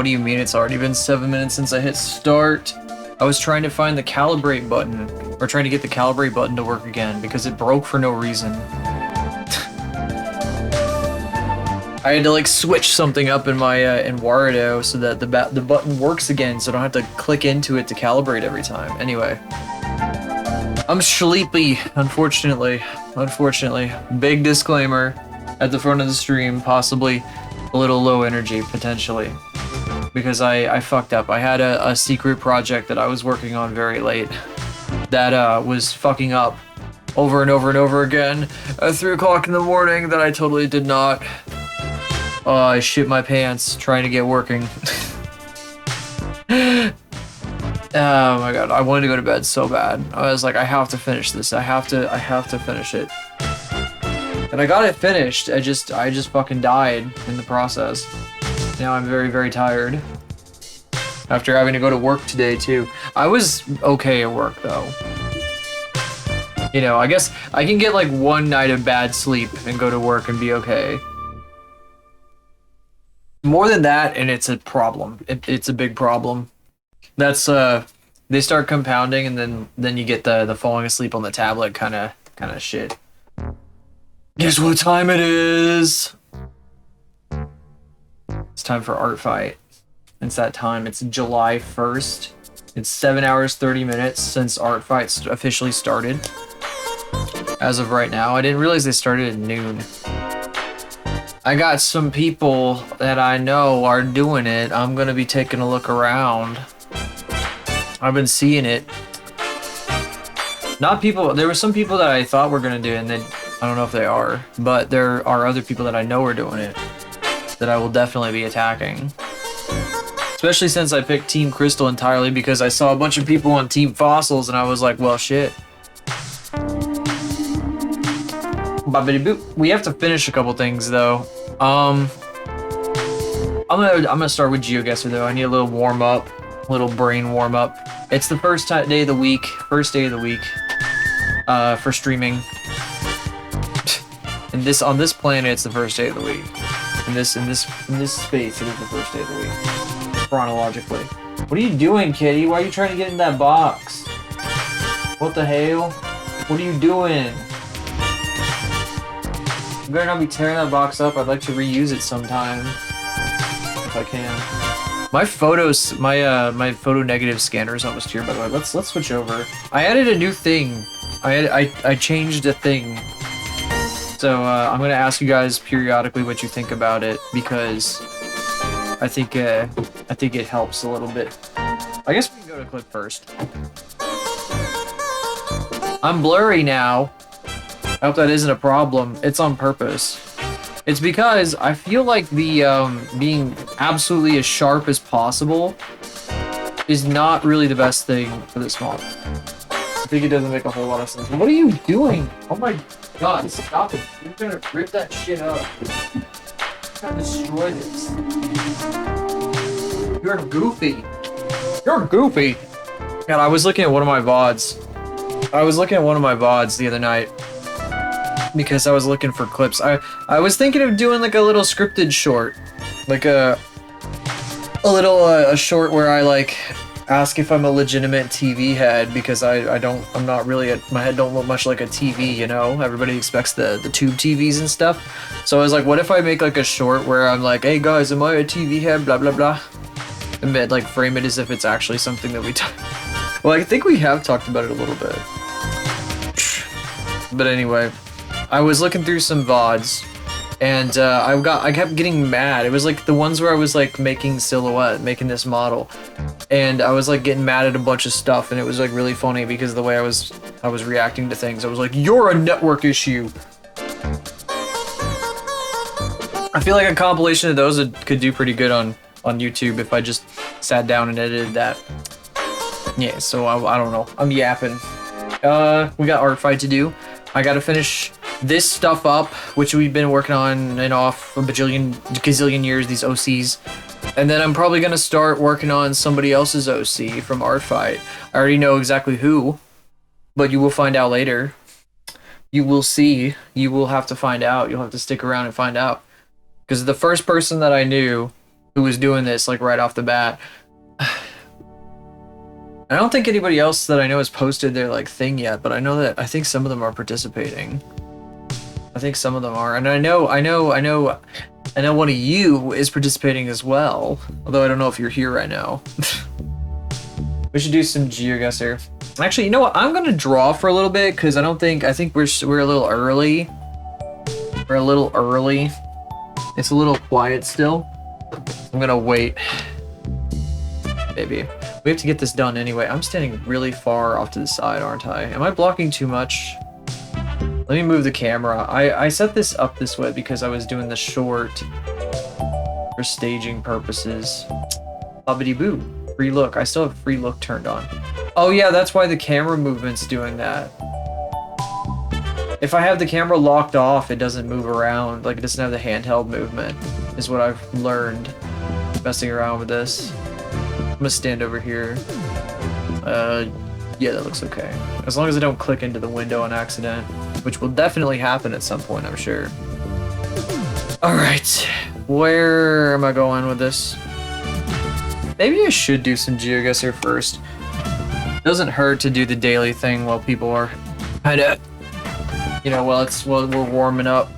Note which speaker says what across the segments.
Speaker 1: What do you mean it's already been 7 minutes since I hit start? I was trying to find the calibrate button, or trying to get the calibrate button to work again because it broke for no reason. I had to like switch something up in my in Warudo so that the button works again, so I don't have to click into it to calibrate every time. Anyway, I'm sleepy, unfortunately. Big disclaimer at the front of the stream, possibly a little low energy potentially, because I fucked up. I had a secret project that I was working on very late that was fucking up over and over and over again at 3 o'clock in the morning that I totally did not. I shit my pants trying to get working. Oh my god, I wanted to go to bed so bad. I was like, I have to finish this. I have to finish it. And I got it finished. I just fucking died in the process. Now I'm very, very tired. After having to go to work today too. I was okay at work though. You know, I guess I can get like one night of bad sleep and go to work and be okay. More than that, and it's a problem. It's a big problem. That's they start compounding, and then you get the falling asleep on the tablet kind of shit. Guess what time it is? It's time for Art Fight. It's that time. It's July 1st. It's 7 hours 30 minutes since Art Fight officially started. As of right now, I didn't realize they started at noon. I got some people that I know are doing it. I'm gonna be taking a look around. I've been seeing it. Not people, there were some people that I thought were gonna do it, and then I don't know if they are, but there are other people that I know are doing it that I will definitely be attacking. Especially since I picked Team Crystal entirely because I saw a bunch of people on Team Fossils and I was like, well, shit. We have to finish a couple things though. I'm gonna start with GeoGuessr though. I need a little warm up, a little brain warm up. It's the first day of the week for streaming. And on this planet, it's the first day of the week. In this space, it is the first day of the week, chronologically. What are you doing, kitty? Why are you trying to get in that box? What the hell? What are you doing? You better not be tearing that box up. I'd like to reuse it sometime, if I can. My photos, my photo negative scanner is almost here. By the way, let's switch over. I added a new thing. I changed a thing. So I'm gonna ask you guys periodically what you think about it because I think it helps a little bit. I guess we can go to clip first. I'm blurry now. I hope that isn't a problem. It's on purpose. It's because I feel like the being absolutely as sharp as possible is not really the best thing for this model. I think it doesn't make a whole lot of sense. What are you doing? Oh my god, stop it. You're gonna rip that shit up. You're gonna destroy this. You're goofy. You're goofy. God, I was looking at one of my VODs. The other night because I was looking for clips. I was thinking of doing like a little scripted short, like a short where I like ask if I'm a legitimate TV head because I'm not really my head don't look much like a TV, you know. Everybody expects the tube TVs and stuff. So I was like, what if I make like a short where I'm like, hey guys, am I a TV head? Blah blah blah, and then like frame it as if it's actually something that we. Well, I think we have talked about it a little bit. But anyway, I was looking through some VODs, and I kept getting mad. It was like the ones where I was like making making this model, and I was like getting mad at a bunch of stuff, and it was like really funny because of the way I was reacting to things. I was like, "You're a network issue." I feel like a compilation of those could do pretty good on YouTube if I just sat down and edited that. Yeah, so I don't know. I'm yapping. We got Art Fight to do. I gotta finish this stuff up, which we've been working on and off a gazillion years, these OCs. And then I'm probably gonna start working on somebody else's OC from Art Fight. I already know exactly who, but you will find out later. You will see. You will have to find out. You'll have to stick around and find out. Because the first person that I knew who was doing this like right off the bat. I don't think anybody else that I know has posted their like thing yet, but I think some of them are participating. I think some of them are, and I know one of you is participating as well. Although I don't know if you're here right now. We should do some GeoGuessr. Actually, you know what? I'm gonna draw for a little bit because I think we're a little early. We're a little early. It's a little quiet still. I'm gonna wait. Maybe. We have to get this done anyway. I'm standing really far off to the side, aren't I? Am I blocking too much? Let me move the camera. I set this up this way because I was doing the short for staging purposes. Bobbity boo. Free look. I still have free look turned on. Oh yeah, that's why the camera movement's doing that. If I have the camera locked off, it doesn't move around. Like, it doesn't have the handheld movement, is what I've learned messing around with this. I'm gonna stand over here. Yeah, that looks okay. As long as I don't click into the window on accident, which will definitely happen at some point, I'm sure. Alright, where am I going with this? Maybe I should do some GeoGuessr first. Doesn't hurt to do the daily thing while people are kinda, you know, while we're warming up.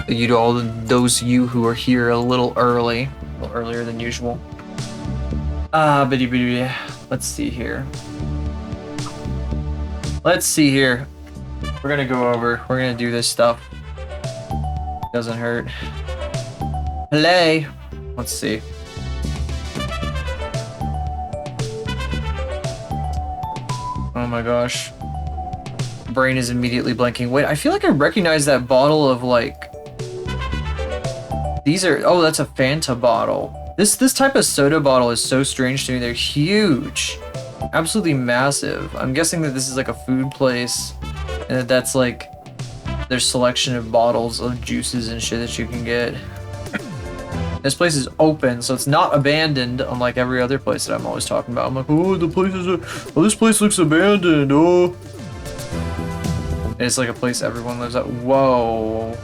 Speaker 1: You know, all those you who are here a little early. A little earlier than usual. Let's see here. Let's see here. We're gonna go over. We're gonna do this stuff. Doesn't hurt. Hello. Let's see. Oh my gosh. Brain is immediately blanking. Wait, I feel like I recognize that bottle of like. These are, oh, that's a Fanta bottle. This type of soda bottle is so strange to me. They're huge, absolutely massive. I'm guessing that this is like a food place, and that's like their selection of bottles of juices and shit that you can get. This place is open, so it's not abandoned, unlike every other place that I'm always talking about. I'm like, oh, this place looks abandoned. Oh, and it's like a place everyone lives at. Whoa.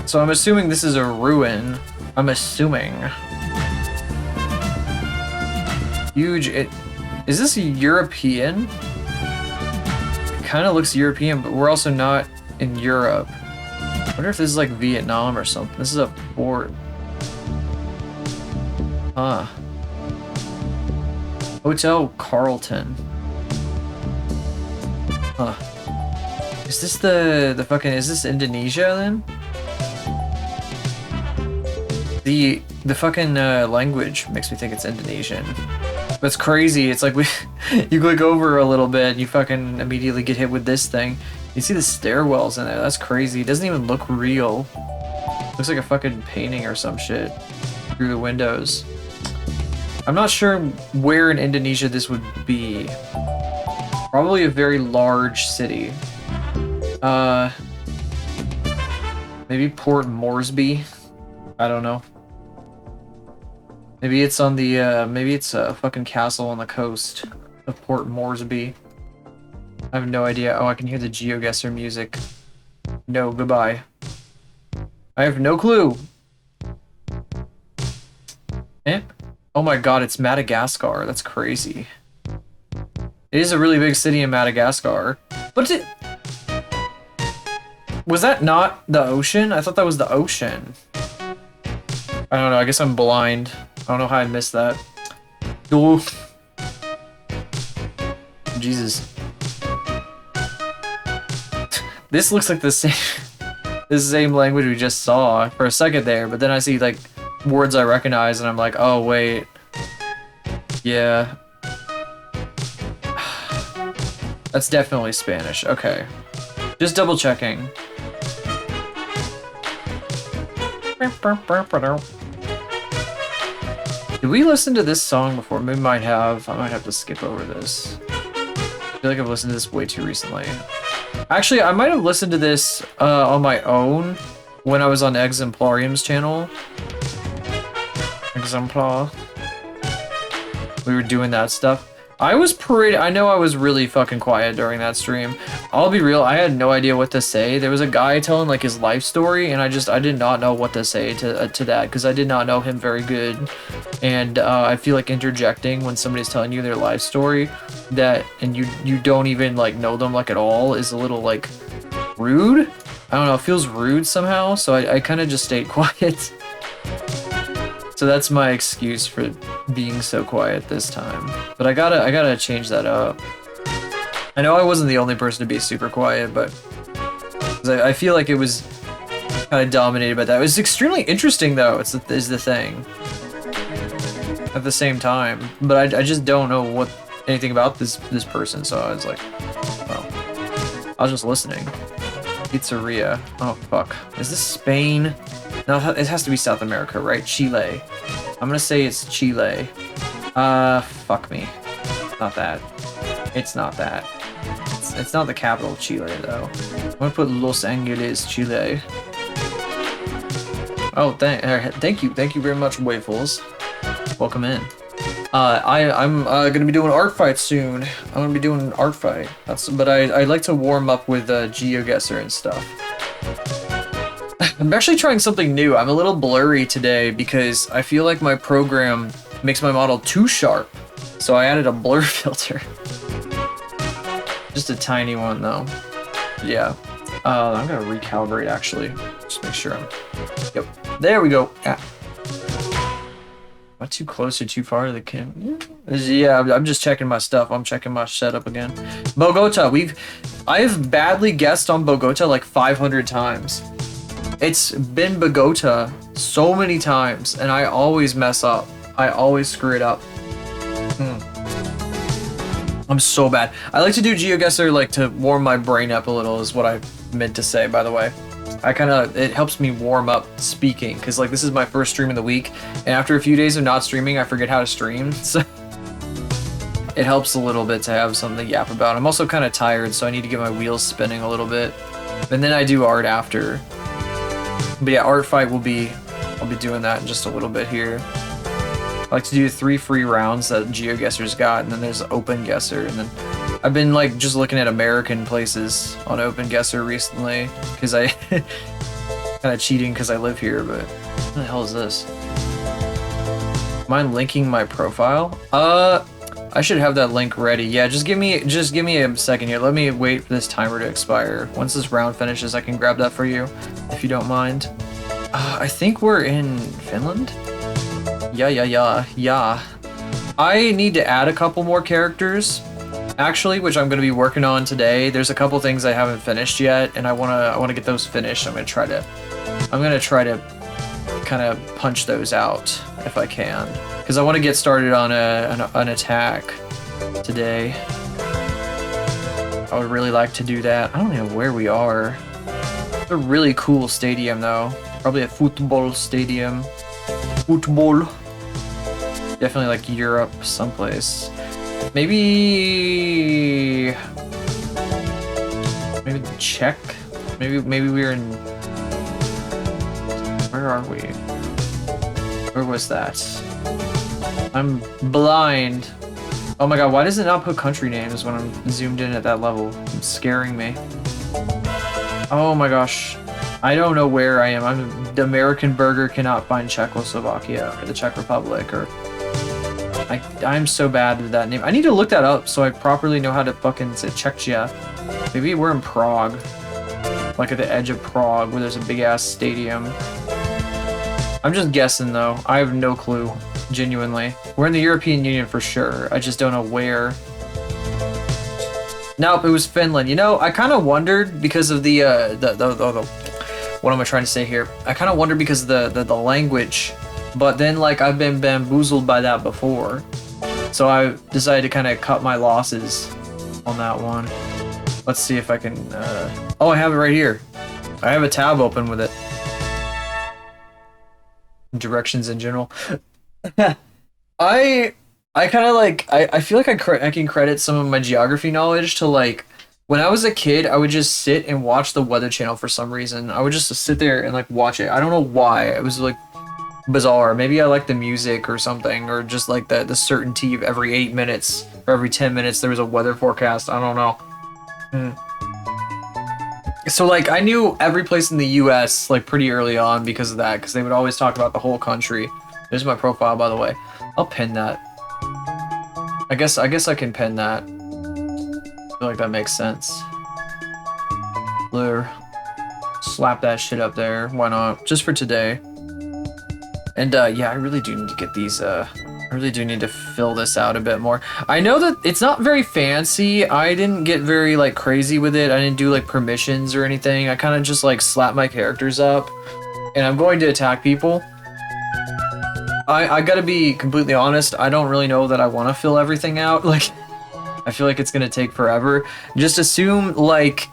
Speaker 1: So I'm assuming this is a ruin. I'm assuming. Huge. Is this European? It kind of looks European, but we're also not in Europe. I wonder if this is like Vietnam or something. This is a fort. Huh. Hotel Carlton. Huh. Is this the fucking, is this Indonesia then? The fucking language makes me think it's Indonesian. That's crazy. It's like you click over a little bit, you fucking immediately get hit with this thing. You see the stairwells in there. That's crazy. It doesn't even look real. Looks like a fucking painting or some shit through the windows. I'm not sure where in Indonesia this would be. Probably a very large city. Maybe Port Moresby. I don't know. Maybe it's on the, maybe it's a fucking castle on the coast of Port Moresby. I have no idea. Oh, I can hear the GeoGuessr music. No, goodbye. I have no clue. Eh? Oh my god, it's Madagascar. That's crazy. It is a really big city in Madagascar. But was that not the ocean? I thought that was the ocean. I don't know, I guess I'm blind. I don't know how I missed that. Oh. Jesus. This looks like the same language we just saw for a second there, but then I see like words I recognize and I'm like, oh wait. Yeah. That's definitely Spanish. Okay. Just double checking. Did we listen to this song before? We might have. I might have to skip over this. I feel like I've listened to this way too recently. Actually, I might have listened to this on my own when I was on Exemplarium's channel. Exemplar. We were doing that stuff. I know I was really fucking quiet during that stream. I'll be real, I had no idea what to say. There was a guy telling like his life story, and I did not know what to say to that, because I did not know him very good. And I feel like interjecting when somebody's telling you their life story, and you don't even like know them like at all, is a little like rude. I don't know, it feels rude somehow, so I kind of just stayed quiet. So that's my excuse for being so quiet this time. But I gotta change that up. I know I wasn't the only person to be super quiet, but I feel like it was kind of dominated by that. It was extremely interesting though, is the thing. At the same time, but I just don't know anything about this person, so I was like, well, I was just listening. Pizzeria. Oh fuck. Is this Spain? No, it has to be South America, right? Chile. I'm gonna say it's Chile. Fuck me. Not that. It's not that. It's not the capital of Chile, though. I'm gonna put Los Angeles, Chile. Oh, thank you. Thank you very much, Waffles. Welcome in. I'm gonna be doing an art fight soon. I'm gonna be doing an art fight. But I like to warm up with GeoGuessr and stuff. I'm actually trying something new. I'm a little blurry today because I feel like my program makes my model too sharp. So I added a blur filter. Just a tiny one though. Yeah. I'm gonna recalibrate actually. Just make sure Yep. There we go. Ah. Am I too close or too far to the camera? Yeah, I'm just checking my stuff. I'm checking my setup again. Bogota. I've badly guessed on Bogota like 500 times. It's been Bogota so many times, and I always mess up. I always screw it up. I'm so bad. I like to do GeoGuessr like to warm my brain up a little, is what I meant to say, by the way. It helps me warm up speaking, because like this is my first stream of the week, and after a few days of not streaming, I forget how to stream, so it helps a little bit to have something to yap about. I'm also kind of tired, so I need to get my wheels spinning a little bit, and then I do art after. But yeah, art fight I'll be doing that in just a little bit here. I like to do 3 free rounds that GeoGuessr's got, and then there's OpenGuessr, and then I've been like just looking at American places on OpenGuessr recently, because I kind of cheating because I live here, but what the hell is this? Am I linking my profile? I should have that link ready. Yeah, just give me a second here. Let me wait for this timer to expire. Once this round finishes, I can grab that for you, if you don't mind. I think we're in Finland? Yeah. I need to add a couple more characters, actually, which I'm going to be working on today. There's a couple things I haven't finished yet, and I wanna get those finished. I'm gonna try to kind of punch those out if I can, because I want to get started on an attack today. I would really like to do that. I don't know where we are. It's a really cool stadium though. Probably a football stadium. Football. Definitely like Europe someplace. Maybe the Czech. Maybe we're in. Where are we? Where was that? I'm blind. Oh my god, why does it not put country names when I'm zoomed in at that level? It's scaring me. Oh my gosh. I don't know where I am. The American Burger cannot find Czechoslovakia or the Czech Republic, or I'm so bad with that name. I need to look that up so I properly know how to fucking say Czechia. Maybe we're in Prague. Like at the edge of Prague where there's a big ass stadium. I'm just guessing though. I have no clue. Genuinely. We're in the European Union for sure. I just don't know where. Nope, it was Finland. You know, I kind of wondered because of the what am I trying to say here? I kind of wondered because of the language, but then like I've been bamboozled by that before, so I decided to kind of cut my losses on that one. Let's see if I can. Oh, I have it right here. I have a tab open with it. Directions in general. I kind of like I feel like I can credit some of my geography knowledge to like when I was a kid. I would just sit and watch the Weather Channel for some reason. I would just sit there and like watch it. I don't know why. It was like bizarre. Maybe I like the music or something, or just like the certainty of every 8 minutes for every 10 minutes there was a weather forecast. I don't know. So like I knew every place in the US like pretty early on because of that, because they would always talk about the whole country. There's my profile, by the way. I'll pin that. I guess I can pin that. I feel like that makes sense. Blur. Slap that shit up there. Why not? Just for today. And yeah, I really do need to get these I really do need to fill this out a bit more. I know that it's not very fancy. I didn't get very like crazy with it. I didn't do like permissions or anything. I kind of just like slap my characters up and I'm going to attack people. I gotta be completely honest. I don't really know that I want to fill everything out. Like, I feel like it's gonna take forever. Just assume like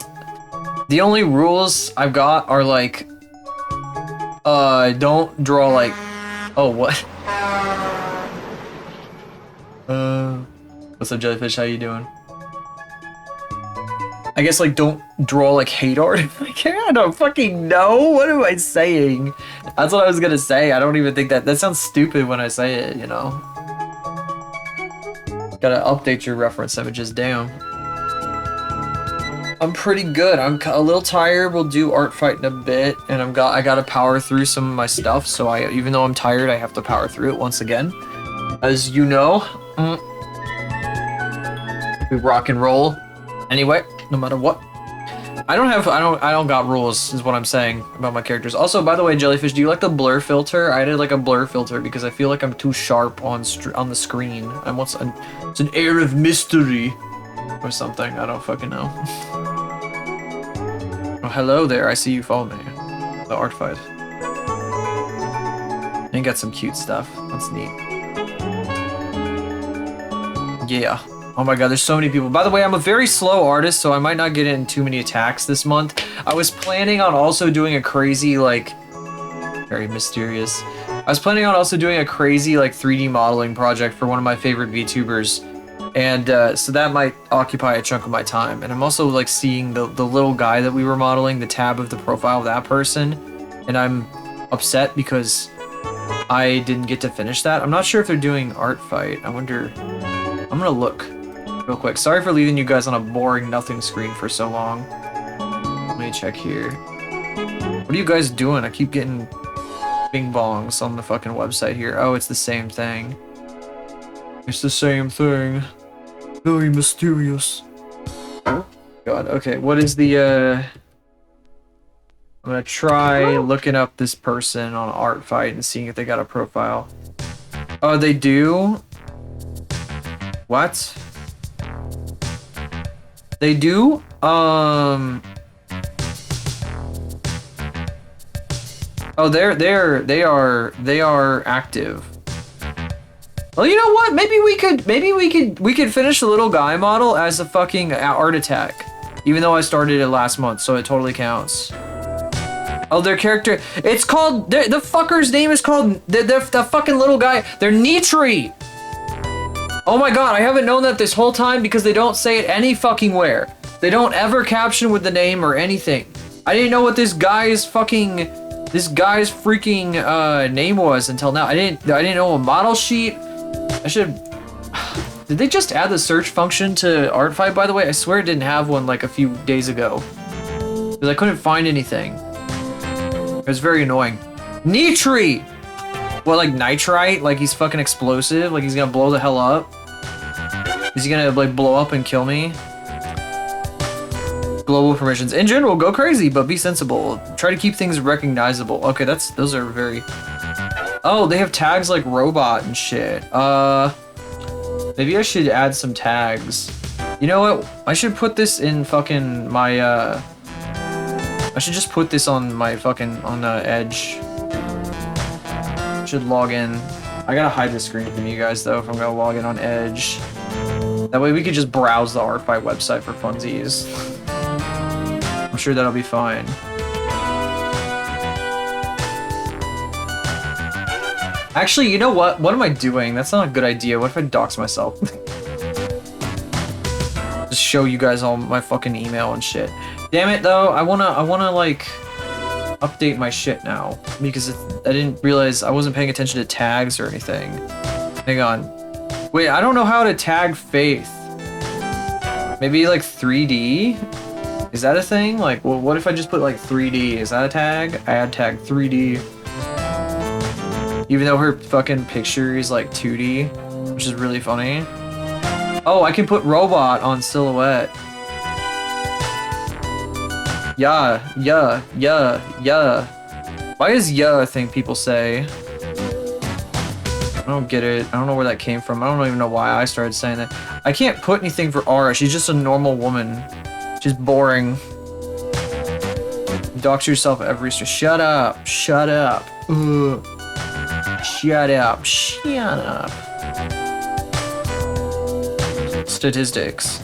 Speaker 1: the only rules I've got are like, don't draw like, oh, what? What's up, Jellyfish? How you doing? I guess like don't draw like hate art if I can. I don't fucking know. What am I saying? That's what I was gonna say. I don't even think that sounds stupid when I say it, you know. Gotta update your reference images. Damn. I'm pretty good. I'm a little tired. We'll do art fight in a bit, and I gotta power through some of my stuff. So even though I'm tired, I have to power through it once again. As you know, we rock and roll. Anyway, no matter what. I don't got rules, is what I'm saying about my characters. Also, by the way, Jellyfish, do you like the blur filter? I added like a blur filter because I feel like I'm too sharp on the screen. It's an air of mystery or something. I don't fucking know. Oh, hello there. I see you follow me. The art fight. And you got some cute stuff. That's neat. Yeah. Oh my god, there's so many people. By the way, I'm a very slow artist, so I might not get in too many attacks this month. I was planning on also doing a crazy, like, very mysterious. I was planning on also doing a crazy, like, 3D modeling project for one of my favorite VTubers. And so that might occupy a chunk of my time. And I'm also, like, seeing the little guy that we were modeling, the tab of the profile of that person. And I'm upset because I didn't get to finish that. I'm not sure if they're doing art fight. I wonder... I'm gonna look real quick. Sorry for leaving you guys on a boring nothing screen for so long. Let me check here. What are you guys doing? I keep getting bing bongs on the fucking website here. Oh, it's the same thing. It's the same thing. Very mysterious. God, okay. What is the, I'm gonna try looking up this person on Art Fight and seeing if they got a profile. Oh, they do? What? They do? Oh, they are active. Well, you know what? Maybe we could finish the little guy model as a fucking art attack. Even though I started it last month, so it totally counts. Oh, their character, it's called, the fucker's name is called, the fucking little guy, they're Nitri! Oh my god, I haven't known that this whole time because they don't say it any fucking where. They don't ever caption with the name or anything. I didn't know what this guy's freaking name was until now. I didn't know a model sheet. I should... Did they just add the search function to Artfight, by the way? I swear it didn't have one like a few days ago. Because I couldn't find anything. It was very annoying. Nitri! What, like nitrite? Like he's fucking explosive? Like he's gonna blow the hell up? Is he gonna like blow up and kill me? Global permissions. In general, go crazy, but be sensible. Try to keep things recognizable. Okay, those are very... Oh, they have tags like robot and shit. Maybe I should add some tags. You know what? I should put this in fucking my, I should just put this on my fucking, on Edge. Should log in. I gotta hide the screen from you guys though if I'm gonna log in on Edge. That way we could just browse the Artfight website for funsies. I'm sure that'll be fine. Actually, you know what? What am I doing? That's not a good idea. What if I dox myself? Just show you guys all my fucking email and shit. Damn it though, I wanna like update my shit now because I didn't realize I wasn't paying attention to tags or anything. Hang on. Wait, I don't know how to tag Faith. Maybe like 3D? Is that a thing? Like, well, what if I just put like 3D? Is that a tag? Add tag 3D. Even though her fucking picture is like 2D, which is really funny. Oh, I can put robot on silhouette. Yeah. Why is yeah a thing people say? I don't get it. I don't know where that came from. I don't even know why I started saying that. I can't put anything for Aura. She's just a normal woman. She's boring. Dox yourself every... Shut up. Shut up. Ugh. Shut up. Shut up. Statistics.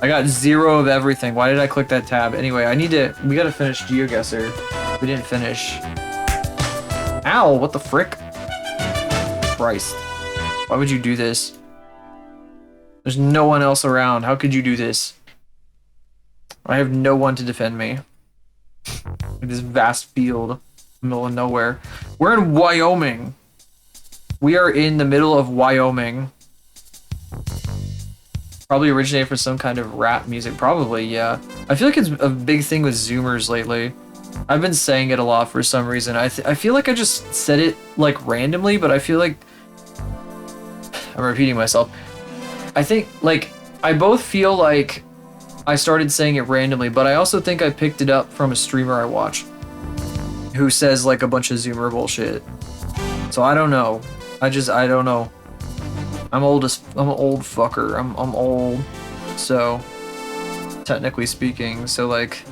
Speaker 1: I got 0 of everything. Why did I click that tab? Anyway, we gotta finish GeoGuessr. We didn't finish. Ow, what the frick? Christ. Why would you do this? There's no one else around. How could you do this? I have no one to defend me. In this vast field, in the middle of nowhere. We're in Wyoming. We are in the middle of Wyoming. Probably originated from some kind of rap music. Probably, yeah. I feel like it's a big thing with Zoomers lately. I've been saying it a lot for some reason. I feel like I just said it like randomly, but I feel like I'm repeating myself. I think like I both feel like I started saying it randomly, but I also think I picked it up from a streamer I watch who says like a bunch of Zoomer bullshit. So I don't know. I don't know. I'm an old fucker. I'm old. So technically speaking, so like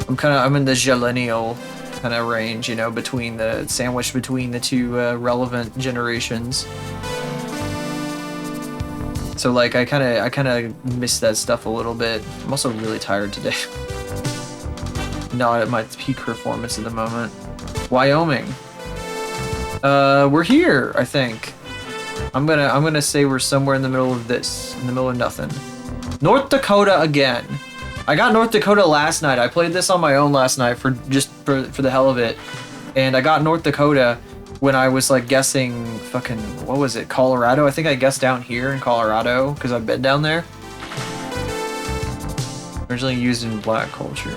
Speaker 1: I'm in the millennial kind of range, you know, between the sandwich between the two relevant generations. So like I kind of miss that stuff a little bit. I'm also really tired today. Not at my peak performance at the moment. Wyoming. We're here, I think. I'm gonna say we're somewhere in the middle of this, in the middle of nothing. North Dakota again. I got North Dakota last night. I played this on my own last night for the hell of it, and I got North Dakota when I was like guessing fucking, what was it, Colorado? I think I guessed down here in Colorado because I've been down there. Originally used in black culture.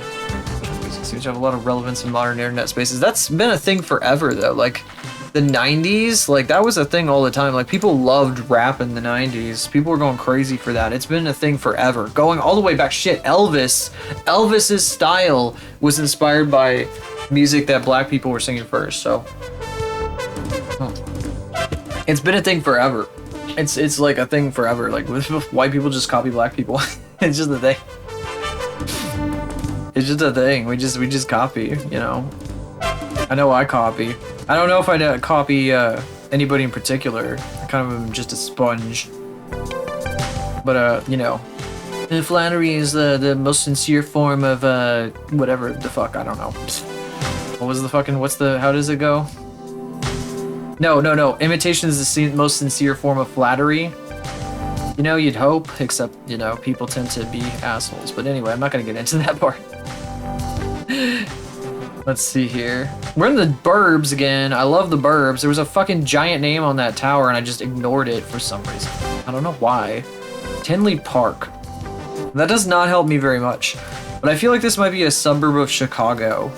Speaker 1: Seems to have a lot of relevance in modern internet spaces. That's been a thing forever though. Like the 90s, like that was a thing all the time. Like people loved rap in the 90s. People were going crazy for that. It's been a thing forever. Going all the way back, shit, Elvis's style was inspired by music that black people were singing first, so. It's been a thing forever. It's like a thing forever. Like white people just copy black people. It's just a thing. It's just a thing. We just copy, you know. I know I copy. I don't know if I copy anybody in particular. I kind of am just a sponge. But you know, flattery is the most sincere form of whatever the fuck, I don't know. What was the fucking, how does it go? No. Imitation is the most sincere form of flattery. You know, you'd hope, except, you know, people tend to be assholes. But anyway, I'm not gonna get into that part. Let's see here. We're in the burbs again. I love the burbs. There was a fucking giant name on that tower and I just ignored it for some reason. I don't know why. Tinley Park. That does not help me very much. But I feel like this might be a suburb of Chicago.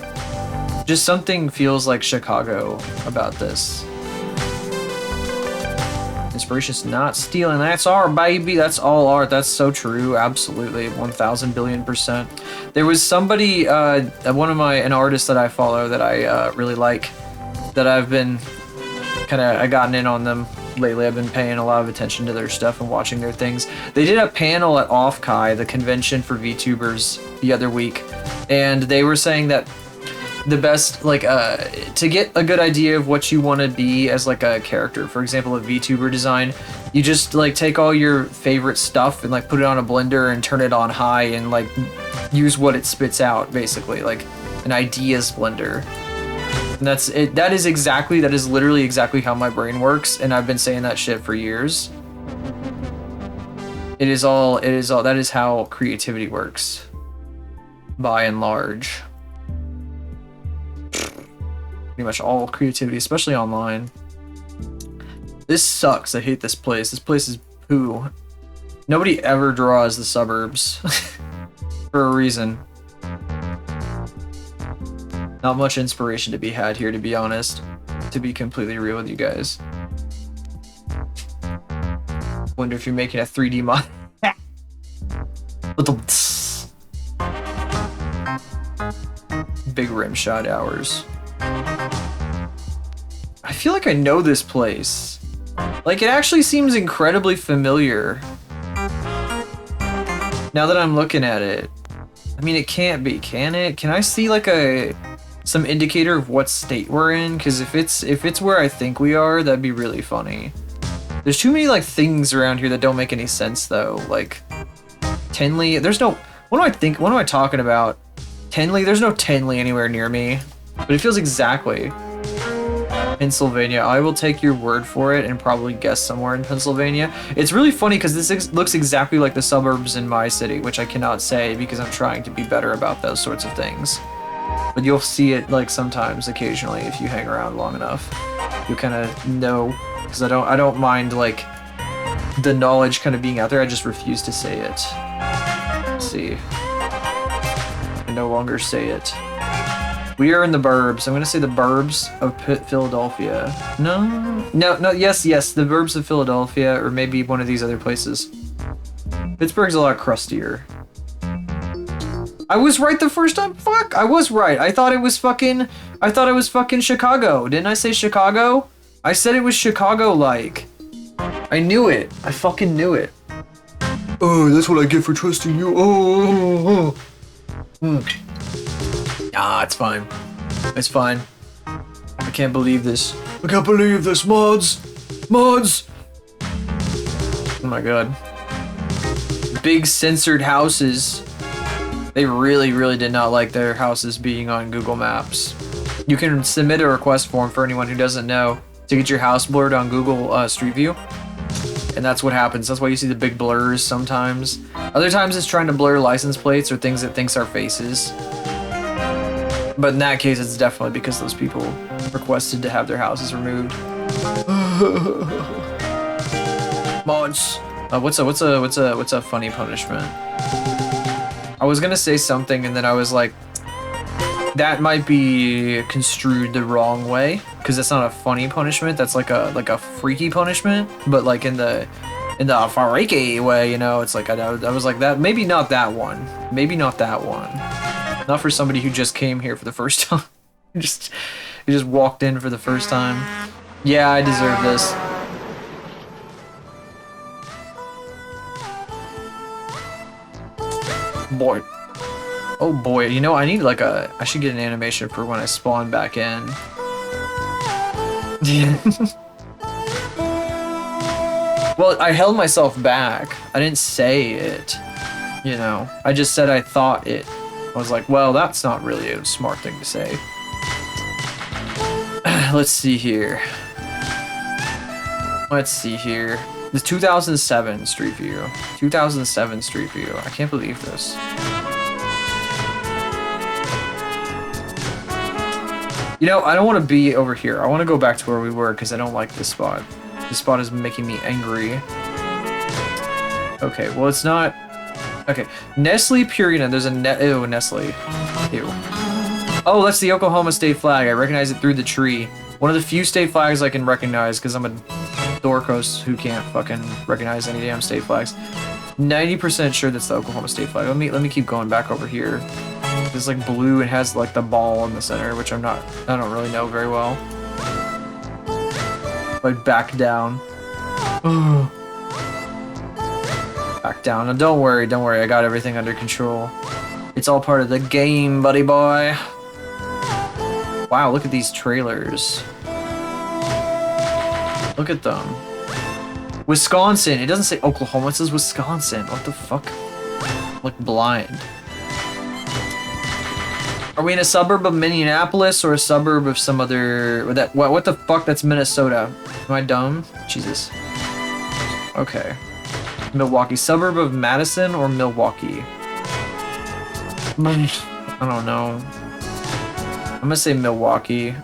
Speaker 1: Just something feels like Chicago about this. Inspiration's not stealing. That's our baby. That's all art. That's so true. Absolutely. 1,000 billion%. There was somebody, an artist that I follow that I really like, that I've been I gotten in on them lately. I've been paying a lot of attention to their stuff and watching their things. They did a panel at Offkai, the convention for VTubers, the other week, and they were saying that the best, like, to get a good idea of what you want to be as like a character, for example, a VTuber design, you just like take all your favorite stuff and like put it on a blender and turn it on high and like use what it spits out, basically, like an ideas blender. And that's it. That is literally exactly how my brain works, and I've been saying that shit for years. That is how creativity works, by and large. Pretty much all creativity, especially online. This sucks. I hate this place. This place is poo. Nobody ever draws the suburbs for a reason. Not much inspiration to be had here, to be honest. To be completely real with you guys. Wonder if you're making a 3D mod. Big rim shot hours. I feel like I know this place. Like, it actually seems incredibly familiar. Now that I'm looking at it. I mean, it can't be, can it? Can I see like some indicator of what state we're in? Because if it's where I think we are, that'd be really funny. There's too many like things around here that don't make any sense though. Like Tenley, there's no. What am I talking about? Tenley, there's no Tenley anywhere near me, but it feels exactly Pennsylvania. I will take your word for it and probably guess somewhere in Pennsylvania. It's really funny because this looks exactly like the suburbs in my city, which I cannot say because I'm trying to be better about those sorts of things. But you'll see it like sometimes, occasionally, if you hang around long enough. You'll kind of know, because I don't mind like the knowledge kind of being out there. I just refuse to say it. Let's see. I no longer say it. We are in the burbs. I'm gonna say the burbs of Philadelphia. No, yes, the burbs of Philadelphia, or maybe one of these other places. Pittsburgh's a lot crustier. I was right the first time. Fuck, I was right. I thought it was fucking Chicago. Didn't I say Chicago? I said it was Chicago-like. I knew it. I fucking knew it. Oh, that's what I get for trusting you. Oh. Ah, it's fine. It's fine. I can't believe this. I can't believe this, mods. Mods. Oh my god. Big censored houses. They really, really did not like their houses being on Google Maps. You can submit a request form for anyone who doesn't know to get your house blurred on Google Street View. And that's what happens. That's why you see the big blurs sometimes. Other times it's trying to blur license plates or things it thinks are faces. But in that case, it's definitely because those people requested to have their houses removed. Mods. What's a funny punishment? I was gonna say something and then I was like, that might be construed the wrong way because that's not a funny punishment. That's like a freaky punishment, but like in the freaky way, you know. It's like I was like that. Maybe not that one. Maybe not that one. Not for somebody who just came here for the first time. You just walked in for the first time. Yeah, I deserve this. Boy. Oh boy, you know, I need like I should get an animation for when I spawn back in. Well, I held myself back. I didn't say it, you know. I just said I thought it. I was like, well, that's not really a smart thing to say. Let's see here. Let's see here. The 2007 Street View. 2007 Street View. I can't believe this. You know, I don't want to be over here. I want to go back to where we were because I don't like this spot. This spot is making me angry. Okay, well, it's not... Okay, Nestle Purina. There's a ew, Nestle. Ew. Oh, that's the Oklahoma state flag. I recognize it through the tree. One of the few state flags I can recognize because I'm a dorkos who can't fucking recognize any damn state flags. 90% sure that's the Oklahoma state flag. Let me keep going back over here. It's like blue and has like the ball in the center, which I don't really know very well. Like back down. Back down. And don't worry, I got everything under control. It's all part of the game, buddy boy. Wow, look at these trailers. Look at them. Wisconsin. It doesn't say Oklahoma, it says Wisconsin. What the fuck? Look blind. Are we in a suburb of Minneapolis or a suburb of some other... What the fuck? That's Minnesota. Am I dumb? Jesus. Okay. Milwaukee. Suburb of Madison or Milwaukee? I don't know. I'm gonna say Milwaukee.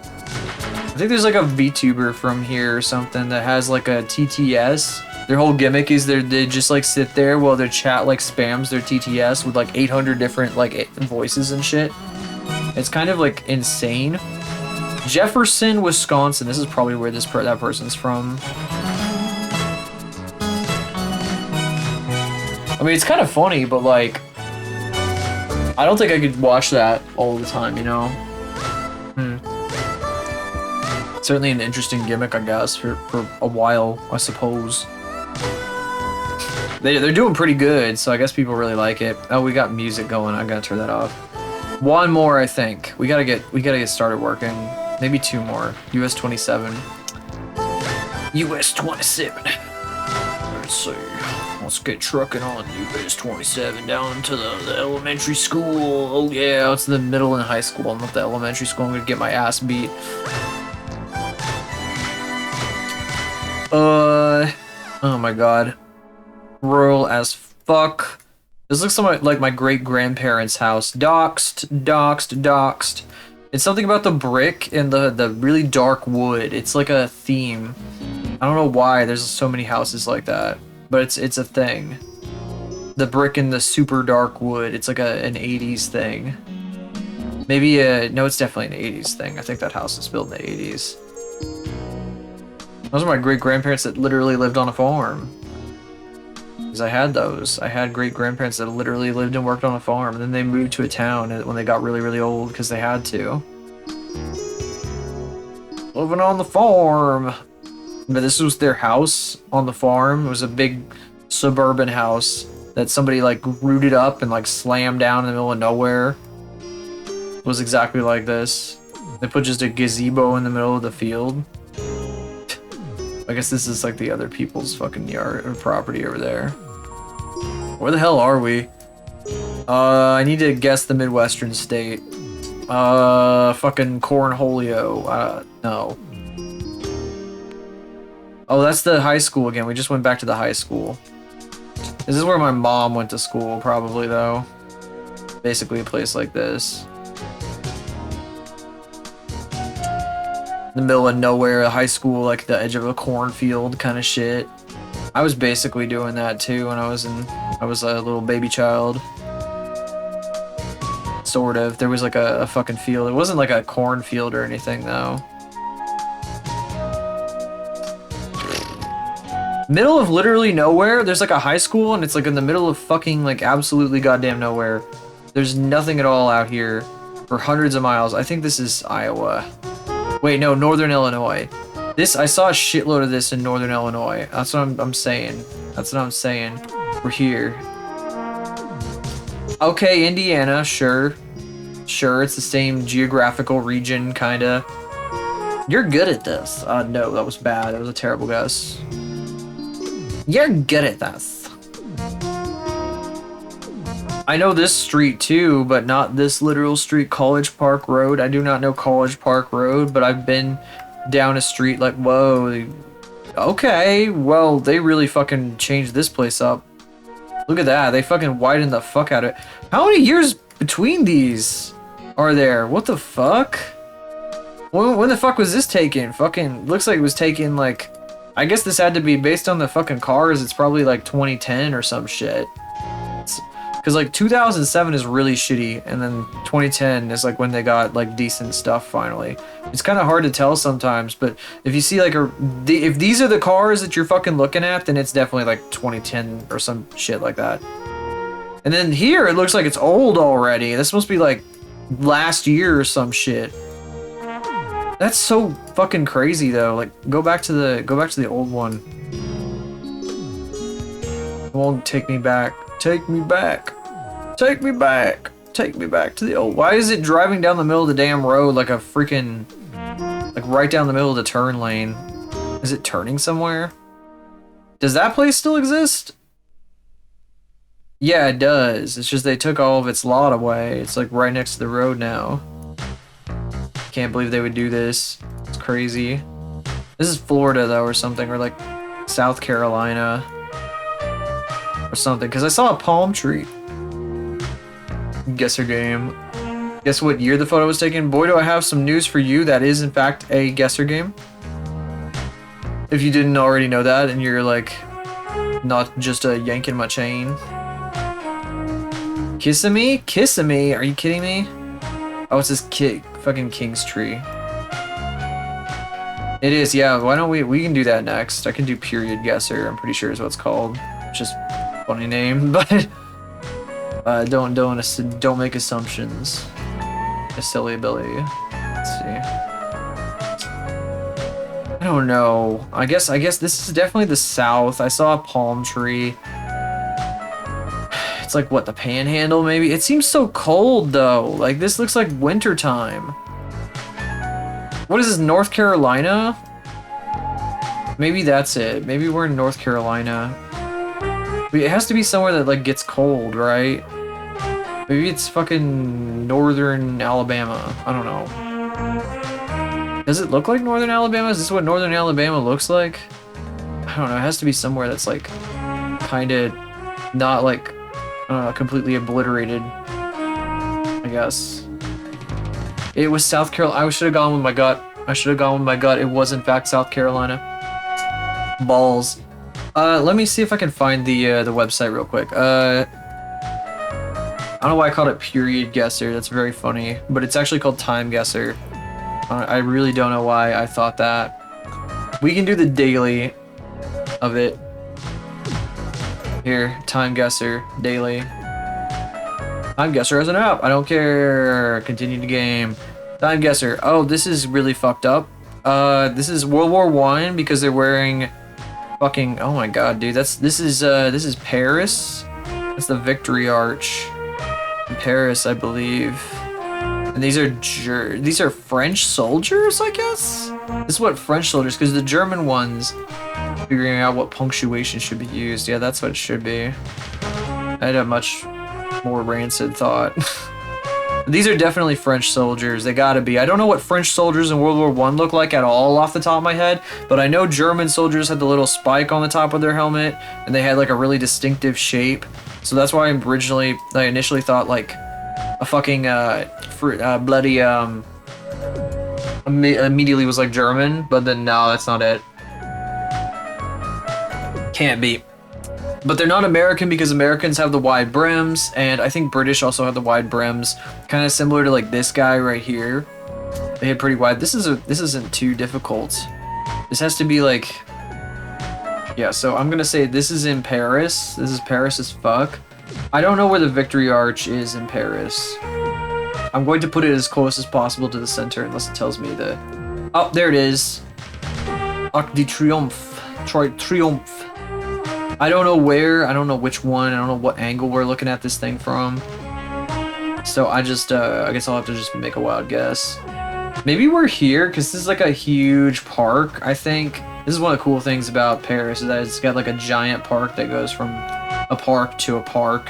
Speaker 1: I think there's like a VTuber from here or something that has like a TTS. Their whole gimmick is they just like sit there while their chat like spams their TTS with like 800 different like voices and shit. It's kind of like insane. Jefferson, Wisconsin. This is probably where that person's from. I mean, it's kind of funny, but like, I don't think I could watch that all the time, you know? Certainly an interesting gimmick, I guess, for a while, I suppose. They're doing pretty good, so I guess people really like it. Oh, we got music going. I gotta turn that off. One more, I think. We gotta get started working. Maybe two more. US 27. US 27. Let's see. Let's get trucking on US 27 down to the elementary school. Oh yeah, it's the middle and high school. I'm not the elementary school. I'm gonna get my ass beat. Oh my god. Rural as fuck. This looks like my great-grandparents' house. Doxed. It's something about the brick and the really dark wood. It's like a theme. I don't know why there's so many houses like that, but it's a thing. The brick and the super dark wood. It's like an 80s thing. Maybe no, it's definitely an 80s thing. I think that house was built in the 80s. Those are my great-grandparents that literally lived on a farm. Because I had those. I had great-grandparents that literally lived and worked on a farm, and then they moved to a town when they got really, really old because they had to. Living on the farm! But this was their house on the farm. It was a big suburban house that somebody like rooted up and like slammed down in the middle of nowhere. It was exactly like this. They put just a gazebo in the middle of the field. I guess this is like the other people's fucking yard or property over there. Where the hell are we? I need to guess the Midwestern state. Fucking Cornholio. No. Oh, that's the high school again. We just went back to the high school. This is where my mom went to school, probably, though. Basically a place like this. In the middle of nowhere, a high school, like the edge of a cornfield kind of shit. I was basically doing that too when I was a little baby child. Sort of. There was like a fucking field. It wasn't like a cornfield or anything though. Middle of literally nowhere, there's like a high school and it's like in the middle of fucking like absolutely goddamn nowhere. There's nothing at all out here for hundreds of miles. I think this is Iowa. Wait, no, Northern Illinois. I saw a shitload of this in Northern Illinois. That's what I'm saying. That's what I'm saying. We're here. Okay, Indiana, sure. Sure, it's the same geographical region, kinda. You're good at this. No, that was bad. That was a terrible guess. You're good at this. I know this street too, but not this literal street, College Park Road. I do not know College Park Road, but I've been down a street like, whoa. Okay, well, they really fucking changed this place up. Look at that. They fucking widened the fuck out of it. How many years between these are there? What the fuck? When the fuck was this taken? Fucking looks like it was taken like, I guess this had to be based on the fucking cars. It's probably like 2010 or some shit. Because like 2007 is really shitty, and then 2010 is like when they got like decent stuff finally. It's kind of hard to tell sometimes, but if you see like if these are the cars that you're fucking looking at, then it's definitely like 2010 or some shit like that. And then here it looks like it's old already. This must be like last year or some shit. That's so fucking crazy though. Like go back to the old one. It won't take me back. Take me back. Take me back. Take me back to the old. Why is it driving down the middle of the damn road like a freaking, like right down the middle of the turn lane? Is it turning somewhere? Does that place still exist? Yeah, it does. It's just they took all of its lot away. It's like right next to the road now. Can't believe they would do this. It's crazy. This is Florida though or something, or like South Carolina. Or something, because I saw a palm tree. Guess her game. Guess what year the photo was taken? Boy, do I have some news for you. That is, in fact, a guesser game. If you didn't already know that, and you're like, not just yanking my chain. Kissimmee? Kissimmee? Are you kidding me? Oh, it's this fucking King's Tree. It is, yeah. Why don't we can do that next. I can do period guesser. I'm pretty sure is what it's called. Just funny name, but don't make assumptions. A silly ability. Let's see. I don't know. I guess this is definitely the South. I saw a palm tree. It's like what, the Panhandle maybe? It seems so cold though. Like this looks like winter time. What is this, North Carolina? Maybe that's it. Maybe we're in North Carolina. But it has to be somewhere that like gets cold, right? Maybe it's fucking northern Alabama. I don't know. Does it look like northern Alabama? Is this what northern Alabama looks like? I don't know. It has to be somewhere that's like kind of not like completely obliterated, I guess. It was South Carolina. I should have gone with my gut. It was in fact South Carolina. Balls. Let me see if I can find the website real quick. I don't know why I called it period guesser. That's very funny, but it's actually called time guesser. I really don't know why I thought that. We can do the daily of it. Here, time guesser, daily. Time guesser as an app. I don't care. Continue the game. Time guesser. Oh, this is really fucked up. This is World War I because they're wearing fucking. Oh my god, dude. This is Paris. That's the Victory Arch. In Paris, I believe. And these are French soldiers, I guess? This is what French soldiers, because the German ones, figuring out what punctuation should be used. Yeah, that's what it should be. I had a much more rancid thought. These are definitely French soldiers. They gotta be. I don't know what French soldiers in World War I look like at all off the top of my head, but I know German soldiers had the little spike on the top of their helmet, and they had like a really distinctive shape. So that's why I initially thought like a fucking bloody immediately was like German, but then no, that's not it. Can't be. But they're not American because Americans have the wide brims, and I think British also have the wide brims, kind of similar to like this guy right here. They had pretty wide. This isn't too difficult. This has to be like, yeah. So I'm gonna say this is in Paris. This is Paris as fuck. I don't know where the Victory Arch is in Paris. I'm going to put it as close as possible to the center, unless it tells me the. Oh, there it is. Arc de Triomphe. Triomphe. I don't know where, I don't know which one, I don't know what angle we're looking at this thing from. So I just, I guess I'll have to just make a wild guess. Maybe we're here, because this is like a huge park, I think. This is one of the cool things about Paris, is that it's got like a giant park that goes from a park to a park.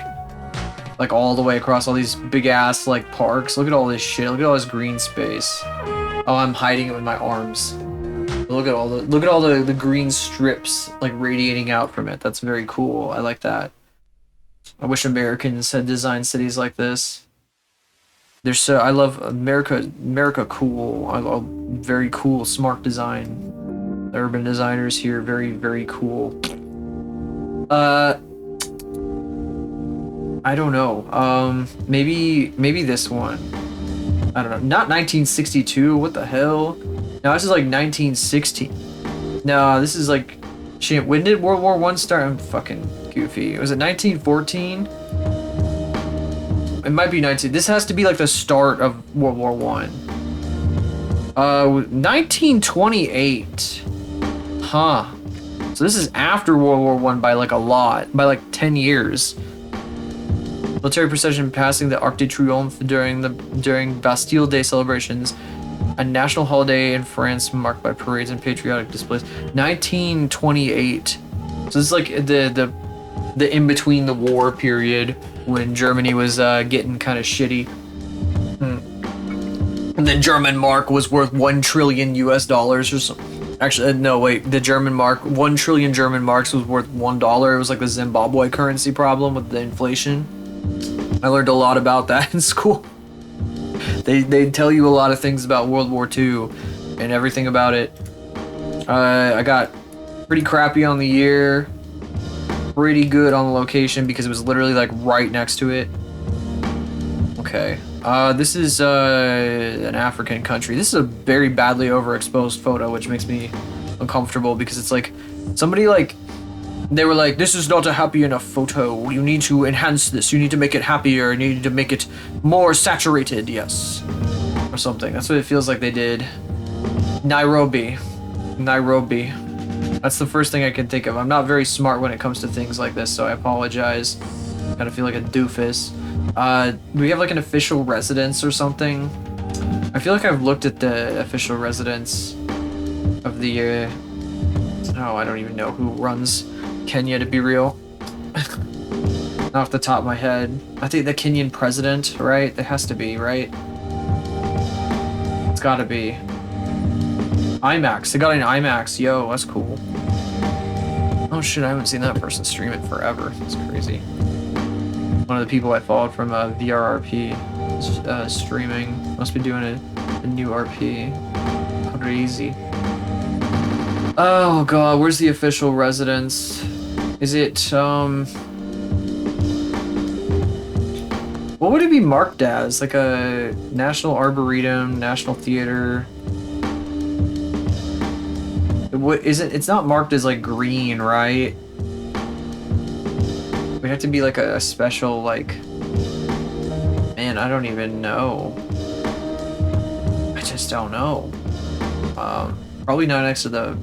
Speaker 1: Like all the way across all these big ass like parks. Look at all this shit, look at all this green space. Oh, I'm hiding it with my arms. Look at all the green strips like radiating out from it. That's very cool. I like that. I wish Americans had designed cities like this. I love America. Cool. I love very cool, smart design. The urban designers here, very, very cool. I don't know. Maybe this one. I don't know. Not 1962. What the hell? No, this is like 1916. No, this is like, shit, when did World War I start? I'm fucking goofy. Was it 1914? It might be 19. This has to be like the start of World War I. 1928. Huh. So this is after World War I by like a lot, by like 10 years. Military procession passing the Arc de Triomphe during Bastille Day celebrations. A national holiday in France marked by parades and patriotic displays. 1928. So this is like the in-between the war period when Germany was getting kind of shitty. And the German mark was worth $1 trillion or something. Actually, no, wait. The German mark, 1 trillion German marks was worth $1. It was like the Zimbabwe currency problem with the inflation. I learned a lot about that in school. They tell you a lot of things about World War II and everything about it. I got pretty crappy on the year, pretty good on the location because it was literally like right next to it. Okay. This is an African country. This is a very badly overexposed photo, which makes me uncomfortable because it's like somebody like they were like, this is not a happy enough photo. You need to enhance this. You need to make it happier. You need to make it more saturated. Yes. Or something. That's what it feels like they did. Nairobi. That's the first thing I can think of. I'm not very smart when it comes to things like this, so I apologize. Kind of feel like a doofus. Do we have like an official residence or something? I feel like I've looked at the official residence of the, oh, I don't even know who runs Kenya, to be real. Not off the top of my head. I think the Kenyan president, right? It has to be, right? It's gotta be. IMAX. They got an IMAX. Yo, that's cool. Oh shit, I haven't seen that person stream it forever. That's crazy. One of the people I followed from VRRP streaming. Must be doing a new RP. Crazy. Oh god, where's the official residence? Is it, what would it be marked as? Like a National Arboretum, National Theater? What is it? It's not marked as like green, right? Would have to be like a special, like, man, I don't even know. I just don't know. Probably not next to the,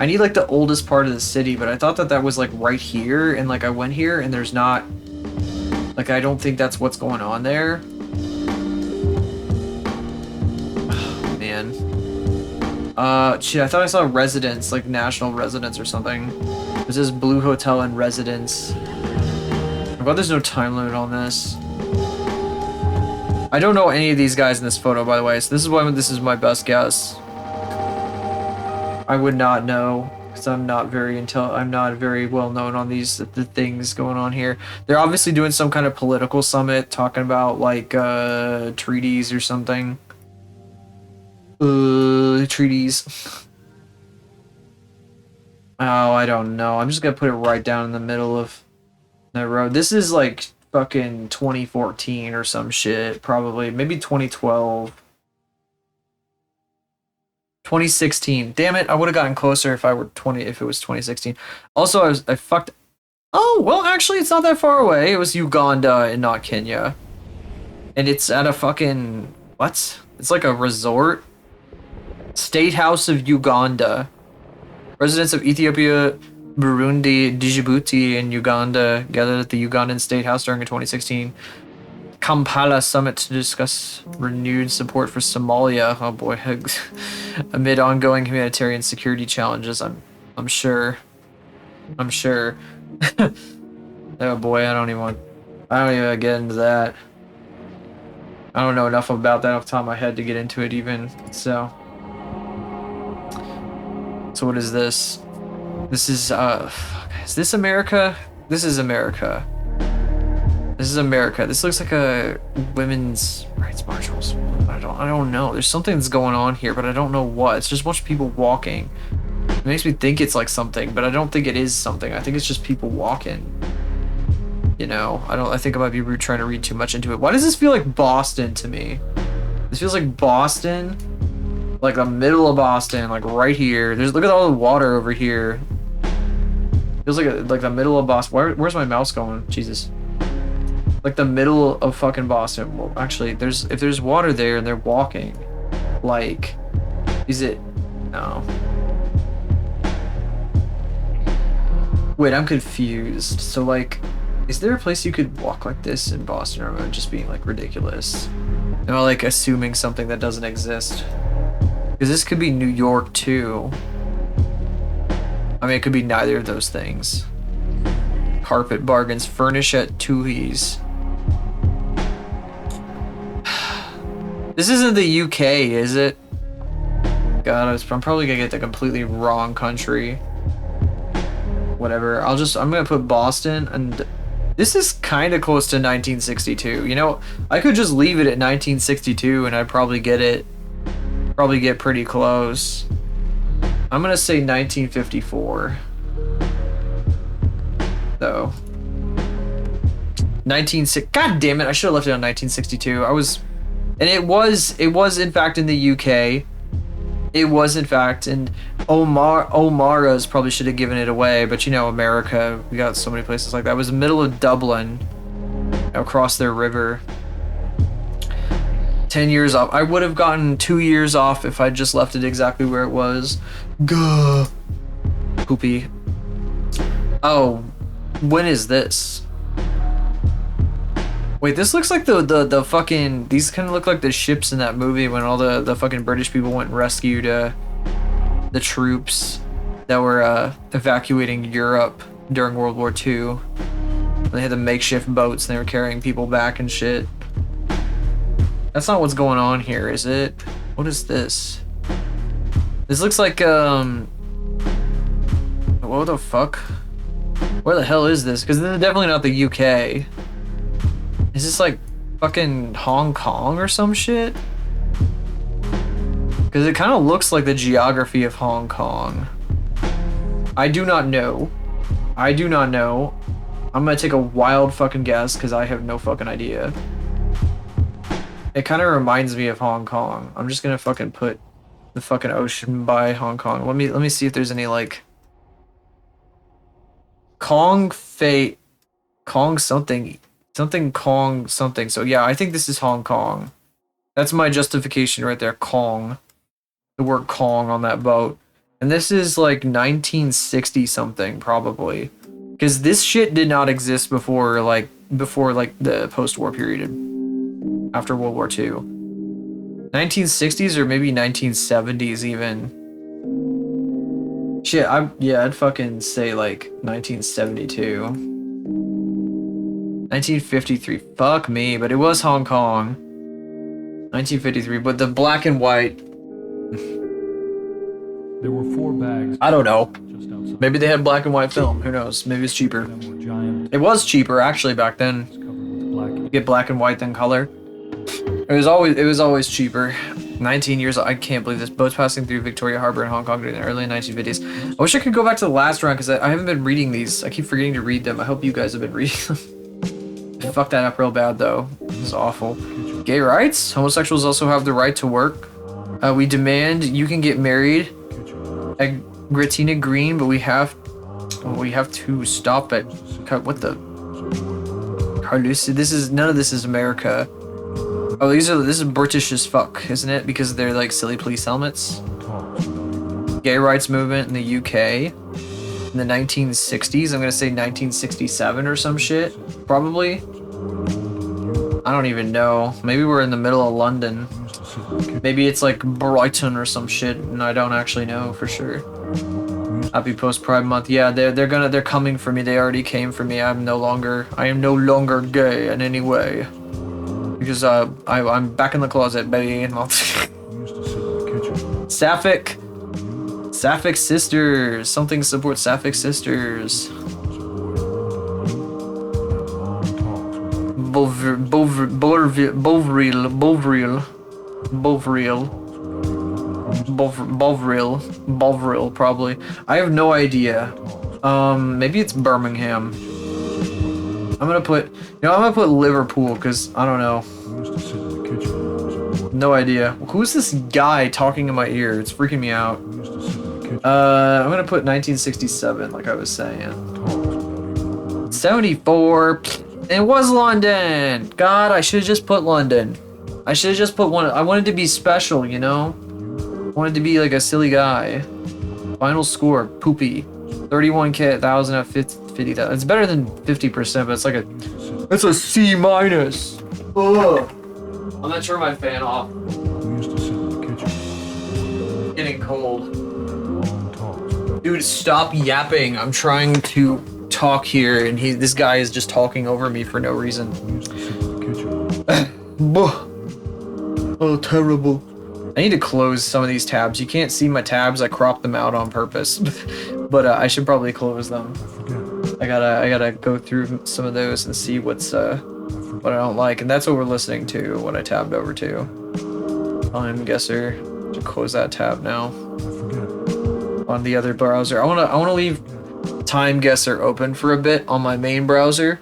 Speaker 1: I need like the oldest part of the city, but I thought that that was like right here, and like I went here and there's not, like, I don't think that's what's going on there. Oh, man. Shit, I thought I saw residence, like national residence or something. This is Blue Hotel and Residence. I'm glad there's no time limit on this. I don't know any of these guys in this photo, by the way, so this is why this is my best guess. I would not know, because I'm not very well known on the things going on here. They're obviously doing some kind of political summit, talking about like treaties or something. Treaties. Oh, I don't know. I'm just gonna put it right down in the middle of the road. This is like fucking 2014 or some shit, probably. Maybe 2012. 2016. Damn it, I would have gotten closer if it was 2016. Also, I fucked. Oh, well, actually, it's not that far away. It was Uganda and not Kenya. And it's at a fucking, what? It's like a resort. State House of Uganda. Residents of Ethiopia, Burundi, Djibouti, and Uganda gathered at the Ugandan State House during a 2016 Kampala summit to discuss renewed support for Somalia. Oh boy, amid ongoing humanitarian security challenges. I'm sure. Oh boy, I don't even get into that. I don't know enough about that off the top of my head to get into it even. So what is this? This is is this America? This is America. This is America. This looks like a women's rights marshals. I don't know. There's something that's going on here, but I don't know what. It's just a bunch of people walking. It makes me think it's like something, but I don't think it is something. I think it's just people walking. You know, I think I might be trying to read too much into it. Why does this feel like Boston to me? This feels like Boston, like the middle of Boston, like right here. Look at all the water over here. Feels like the middle of Boston. Where's my mouse going? Jesus. Like the middle of fucking Boston. Well, actually, if there's water there and they're walking, like, is it? No. Wait, I'm confused. So like, is there a place you could walk like this in Boston, or am I just being like ridiculous? Am I like assuming something that doesn't exist? Because this could be New York too. I mean, it could be neither of those things. Carpet bargains, furnish at Tooheys. This isn't the UK, is it? God, I'm probably gonna get the completely wrong country. Whatever. I'm gonna put Boston, and This is kind of close to 1962. You know, I could just leave it at 1962 and I'd probably get it. Probably get pretty close. I'm gonna say 1954. Though. 1960. God damn it! I should have left it on 1962. And it was in fact in the UK. It was in fact, and O'Mara's probably should have given it away, but you know, America, we got so many places like that. It was the middle of Dublin, across their river. 10 years off. I would have gotten 2 years off if I just left it exactly where it was. Gah. Poopy. Oh, when is this? Wait, this looks like the fucking... These kind of look like the ships in that movie when all the fucking British people went and rescued the troops that were evacuating Europe during World War II. They had the makeshift boats and they were carrying people back and shit. That's not what's going on here, is it? What is this? This looks like, what the fuck? Where the hell is this? Because this is definitely not the UK. Is this like fucking Hong Kong or some shit? Because it kind of looks like the geography of Hong Kong. I do not know. I do not know. I'm gonna take a wild fucking guess because I have no fucking idea. It kind of reminds me of Hong Kong. I'm just gonna fucking put the fucking ocean by Hong Kong. Let me see if there's any like Kong Fate, Kong something. Something Kong something. So yeah, I think this is Hong Kong. That's my justification right there. Kong. The word Kong on that boat. And this is like 1960 something probably. Because this shit did not exist before like the post-war period. After World War II. 1960s or maybe 1970s even. Shit, I'd fucking say like 1972. 1953. Fuck me, but it was Hong Kong. 1953, but the black and white.
Speaker 2: There were 4 bags.
Speaker 1: I don't know.
Speaker 2: Just outside.
Speaker 1: Maybe they had black and white film. Who knows? Maybe it's cheaper.
Speaker 2: Them were giant,
Speaker 1: It was cheaper actually back then.
Speaker 2: covered with black.
Speaker 1: You get black and white than color. It was always cheaper. 19 years. I can't believe this. Boats passing through Victoria Harbor in Hong Kong during the early 1950s. I wish I could go back to the last round because I haven't been reading these. I keep forgetting to read them. I hope you guys have been reading them. Fuck that up real bad though. This is awful. Gay rights? Homosexuals also have the right to work. We demand you can get married at Gratina Green, but we have to stop at what the Carlucci. None of this is America. Oh, this is British as fuck, isn't it? Because they're like silly police helmets. Gay rights movement in the UK. In the 1960s, I'm gonna say 1967 or some shit, probably. I don't even know. Maybe we're in the middle of London. Maybe it's like Brighton or some shit, and I don't actually know for sure. Happy Post Pride Month. Yeah, they're coming for me. They already came for me. I am no longer gay in any way. Because I'm back in the closet, baby. Sapphic Sisters. Something support Sapphic Sisters. Bovril, probably. I have no idea. Maybe it's Birmingham. I'm gonna put Liverpool because I don't know. No idea. Who's this guy talking in my ear? It's freaking me out. I'm gonna put 1967, like I was saying. 74. It was London. God, I should have just put London. I should have just put one. I wanted to be special, you know. I wanted to be like a silly guy. Final score, poopy. 31K, 1,000 at 50,000. It's better than 50%, but it's a C minus. Ugh. I'm gonna turn my fan off. Getting cold. Dude, stop yapping. I'm trying to talk here, and this guy is just talking over me for no reason. Oh, terrible. I need to close some of these tabs. You can't see my tabs. I cropped them out on purpose. But I should probably close them. I gotta go through some of those and see what I don't like, and that's what we're listening to. What I tabbed over to. Time Guesser. To close that tab now. On the other browser, I wanna leave Time Guesser open for a bit on my main browser.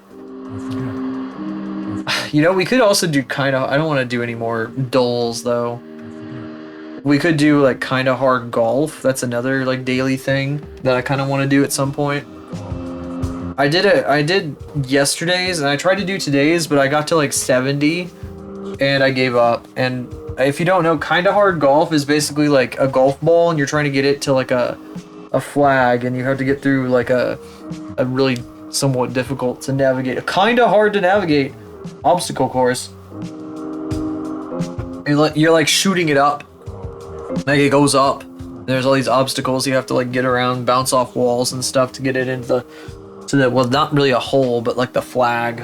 Speaker 1: You know, we could also do kind of. I don't want to do any more doles though. We could do like kind of hard golf. That's another like daily thing that I kind of want to do at some point. I did yesterday's and I tried to do today's, but I got to like 70 and I gave up. And if you don't know, kind of hard golf is basically like a golf ball and you're trying to get it to like a flag, and you have to get through like a really somewhat difficult to navigate, a kind of hard to navigate obstacle course. You're like shooting it up, like it goes up. There's all these obstacles you have to like get around, bounce off walls and stuff to get it into the well, not really a hole, but like the flag.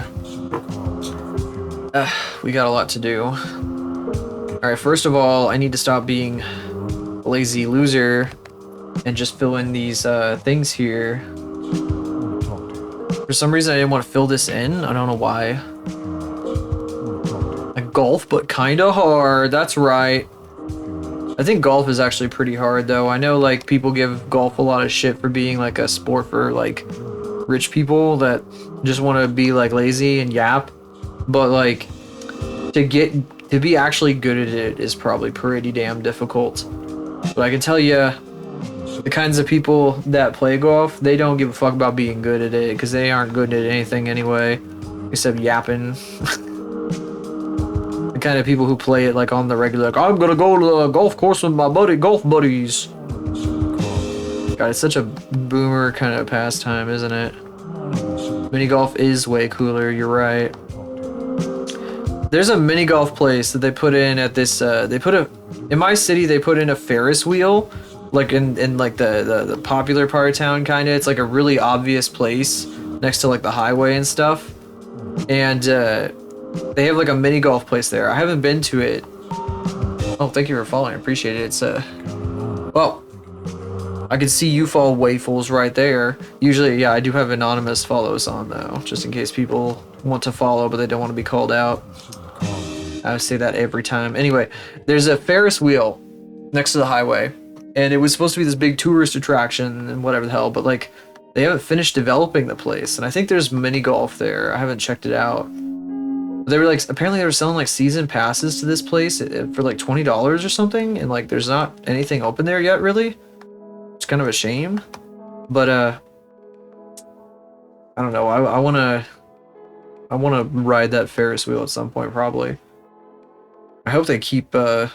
Speaker 1: We got a lot to do. All right, first of all, I need to stop being a lazy loser and just fill in these things here. For some reason, I didn't want to fill this in. I don't know why. Like golf, but kind of hard. That's right. I think golf is actually pretty hard, though. I know, like, people give golf a lot of shit for being, like, a sport for, like, rich people that just want to be, like, lazy and yap. But, like, to be actually good at it is probably pretty damn difficult. But I can tell you, the kinds of people that play golf, they don't give a fuck about being good at it, because they aren't good at anything anyway, except yapping. The kind of people who play it like on the regular, like, I'm gonna go to the golf course with my golf buddies. God, it's such a boomer kind of pastime, isn't it? Mini golf is way cooler, you're right. There's a mini golf place that they put in at this, in my city, they put in a Ferris wheel, like in like the popular part of town, kind of. It's like a really obvious place next to like the highway and stuff. And they have like a mini golf place there. I haven't been to it. Oh, thank you for following. I appreciate it. It's well, I can see you follow Waffles right there. Usually, yeah, I do have anonymous follows on though, just in case people want to follow but they don't want to be called out. I say that every time. Anyway, there's a Ferris wheel next to the highway, and it was supposed to be this big tourist attraction and whatever the hell, but like they haven't finished developing the place, and I think there's mini golf there. I haven't checked it out. They were like, apparently they were selling like season passes to this place for like $20 or something, and like there's not anything open there yet, really. It's kind of a shame, but I don't know. I wanna ride that Ferris wheel at some point, probably. I hope they keep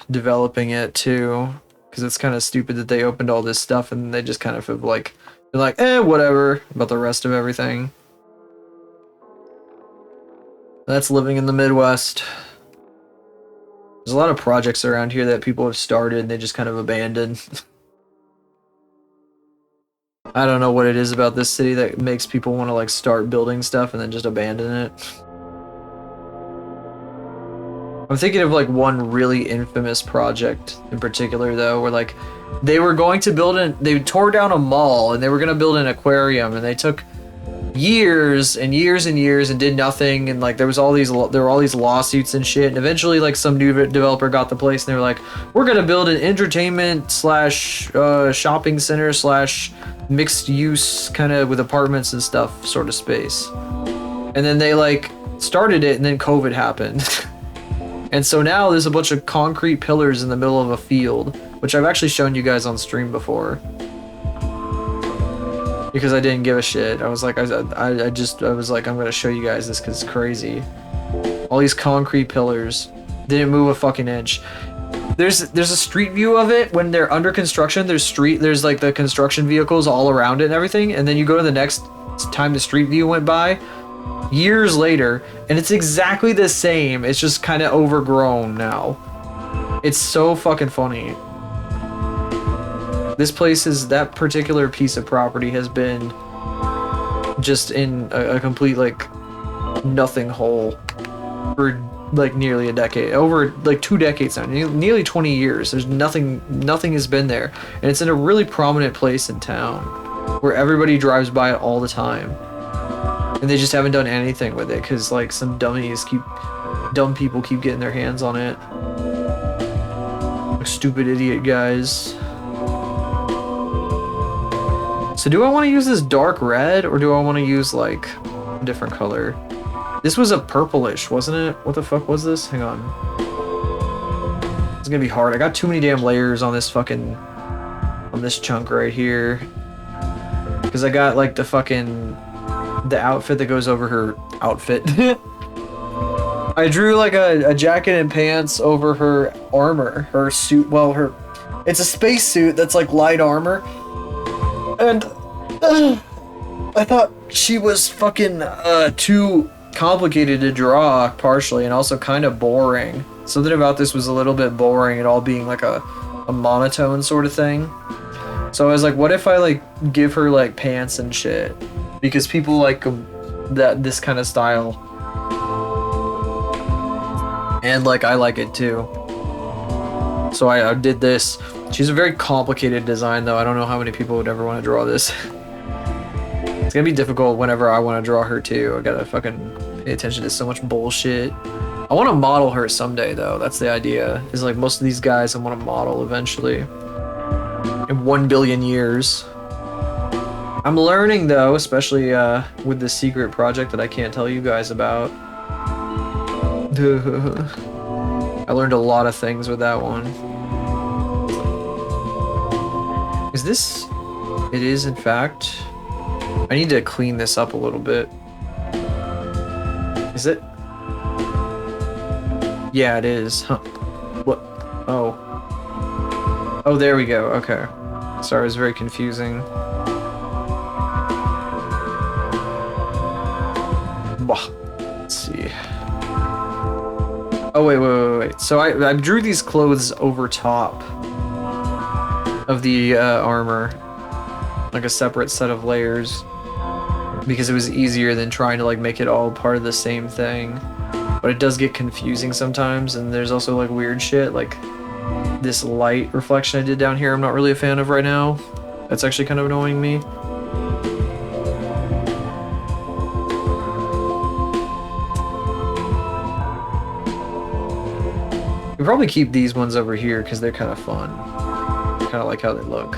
Speaker 1: developing it too, because it's kind of stupid that they opened all this stuff and they just kind of have like, they're like, whatever about the rest of everything. That's living in the Midwest. There's a lot of projects around here that people have started and they just kind of abandoned. I don't know what it is about this city that makes people want to like start building stuff and then just abandon it. I'm thinking of like one really infamous project in particular though, where like they were going to they tore down a mall and they were going to build an aquarium, and they took years and years and years and did nothing, and like there were all these lawsuits and shit, and eventually like some new developer got the place and they were like, we're going to build an entertainment slash shopping center slash mixed use kind of with apartments and stuff sort of space. And then they like started it, and then COVID happened. And so now there's a bunch of concrete pillars in the middle of a field, which I've actually shown you guys on stream before. Because I didn't give a shit. I was like, I was like, I'm gonna show you guys this because it's crazy. All these concrete pillars didn't move a fucking inch. There's a street view of it when they're under construction. There's like the construction vehicles all around it and everything. And then you go to the next time the street view went by, years later, and it's exactly the same. It's just kind of overgrown now. It's so fucking funny. This place that particular piece of property has been just in a complete like nothing hole for like nearly a decade, over like 2 decades now, nearly 20 years. There's nothing has been there, and it's in a really prominent place in town where everybody drives by it all the time. And they just haven't done anything with it because like some dumb people keep getting their hands on it. Like, stupid idiot guys. So do I want to use this dark red or do I want to use like a different color? This was a purplish, wasn't it? What the fuck was this? Hang on. It's gonna be hard. I got too many damn layers on this fucking... on this chunk right here. Because I got like the fucking... the outfit that goes over her outfit. I drew like a jacket and pants over her armor. Her suit, well, her... it's a space suit that's like light armor. And... I thought she was fucking too complicated to draw partially and also kind of boring. Something about this was a little bit boring, it all being like a monotone sort of thing. So I was like, what if I like give her like pants and shit? Because people like this kind of style. And like I like it too. So I did this. She's a very complicated design though. I don't know how many people would ever want to draw this. It's gonna be difficult whenever I want to draw her too. I gotta fucking pay attention to so much bullshit. I want to model her someday though. That's the idea. Is like most of these guys I want to model eventually. In 1 billion years. I'm learning though, especially with the secret project that I can't tell you guys about. I learned a lot of things with that one. Is this... it is in fact... I need to clean this up a little bit. Is it? Yeah, it is. Huh. What? Oh. Oh, there we go. Okay. Sorry, it was very confusing. Let's see. Oh, wait. So I drew these clothes over top of the armor. Like a separate set of layers. Because it was easier than trying to like make it all part of the same thing. But it does get confusing sometimes, and there's also like weird shit, like this light reflection I did down here I'm not really a fan of right now. That's actually kind of annoying me. You probably keep these ones over here because they're kind of fun. Kind of like how they look.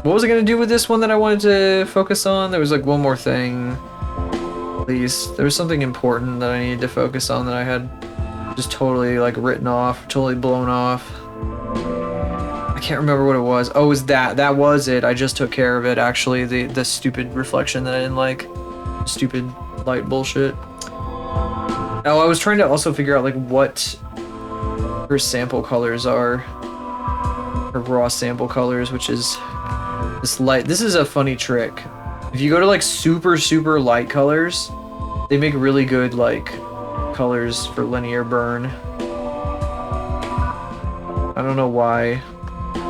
Speaker 1: What was I gonna do with this one that I wanted to focus on? There was like one more thing. At least there was something important that I needed to focus on that I had just totally like written off, totally blown off. I can't remember what it was. Oh, it was that. That was it. I just took care of it actually. The stupid reflection that I didn't like. Stupid light bullshit. Oh, I was trying to also figure out like what her sample colors are. Her raw sample colors, which is this light. This is a funny trick. If you go to like super light colors, they make really good like colors for linear burn. I don't know why.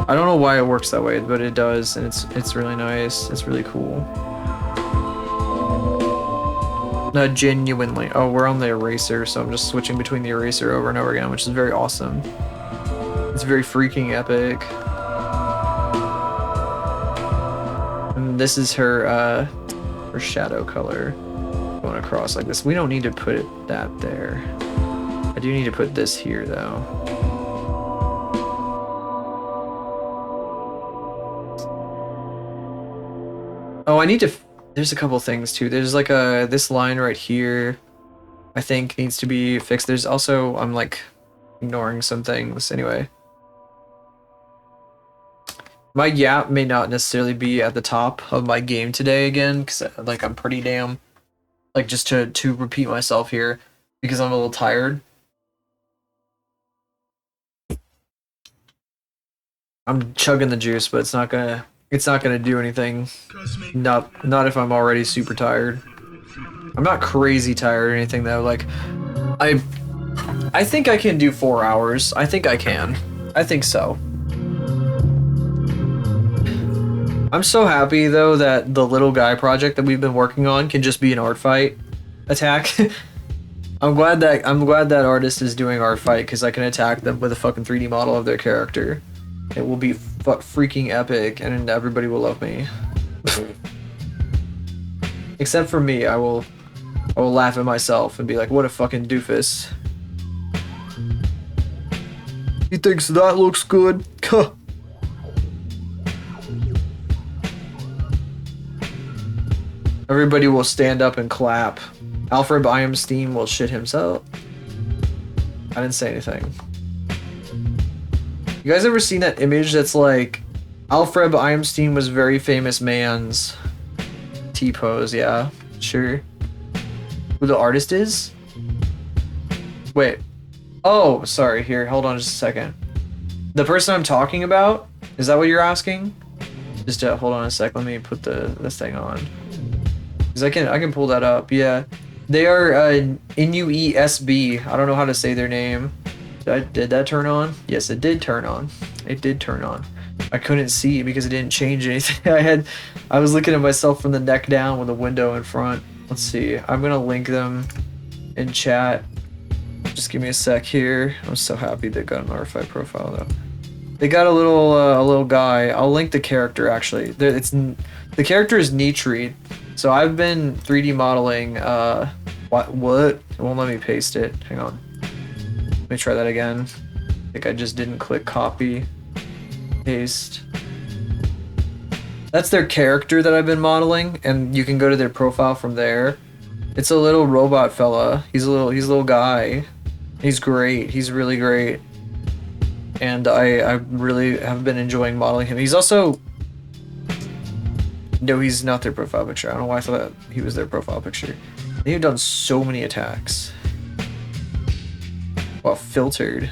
Speaker 1: I don't know why it works that way, but it does, and it's really nice. It's really cool. No, genuinely. Oh, we're on the eraser, so I'm just switching between the eraser over and over again, which is very awesome. It's very freaking epic. And this is her shadow color going across like this. We don't need to put that there. I do need to put this here though. Oh, I need to... there's a couple things too. There's like this line right here I think needs to be fixed. There's also... I'm like ignoring some things. Anyway. My yap may not necessarily be at the top of my game today again, because like I'm pretty damn... like just to repeat myself here, because I'm a little tired. I'm chugging the juice, but it's not gonna do anything. Not if I'm already super tired. I'm not crazy tired or anything though. Like I think I can do 4 hours. I think I can. I think so. I'm so happy though that the little guy project that we've been working on can just be an art fight attack. I'm glad that artist is doing art fight because I can attack them with a fucking 3D model of their character. It will be freaking epic and everybody will love me. Except for me, I will laugh at myself and be like, what a fucking doofus. He thinks that looks good. Huh. Everybody will stand up and clap. Alfred Einstein will shit himself. I didn't say anything. You guys ever seen that image that's like Alfred Einstein was very famous man's T-pose? Yeah, sure. Who the artist is? Wait. Oh, sorry. Here, hold on just a second. The person I'm talking about? Is that what you're asking? Just hold on a sec. Let me put this thing on. Cause I can pull that up. Yeah, they are NUESB. I don't know how to say their name. Did that turn on? Yes, it did turn on. It did turn on. I couldn't see because it didn't change anything. I was looking at myself from the neck down with a window in front. Let's see. I'm gonna link them in chat. Just give me a sec here. I'm so happy they got an R5 profile though. They got a little guy. I'll link the character actually. The character is Nitri. So I've been 3D modeling. What? It won't let me paste it. Hang on. Let me try that again. I think I just didn't click copy, paste. That's their character that I've been modeling, and you can go to their profile from there. It's a little robot fella. He's a little guy. He's great. He's really great. And I really have been enjoying modeling him. He's also... No, he's not their profile picture. I don't know why I thought he was their profile picture. They've done so many attacks. Well, filtered.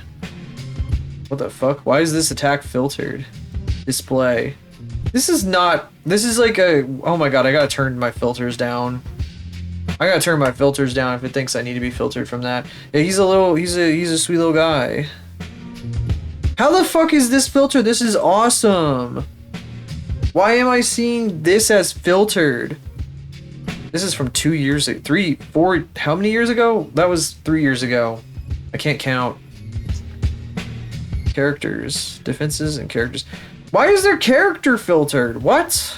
Speaker 1: What the fuck? Why is this attack filtered? Display. This is like a... Oh my god, I gotta turn my filters down. I gotta turn my filters down if it thinks I need to be filtered from that. Yeah, he's a sweet little guy. How the fuck is this filtered? This is awesome. Why am I seeing this as filtered? This is from 2 years, 3, 4, how many years ago? That was 3 years ago. I can't count. Characters, defenses and characters. Why is their character filtered? What?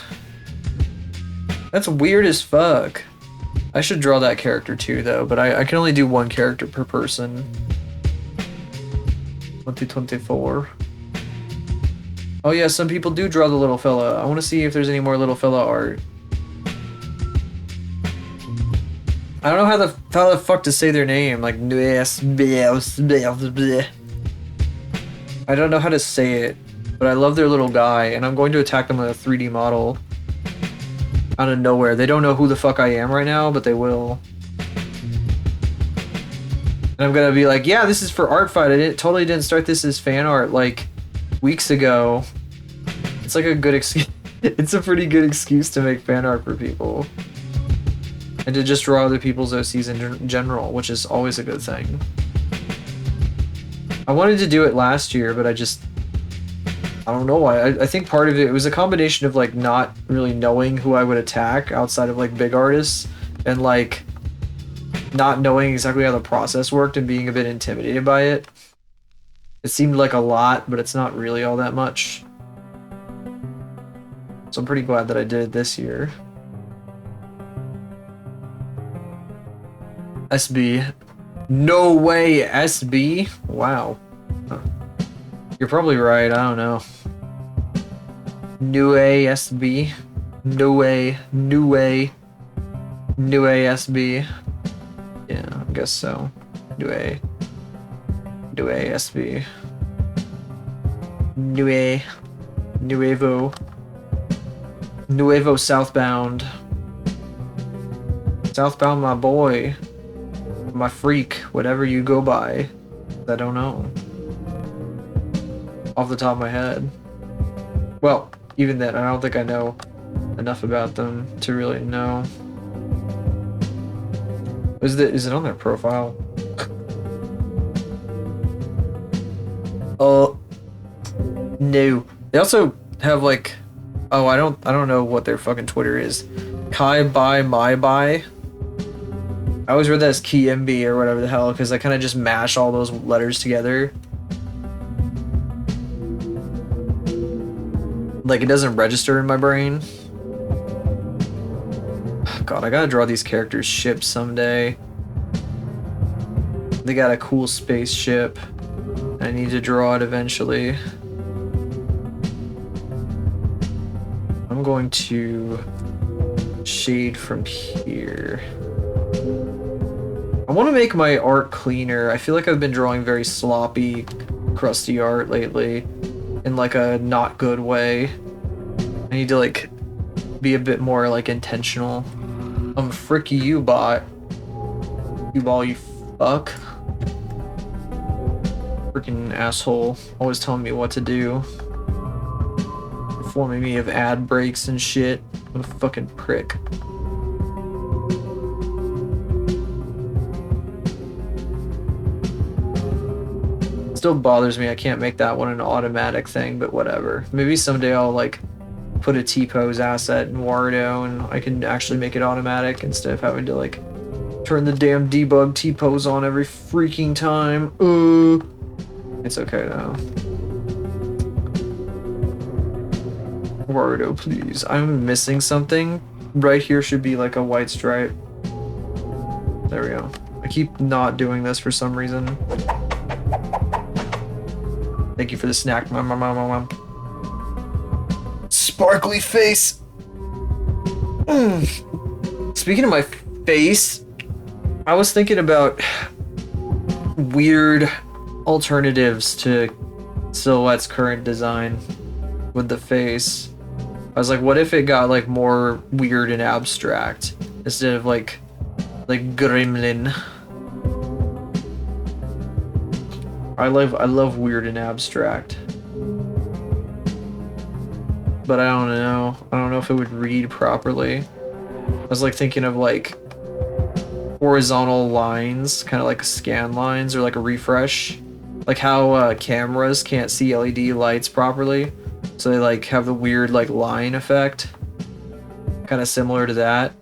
Speaker 1: That's weird as fuck. I should draw that character too though, but I can only do one character per person. 2024. Oh yeah, some people do draw the little fella. I want to see if there's any more little fella art. I don't know how the fuck to say their name. Like, I don't know how to say it, but I love their little guy, and I'm going to attack them with a 3D model out of nowhere. They don't know who the fuck I am right now, but they will. And I'm gonna be like, yeah, this is for art fight. I totally didn't start this as fan art like weeks ago. It's like a good excuse. It's a pretty good excuse to make fan art for people. And to just draw other people's OCs in general, which is always a good thing. I wanted to do it last year, but I don't know why. I think part of it was a combination of like not really knowing who I would attack outside of like big artists, and like not knowing exactly how the process worked and being a bit intimidated by it. It seemed like a lot, but it's not really all that much. So I'm pretty glad that I did it this year. SB. No way, SB? Wow. Huh. You're probably right, I don't know. New ASB. No way. New way. New ASB. Yeah, I guess so. New ASB. Nuevo Southbound. Southbound, my boy. My freak, whatever you go by. I don't know. Off the top of my head. Well, even then, I don't think I know enough about them to really know. Is it on their profile? Oh no. They also have like, oh, I don't know what their fucking Twitter is. Kai Bai My Bai. I always read that as Key MB or whatever the hell, because I kind of just mash all those letters together. Like, it doesn't register in my brain. God, I gotta draw these characters' ships someday. They got a cool spaceship. I need to draw it eventually. I'm going to shade from here. I want to make my art cleaner. I feel like I've been drawing very sloppy, crusty art lately in like a not good way. I need to like be a bit more like intentional. Frick you, bot. You ball, you fuck. Freaking asshole. Always telling me what to do. Informing me of ad breaks and shit. What a fucking prick. Still bothers me I can't make that one an automatic thing, but whatever. Maybe someday I'll like put a T-pose asset in Warudo and I can actually make it automatic instead of having to like turn the damn debug T-pose on every freaking time. It's okay though. Warudo, please. I'm missing something. Right here should be like a white stripe. There we go. I keep not doing this for some reason. Thank you for the snack. Sparkly face. Speaking of my face, I was thinking about weird alternatives to Silhouette's current design with the face. I was like, what if it got like more weird and abstract instead of like gremlin. I love weird and abstract. But I don't know. I don't know if it would read properly. I was like thinking of like horizontal lines, kind of like scan lines or like a refresh. Like how cameras can't see LED lights properly. So they like have the weird like line effect. Kind of similar to that.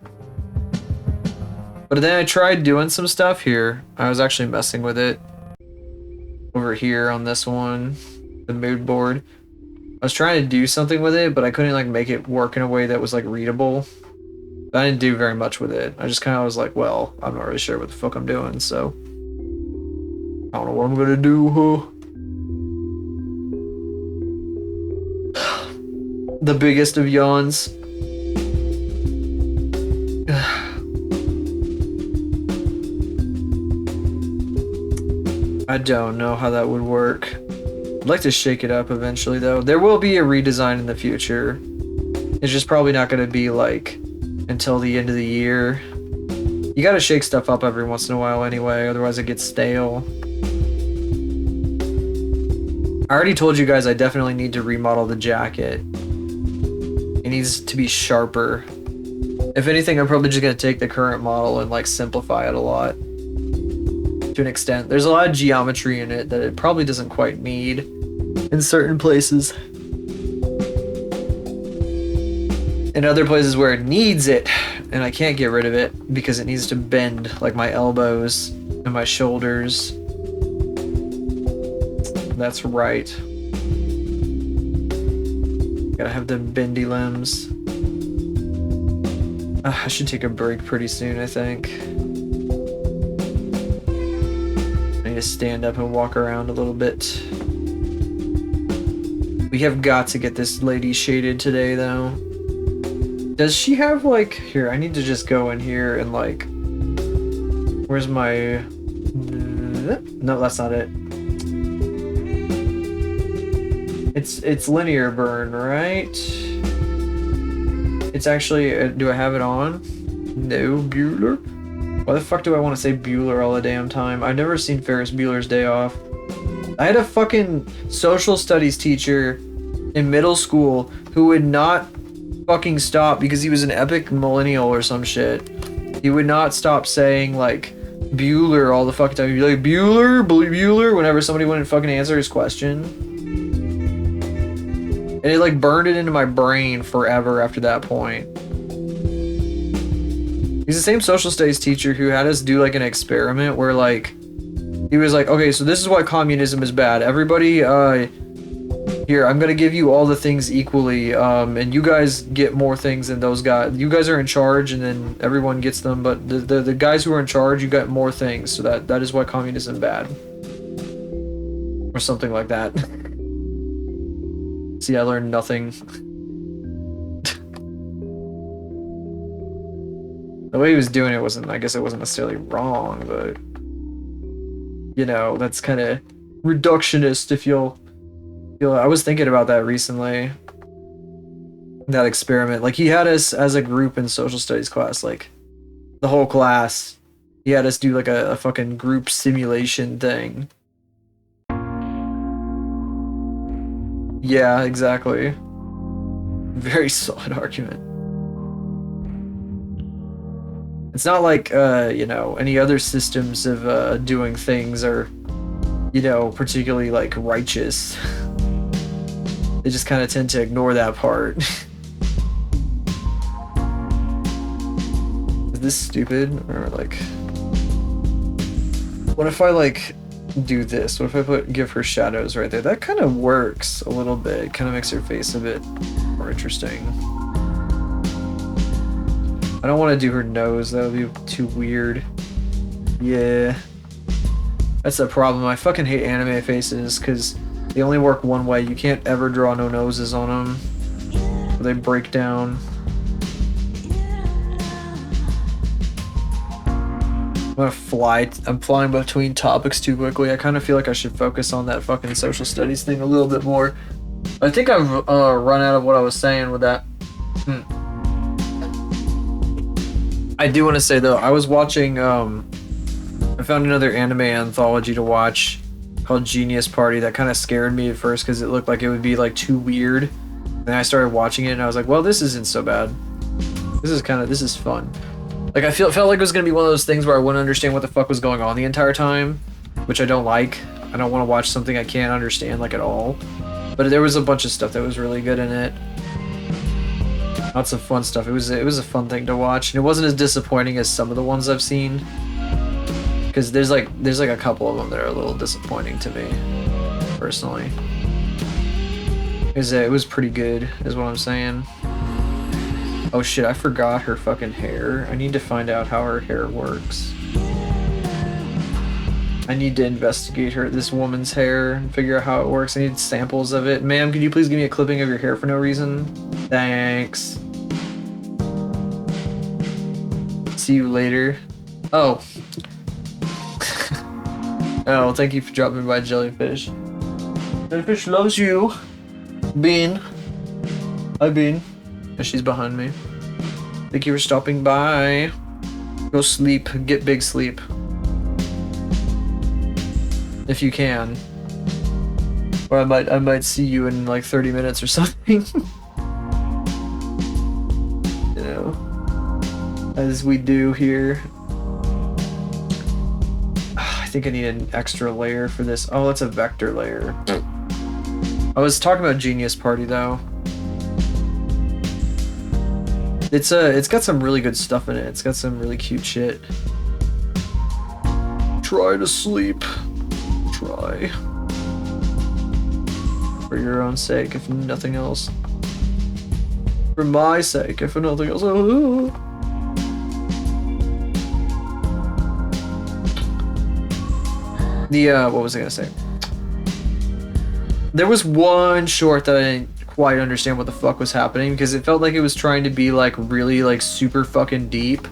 Speaker 1: But then I tried doing some stuff here. I was actually messing with it. Over here on this one, the mood board. I was trying to do something with it, but I couldn't like make it work in a way that was like readable. But I didn't do very much with it. I just kind of was like, well, I'm not really sure what the fuck I'm doing, so I don't know what I'm gonna do, huh? The biggest of yawns. I don't know how that would work. I'd like to shake it up eventually though. There will be a redesign in the future. It's just probably not going to be like until the end of the year. You gotta shake stuff up every once in a while anyway, otherwise it gets stale. I already told you guys I definitely need to remodel the jacket. It needs to be sharper. If anything, I'm probably just going to take the current model and like simplify it a lot. To an extent. There's a lot of geometry in it that it probably doesn't quite need in certain places. In other places where it needs it, and I can't get rid of it because it needs to bend, like my elbows and my shoulders. That's right. Gotta have the bendy limbs. I should take a break pretty soon, I think. To stand up and walk around a little bit. We have got to get this lady shaded today though. Does she have like, here, I need to just go in here and like, where's my, no, that's not it. It's linear burn, right? It's actually, do I have it on? No, Bueller. Why the fuck do I want to say Bueller all the damn time? I've never seen Ferris Bueller's Day Off. I had a fucking social studies teacher in middle school who would not fucking stop because he was an epic millennial or some shit. He would not stop saying like Bueller all the fucking time. He'd be like, Bueller, Bueller, whenever somebody wouldn't fucking answer his question. And it like burned it into my brain forever after that point. He's the same social studies teacher who had us do like an experiment where like he was like, okay, so this is why communism is bad. Everybody Here, I'm gonna give you all the things equally, and you guys get more things than those guys. You guys are in charge, and then everyone gets them. But the guys who are in charge, you got more things. So that is why communism bad, or something like that. See, I learned nothing. The way he was doing it wasn't. I guess it wasn't necessarily wrong, but you know, that's kind of reductionist. If you'll. I was thinking about that recently. That experiment. Like, he had us as a group in social studies class, like, the whole class. He had us do, like, a fucking group simulation thing. Yeah, exactly. Very solid argument. It's not like, you know, any other systems of doing things are, you know, particularly, like, righteous. They just kind of tend to ignore that part. Is this stupid? Or like... What if I like do this? What if I give her shadows right there? That kind of works a little bit. It kind of makes her face a bit more interesting. I don't want to do her nose. That would be too weird. Yeah. That's the problem. I fucking hate anime faces because they only work one way. You can't ever draw no noses on them. They break down. I'm gonna fly. I'm flying between topics too quickly. I kind of feel like I should focus on that fucking social studies thing a little bit more. I think I've run out of what I was saying with that. I do want to say though, I was watching. I found another anime anthology to watch called Genius Party that kind of scared me at first because it looked like it would be like too weird. And then I started watching it and I was like, well, this isn't so bad. This is fun. Like, I felt like it was gonna be one of those things where I wouldn't understand what the fuck was going on the entire time, which I don't like. I don't want to watch something I can't understand like at all. But there was a bunch of stuff that was really good in it. Lots of fun stuff. It was a fun thing to watch, and it wasn't as disappointing as some of the ones I've seen. Because there's like a couple of them that are a little disappointing to me, personally. It was pretty good, is what I'm saying. Oh shit, I forgot her fucking hair. I need to find out how her hair works. I need to investigate this woman's hair and figure out how it works. I need samples of it. Ma'am, could you please give me a clipping of your hair for no reason? Thanks. See you later. Oh. Oh, thank you for dropping by, Jellyfish. Jellyfish loves you. Bean. Hi, Bean. She's behind me. Thank you for stopping by. Go sleep. Get big sleep. If you can. Or I might see you in like 30 minutes or something. You know. As we do here. I think I need an extra layer for this. Oh, it's a vector layer. I was talking about Genius Party though. It's got some really good stuff in it. It's got some really cute shit. Try to sleep. Try. For your own sake, if nothing else. For my sake, if nothing else. What was I gonna say? There was one short that I didn't quite understand what the fuck was happening because it felt like it was trying to be like really like super fucking deep,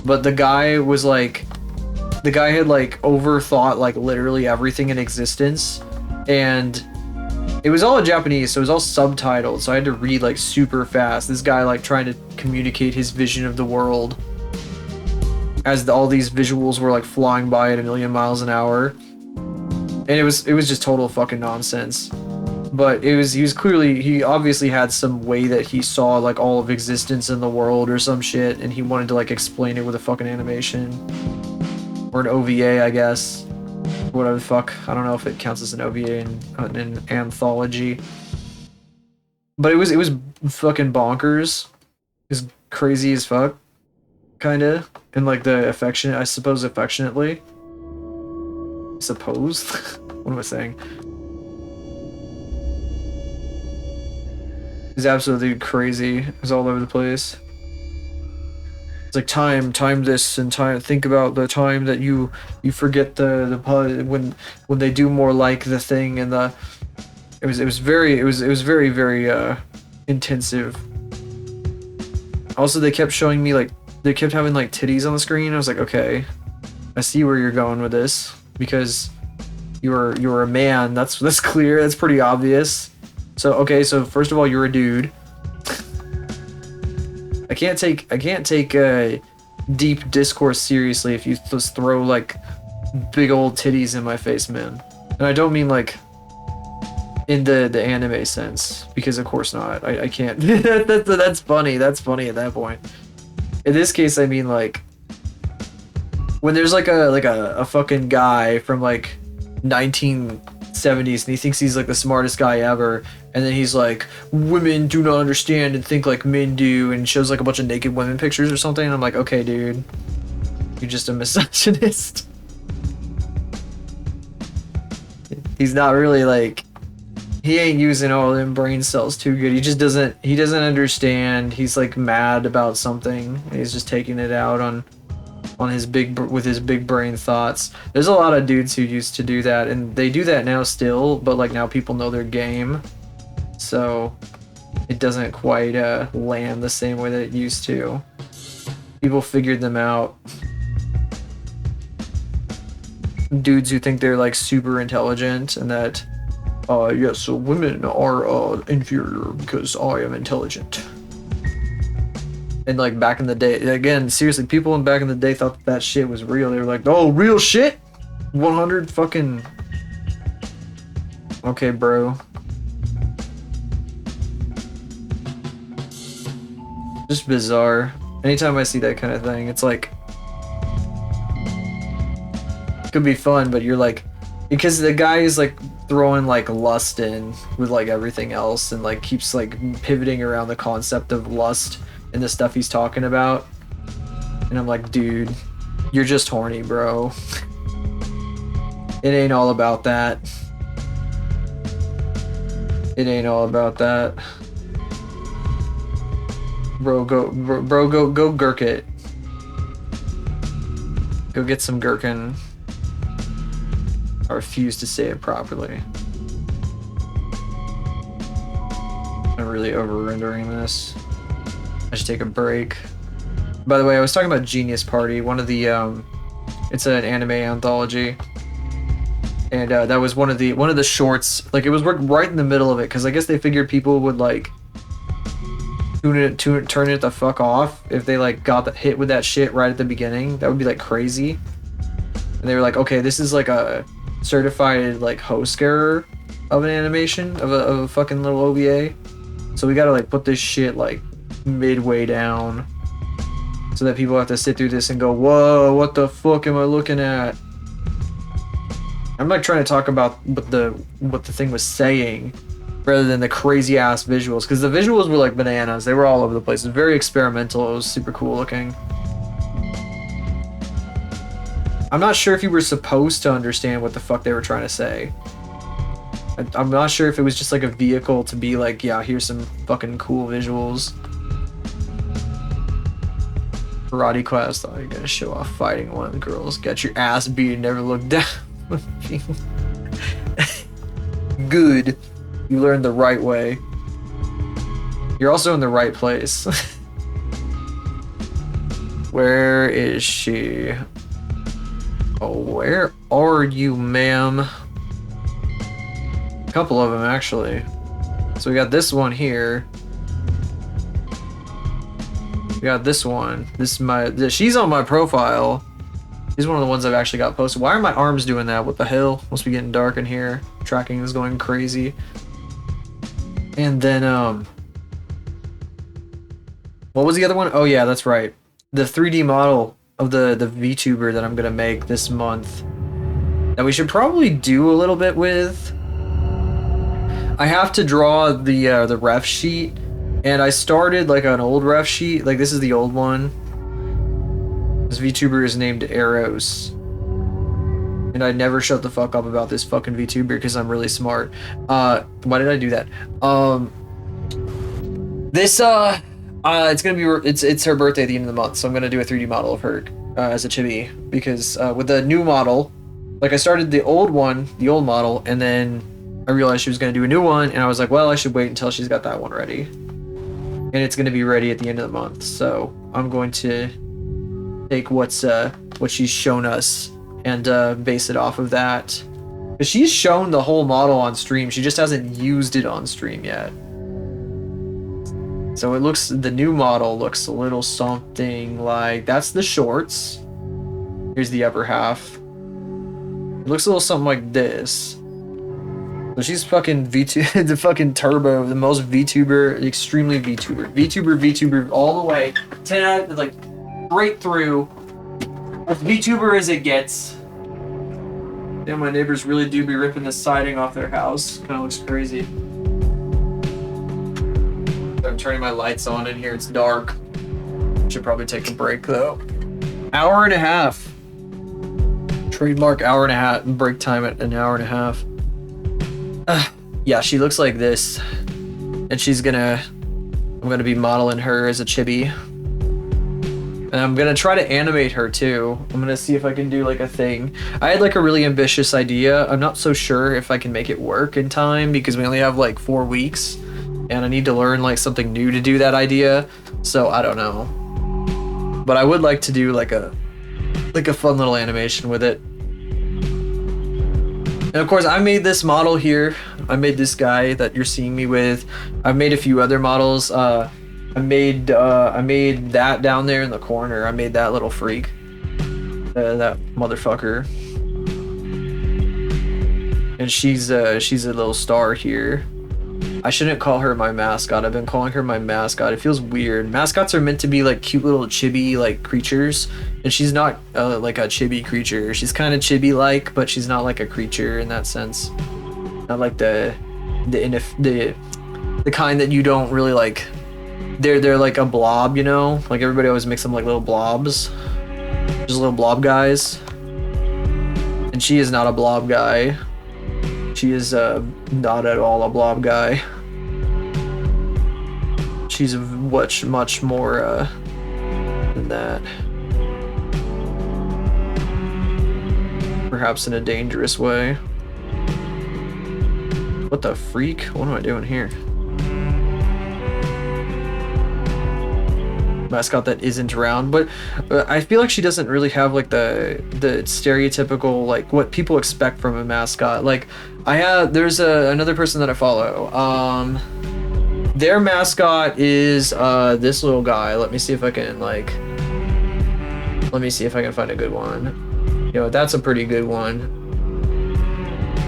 Speaker 1: but the guy had like overthought like literally everything in existence, and it was all in Japanese, so it was all subtitled, so I had to read like super fast. This guy like trying to communicate his vision of the world as all these visuals were like flying by at 1,000,000 miles an hour, and it was just total fucking nonsense. But he obviously had some way that he saw like all of existence in the world or some shit, and he wanted to like explain it with a fucking animation or an OVA, I guess. Whatever the fuck. I don't know if it counts as an OVA in an anthology. But it was fucking bonkers. It was crazy as fuck, kinda, and like the affectionately. What am I saying? He's absolutely crazy. He's all over the place. It's like time this and time. Think about the time that you forget the when they do more like the thing and the. It was very intensive. Also, they kept showing me like they kept having like titties on the screen. I was like, okay, I see where you're going with this because you're a man. That's clear. That's pretty obvious. So okay, so first of all, you're a dude. I can't take deep discourse seriously if you just throw like big old titties in my face, man. And I don't mean like in the anime sense, because of course not. I can't. That's funny. That's funny at that point. In this case, I mean like when there's like a fucking guy from like 1970s and he thinks he's like the smartest guy ever, and then he's like, women do not understand and think like men do, and shows like a bunch of naked women pictures or something, and I'm like, okay, dude, you're just a misogynist. He's not really like, he ain't using all them brain cells too good. He doesn't understand. He's like mad about something. He's just taking it out on his big brain thoughts. There's a lot of dudes who used to do that, and they do that now still, but like now people know their game, so it doesn't quite land the same way that it used to. People figured them out. Dudes who think they're like super intelligent and that yes, so women are inferior because I am intelligent. And like back in the day, again, seriously, people back in the day thought that shit was real. They were like, oh, real shit? 100 fucking... Okay, bro. Just bizarre. Anytime I see that kind of thing, it's like... It could be fun, but you're like... Because the guy is like throwing like lust in with like everything else and like keeps like pivoting around the concept of lust and the stuff he's talking about, and I'm like, dude, you're just horny, bro. It ain't all about that. It ain't all about that. Bro, go gurk it. Go get some gherkin. I refuse to say it properly. I'm really over-rendering this. I should take a break. By the way, I was talking about Genius Party, one of the it's an anime anthology, and that was one of the shorts. Like it was right in the middle of it, because I guess they figured people would like turn it the fuck off if they like got hit with that shit right at the beginning. That would be like crazy. And they were like, okay, this is like a certified like host error of an animation of a fucking little OVA, so we gotta like put this shit like midway down so that people have to sit through this and go, whoa, what the fuck am I looking at? I'm like trying to talk about what the thing was saying rather than the crazy ass visuals, because the visuals were like bananas. They were all over the place. It was very experimental. It was super cool looking. I'm not sure if you were supposed to understand what the fuck they were trying to say. I'm not sure if it was just like a vehicle to be like, yeah, here's some fucking cool visuals. Karate class, thought you're gonna show off fighting one of the girls. Got your ass beat and never look down. Good. You learned the right way. You're also in the right place. Where is she? Oh, where are you, ma'am? A couple of them, actually. So we got this one here. We got this one. She's on my profile. She's one of the ones I've actually got posted. Why are my arms doing that? What the hell? Must be getting dark in here. Tracking is going crazy. And then, what was the other one? Oh yeah, that's right. The 3D model of the VTuber that I'm gonna make this month that we should probably do a little bit with. I have to draw the ref sheet, and I started like an old ref sheet. Like this is the old one. This VTuber is named Eros, and I never shut the fuck up about this fucking VTuber because I'm really smart. Why did I do that? This it's gonna be it's her birthday at the end of the month, so I'm gonna do a 3D model of her as a chibi because with the new model, like I started the old model, and then I realized she was gonna do a new one, and I was like, well, I should wait until she's got that one ready, and it's gonna be ready at the end of the month. So I'm going to take what she's shown us and base it off of that. Because she's shown the whole model on stream, she just hasn't used it on stream yet. So the new model looks a little something like, that's the shorts. Here's the upper half. It looks a little something like this. So she's fucking VTuber, the fucking turbo, the most VTuber, extremely VTuber, all the way. 10 out, like, straight through. As VTuber as it gets. Damn, my neighbors really do be ripping the siding off their house. Kind of looks crazy. I'm turning my lights on in here. It's dark. Should probably take a break though. Hour and a half. Trademark hour and a half. Break time at an hour and a half. Yeah, she looks like this, and I'm gonna be modeling her as a chibi. And I'm gonna try to animate her too. I'm gonna see if I can do like a thing. I had like a really ambitious idea. I'm not so sure if I can make it work in time because we only have like 4 weeks and I need to learn like something new to do that idea. So I don't know. But I would like to do like a fun little animation with it. And of course I made this model here. I made this guy that you're seeing me with. I've made a few other models. I made that down there in the corner. I made that little freak. That motherfucker. And she's a little star here. I shouldn't call her my mascot. I've been calling her my mascot. It feels weird. Mascots are meant to be like cute little chibi like creatures, and she's not like a chibi creature. She's kind of chibi like, but she's not like a creature in that sense. Not like the kind that you don't really like. They're like a blob, you know? Like everybody always makes them like little blobs. Just little blob guys. And she is not a blob guy. She is not at all a blob guy. She's much more than that. Perhaps in a dangerous way. What the freak? What am I doing here? Mascot that isn't around, but I feel like she doesn't really have like the stereotypical like what people expect from a mascot. Like there's another person that I follow. Their mascot is this little guy. Let me see if I can find a good one. Yo, that's a pretty good one.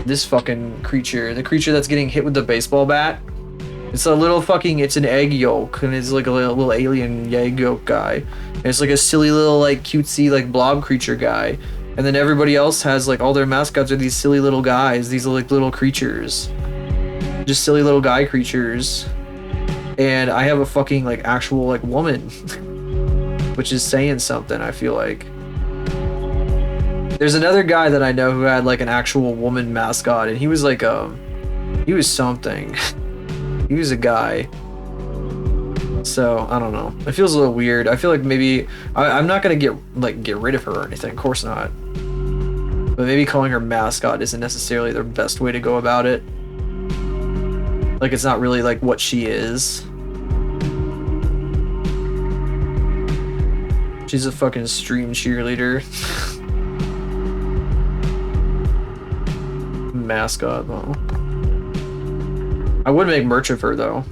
Speaker 1: This fucking creature, the creature that's getting hit with the baseball bat. It's an egg yolk, and it's like a little alien egg yolk guy. And it's like a silly little like cutesy like blob creature guy. And then everybody else has like all their mascots are these silly little guys, these like little creatures. Just silly little guy creatures. And I have a fucking like actual like woman. Which is saying something, I feel like. There's another guy that I know who had like an actual woman mascot, and he was like he was something. He was a guy. So I don't know. It feels a little weird. I feel like maybe I'm not gonna get rid of her or anything. Of course not. But maybe calling her mascot isn't necessarily the best way to go about it. Like it's not really like what she is. She's a fucking stream cheerleader. Mascot though. I would make merch of her though,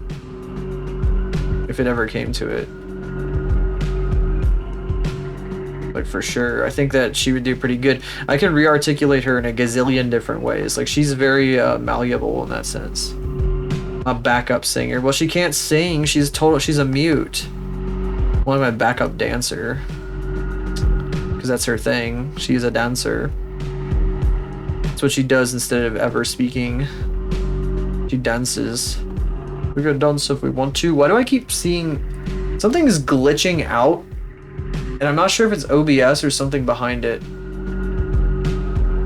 Speaker 1: if it ever came to it. Like for sure, I think that she would do pretty good. I can re-articulate her in a gazillion different ways. Like she's very malleable in that sense. A backup singer. Well, she can't sing. She's a mute. One of my backup dancer, because that's her thing. She's a dancer. That's what she does instead of ever speaking. She dances. We're gonna dance if we want to. Why do I keep seeing something is glitching out? And I'm not sure if it's OBS or something behind it.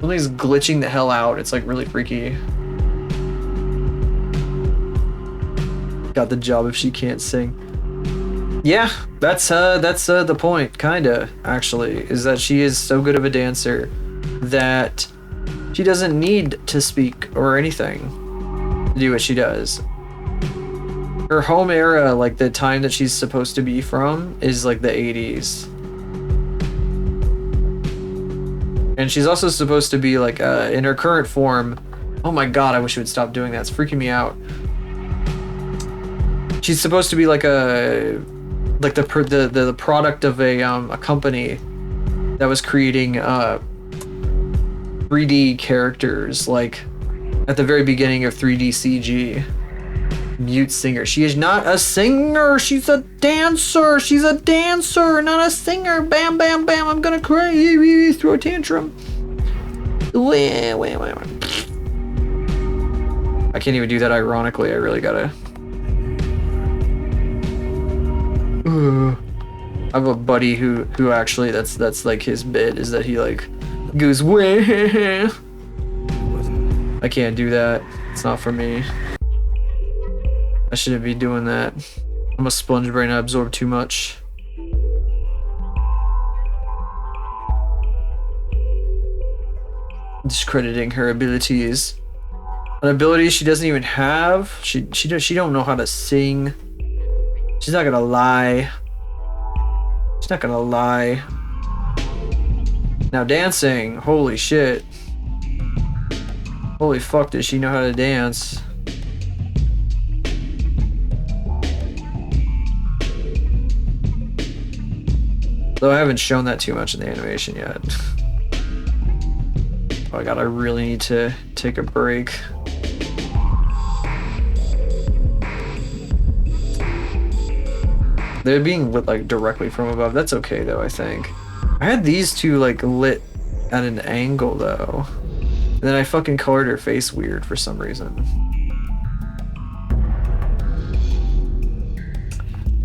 Speaker 1: Something's glitching the hell out. It's like really freaky. got the job if she can't sing. Yeah, that's the point, kinda, actually, is that she is so good of a dancer that she doesn't need to speak or anything to do what she does. Her home era, like the time that she's supposed to be from, is like the 80s. And she's also supposed to be like, in her current form, oh my god, I wish it would stop doing that, it's freaking me out. She's supposed to be like the product of a company that was creating 3D characters, like at the very beginning of 3D CG. Mute singer. She is not a singer, she's a dancer. She's a dancer, not a singer. Bam, bam, bam, I'm gonna cry, throw a tantrum. I can't even do that ironically, I really gotta. I have a buddy who actually that's like his bit, is that he like goes wah. I can't do that. It's not for me. I shouldn't be doing that. I'm a sponge brain, I absorb too much. Discrediting her abilities. An ability she doesn't even have. She don't know how to sing. She's not gonna lie. She's not gonna lie. Now dancing, holy shit. Holy fuck, does she know how to dance? Though I haven't shown that too much in the animation yet. Oh my god, I really need to take a break. They're being lit like directly from above. That's okay though, I think. I had these two like lit at an angle though. And then I fucking colored her face weird for some reason.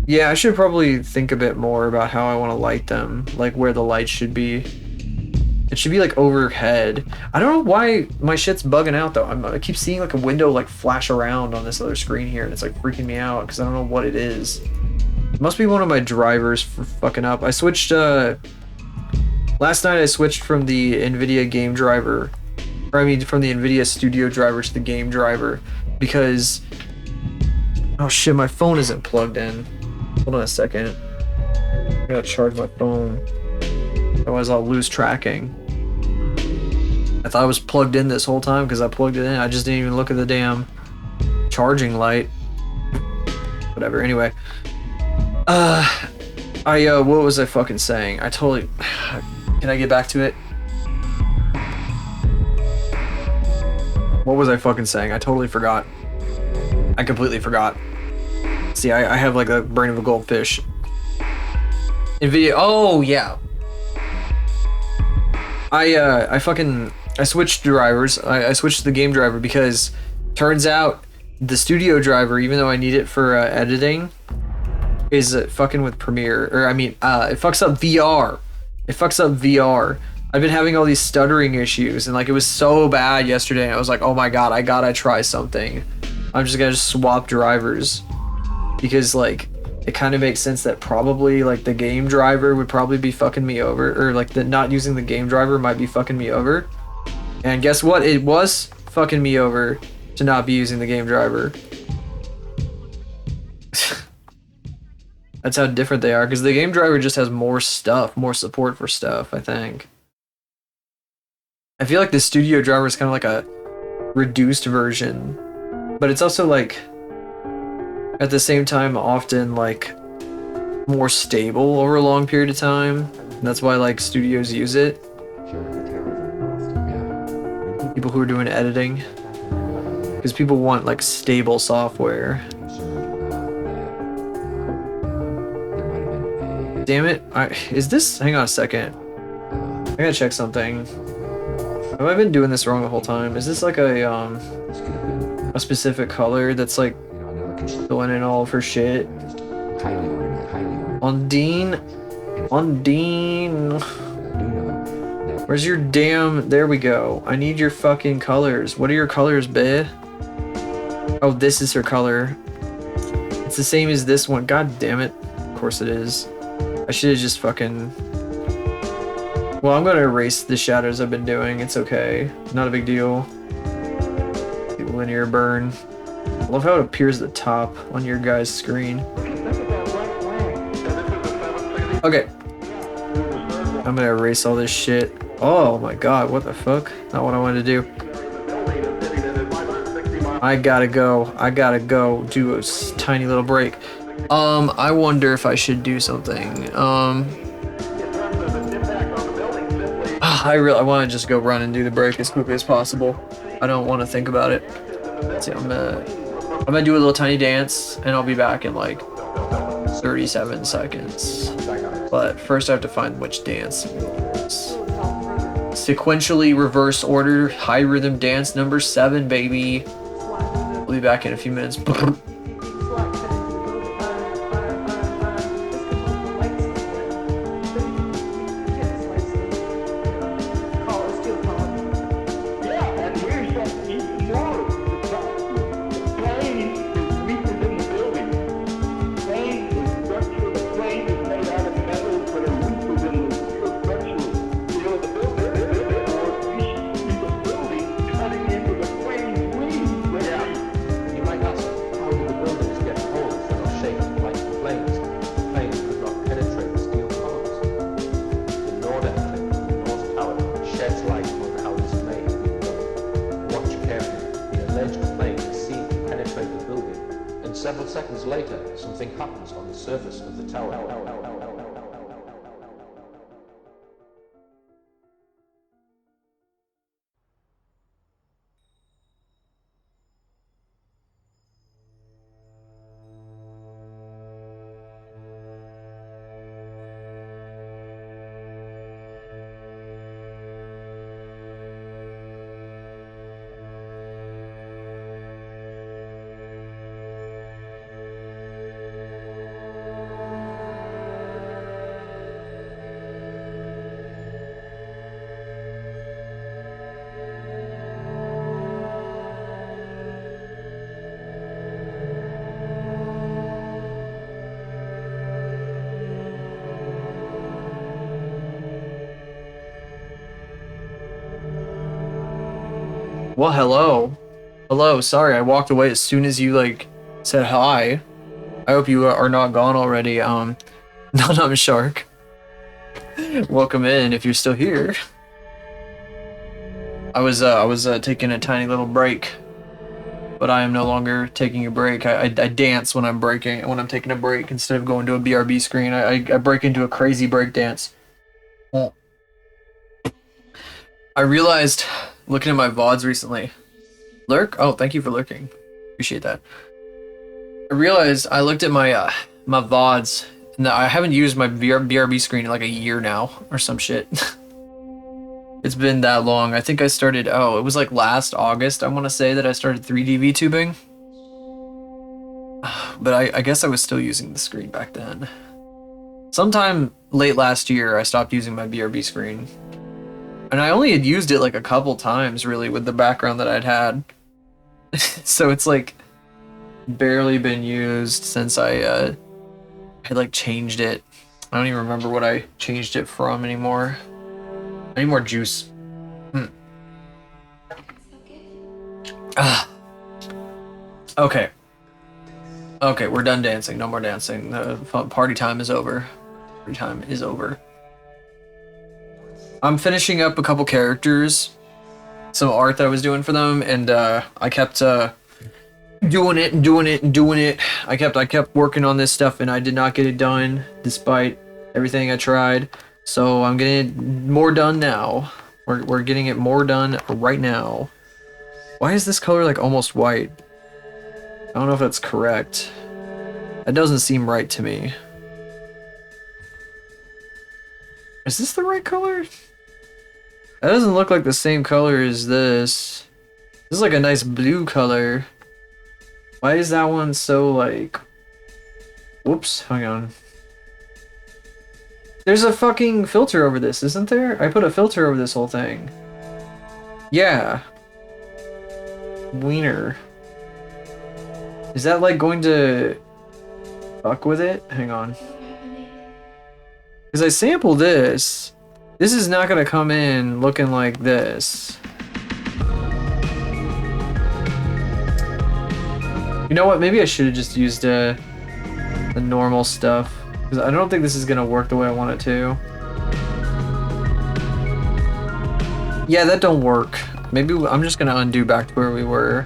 Speaker 1: Yeah, I should probably think a bit more about how I want to light them, like where the light should be. It should be like overhead. I don't know why my shit's bugging out though. I keep seeing like a window like flash around on this other screen here, and it's like freaking me out because I don't know what it is. It must be one of my drivers for fucking up. I switched, last night I switched from the NVIDIA game driver, or I mean from the NVIDIA studio driver to the game driver because, oh shit, my phone isn't plugged in. Hold on a second. I gotta charge my phone. Otherwise I'll lose tracking. I thought I was plugged in this whole time because I plugged it in. I just didn't even look at the damn charging light. Whatever, anyway. What was I fucking saying? I totally... Can I get back to it? What was I fucking saying? I totally forgot. I completely forgot. See, I have like a brain of a goldfish. NVIDIA... Oh, yeah. I switched drivers. I switched to the game driver because turns out the studio driver, even though I need it for editing, is fucking with Premiere. Or I mean, it fucks up VR. It fucks up VR. I've been having all these stuttering issues, and like it was so bad yesterday. And I was like, oh my god, I gotta try something. I'm just gonna swap drivers because like it kind of makes sense that probably like the game driver would probably be fucking me over, or like the not using the game driver might be fucking me over. And guess what? It was fucking me over to not be using the game driver. That's how different they are, because the game driver just has more stuff, more support for stuff, I think. I feel like the studio driver is kind of like a reduced version, but it's also like at the same time often like more stable over a long period of time. That's why like studios use it. People who are doing editing, because people want like stable software. Damn it, is this, hang on a second. I gotta check something. Have I been doing this wrong the whole time? Is this like a specific color that's like filling in all of her shit? Undine? Where's your damn, there we go. I need your fucking colors. What are your colors, babe? Oh, this is her color. It's the same as this one. God damn it. Of course it is. I should have just fucking... Well, I'm gonna erase the shadows I've been doing. It's okay. Not a big deal. Linear burn. I love how it appears at the top on your guys' screen. Okay. I'm gonna erase all this shit. Oh my god, what the fuck? Not what I wanted to do. I gotta go. I gotta go do a tiny little break. I wonder if I should do something. I want to just go run and do the break as quickly as possible. I don't want to think about it. Let's see, I'm gonna do a little tiny dance, and I'll be back in like 37 seconds. But first I have to find which dance. Sequentially reverse order, high rhythm dance number 7, baby. We'll be back in a few minutes.
Speaker 3: Several seconds later, something happens on the surface of the tower.
Speaker 1: Well, hello. Hello, sorry, I walked away as soon as you, like, said hi. I hope you are not gone already. Num Shark. Welcome in if you're still here. I was taking a tiny little break, but I am no longer taking a break. I dance when I'm taking a break instead of going to a BRB screen. I break into a crazy break dance. I realized, looking at my VODs recently, lurk? Oh, thank you for lurking. Appreciate that. I realized I looked at my my VODs, and I haven't used my BRB screen in like a year now, or some shit. It's been that long. I think I started, it was like last August, I want to say, that I started 3D VTubing. But I guess I was still using the screen back then. Sometime late last year, I stopped using my BRB screen. And I only had used it like a couple times, really, with the background that I'd had. So it's like barely been used since I had like changed it. I don't even remember what I changed it from anymore. I need more juice. Okay. Okay, we're done dancing. No more dancing. The party time is over. Party time is over. I'm finishing up a couple characters, some art that I was doing for them, and I kept doing it. I kept working on this stuff, and I did not get it done despite everything I tried. So I'm getting it more done now. We're getting it more done right now. Why is this color like almost white? I don't know if that's correct. That doesn't seem right to me. Is this the right color? That doesn't look like the same color as this. This is like a nice blue color. Why is that one so like... Whoops, hang on. There's a fucking filter over this, isn't there? I put a filter over this whole thing. Yeah. Wiener. Is that like going to fuck with it. Hang on. Because I sample this. This is not gonna come in looking like this. You know what? Maybe I should have just used the normal stuff. Because I don't think this is gonna work the way I want it to. Yeah, that don't work. Maybe I'm just gonna undo back to where we were.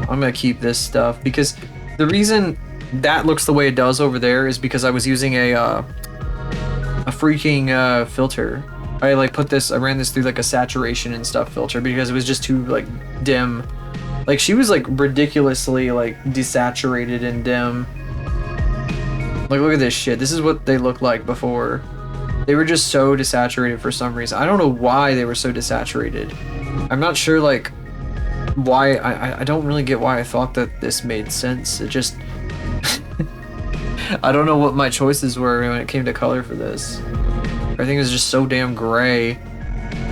Speaker 1: I'm gonna keep this stuff because the reason that looks the way it does over there is because I was using a freaking filter. I like I ran this through like a saturation and stuff filter because it was just too like dim. Like she was like ridiculously like desaturated and dim. Like look at this shit. This is what they looked like before. They were just so desaturated for some reason. I don't know why they were so desaturated. I'm not sure like why. I don't really get why I thought that this made sense. It just I don't know what my choices were when it came to color for this. Everything was just so damn gray.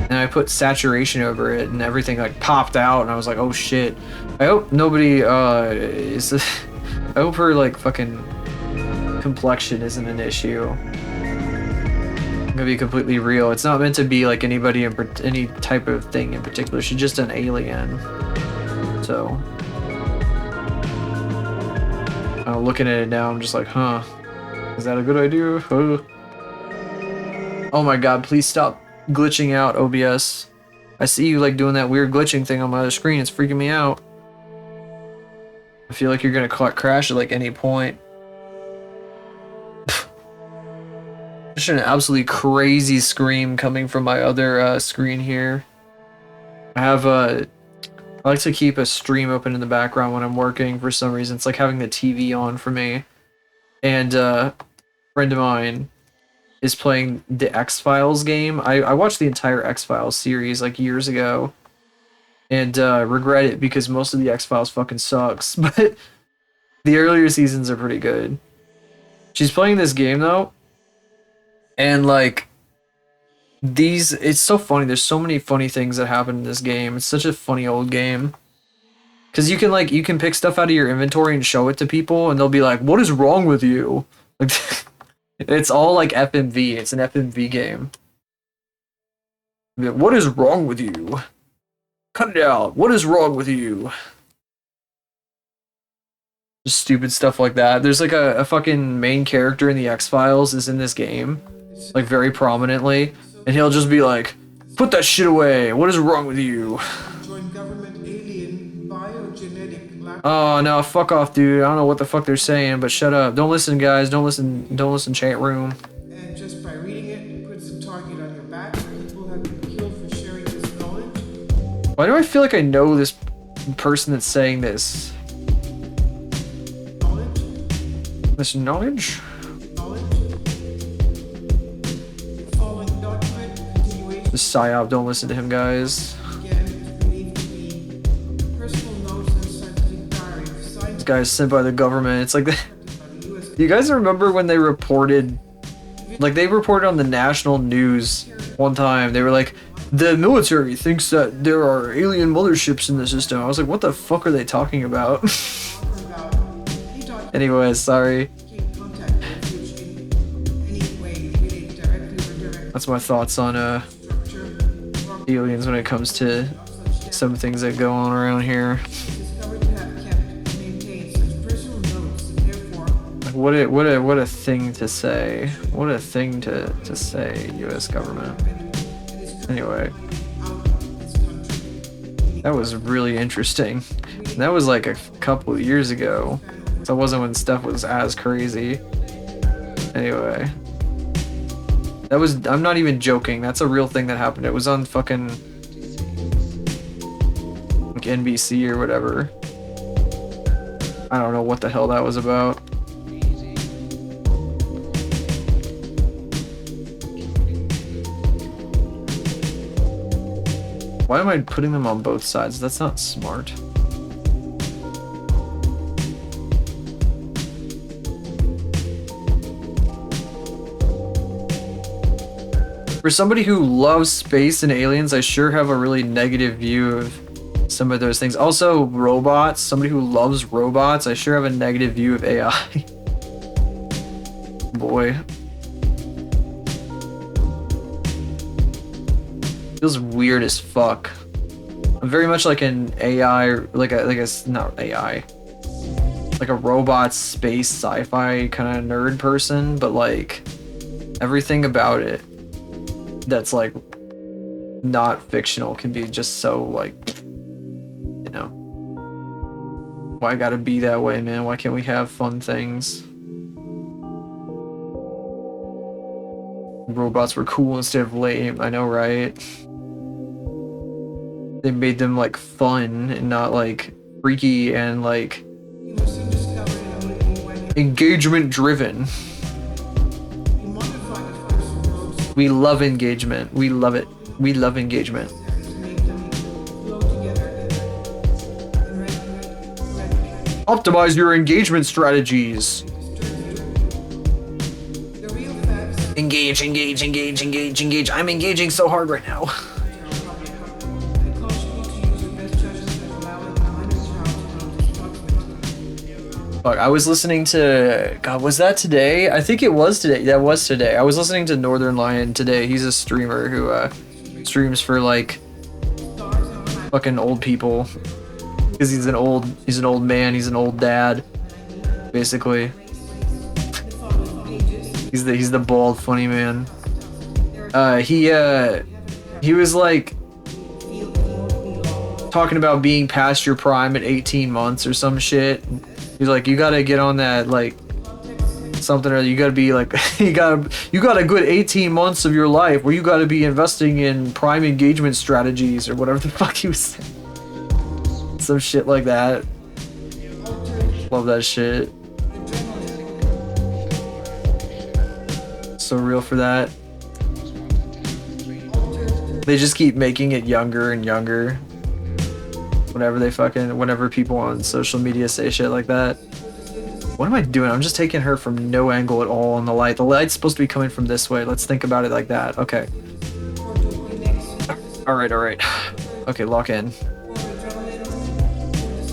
Speaker 1: And I put saturation over it and everything like popped out and I was like, oh shit. I hope nobody is I hope her like fucking complexion isn't an issue. I'm gonna be completely real. It's not meant to be like anybody in any type of thing in particular. She's just an alien. So looking at it now, I'm just like, huh, is that a good idea? Oh my god, please stop glitching out, OBS. I see you like doing that weird glitching thing on my other screen. It's freaking me out. I feel like you're gonna crash at like any point. Just an absolutely crazy scream coming from my other screen here. I like to keep a stream open in the background when I'm working for some reason. It's like having the TV on for me. And a friend of mine is playing the X-Files game. I watched the entire X-Files series like years ago. And regret it because most of the X-Files fucking sucks. But the earlier seasons are pretty good. She's playing this game though. And like it's so funny. There's so many funny things that happen in this game. It's such a funny old game. Cause you can pick stuff out of your inventory and show it to people and they'll be like, what is wrong with you? Like it's all like FMV. It's an FMV game. What is wrong with you? Cut it out. What is wrong with you? Just stupid stuff like that. There's like a fucking main character in the X-Files is in this game. Like very prominently. And he'll just be like, put that shit away. What is wrong with you? Oh no, fuck off, dude. I don't know what the fuck they're saying, but shut up. Don't listen, guys. Don't listen, chat room.
Speaker 4: And just by reading it, it puts a target on your back. People have been killed for sharing this knowledge.
Speaker 1: Why do I feel like I know this person that's saying this?
Speaker 4: Knowledge?
Speaker 1: This knowledge? The PSYOP, don't listen to him, guys. This guy's sent by the government. It's like, you guys remember when they reported, like they reported on the national news one time, they were like, the military thinks that there are alien motherships in the system. I was like, what the fuck are they talking about? Anyway, sorry. That's my thoughts on aliens when it comes to some things that go on around here. What a thing to say. What a thing to say, US government. Anyway. That was really interesting. And that was like a couple of years ago. So it wasn't when stuff was as crazy. Anyway. That was, I'm not even joking. That's a real thing that happened. It was on fucking like NBC or whatever. I don't know what the hell that was about. Why am I putting them on both sides? That's not smart. For somebody who loves space and aliens, I sure have a really negative view of some of those things. Also, robots. Somebody who loves robots. I sure have a negative view of AI. Boy. Feels weird as fuck. I'm very much like an AI, like a not AI, like a robot space sci-fi kind of nerd person, but like everything about it that's like not fictional can be just so like, you know, why gotta be that way, man? Why can't we have fun things? Robots were cool instead of lame. I know, right? They made them like fun and not like freaky and like
Speaker 4: You were soon discovered and went
Speaker 1: engagement driven.
Speaker 4: you modified the first roads
Speaker 1: We love engagement. We love it. We love engagement.
Speaker 4: to make them flow together and regulate.
Speaker 1: Optimize your engagement strategies.
Speaker 4: The real facts
Speaker 1: Engage, engage, engage, engage, engage. I'm engaging so hard right now.
Speaker 4: I caution you to use your best judgment and allow a minor child to construct.
Speaker 1: Fuck, I was listening to, God, was that today? I think it was today. That was today. I was listening to Northern Lion today. He's a streamer who streams for like fucking old people. Because he's an old man. He's an old dad, basically. He's the bald funny man. He was like talking about being past your prime at 18 months or some shit. He's like, you gotta get on that like something, or you gotta be like you got a good 18 months of your life where you gotta be investing in prime engagement strategies or whatever the fuck he was saying. Some shit like that. Love that shit. So real for that. They just keep making it younger and younger. Whenever people on social media say shit like that. What am I doing? I'm just taking her from no angle at all on the light. The light's supposed to be coming from this way. Let's think about it like that. Okay. Alright. Okay, lock in.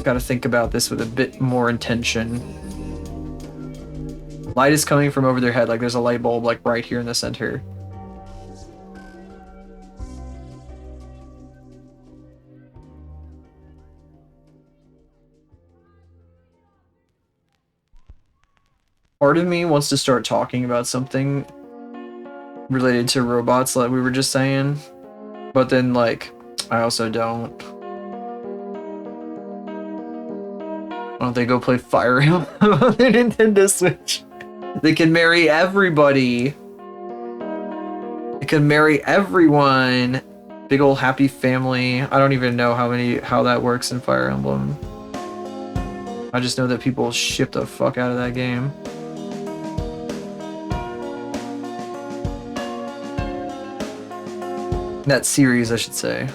Speaker 1: Gotta think about this with a bit more intention. Light is coming from over their head, like there's a light bulb like right here in the center. Part of me wants to start talking about something related to robots like we were just saying, but then like I also don't. Why don't they go play Fire Emblem on their Nintendo Switch? They can marry everybody. They can marry everyone. Big old happy family. I don't even know how that works in Fire Emblem. I just know that people ship the fuck out of that game. That series, I should say.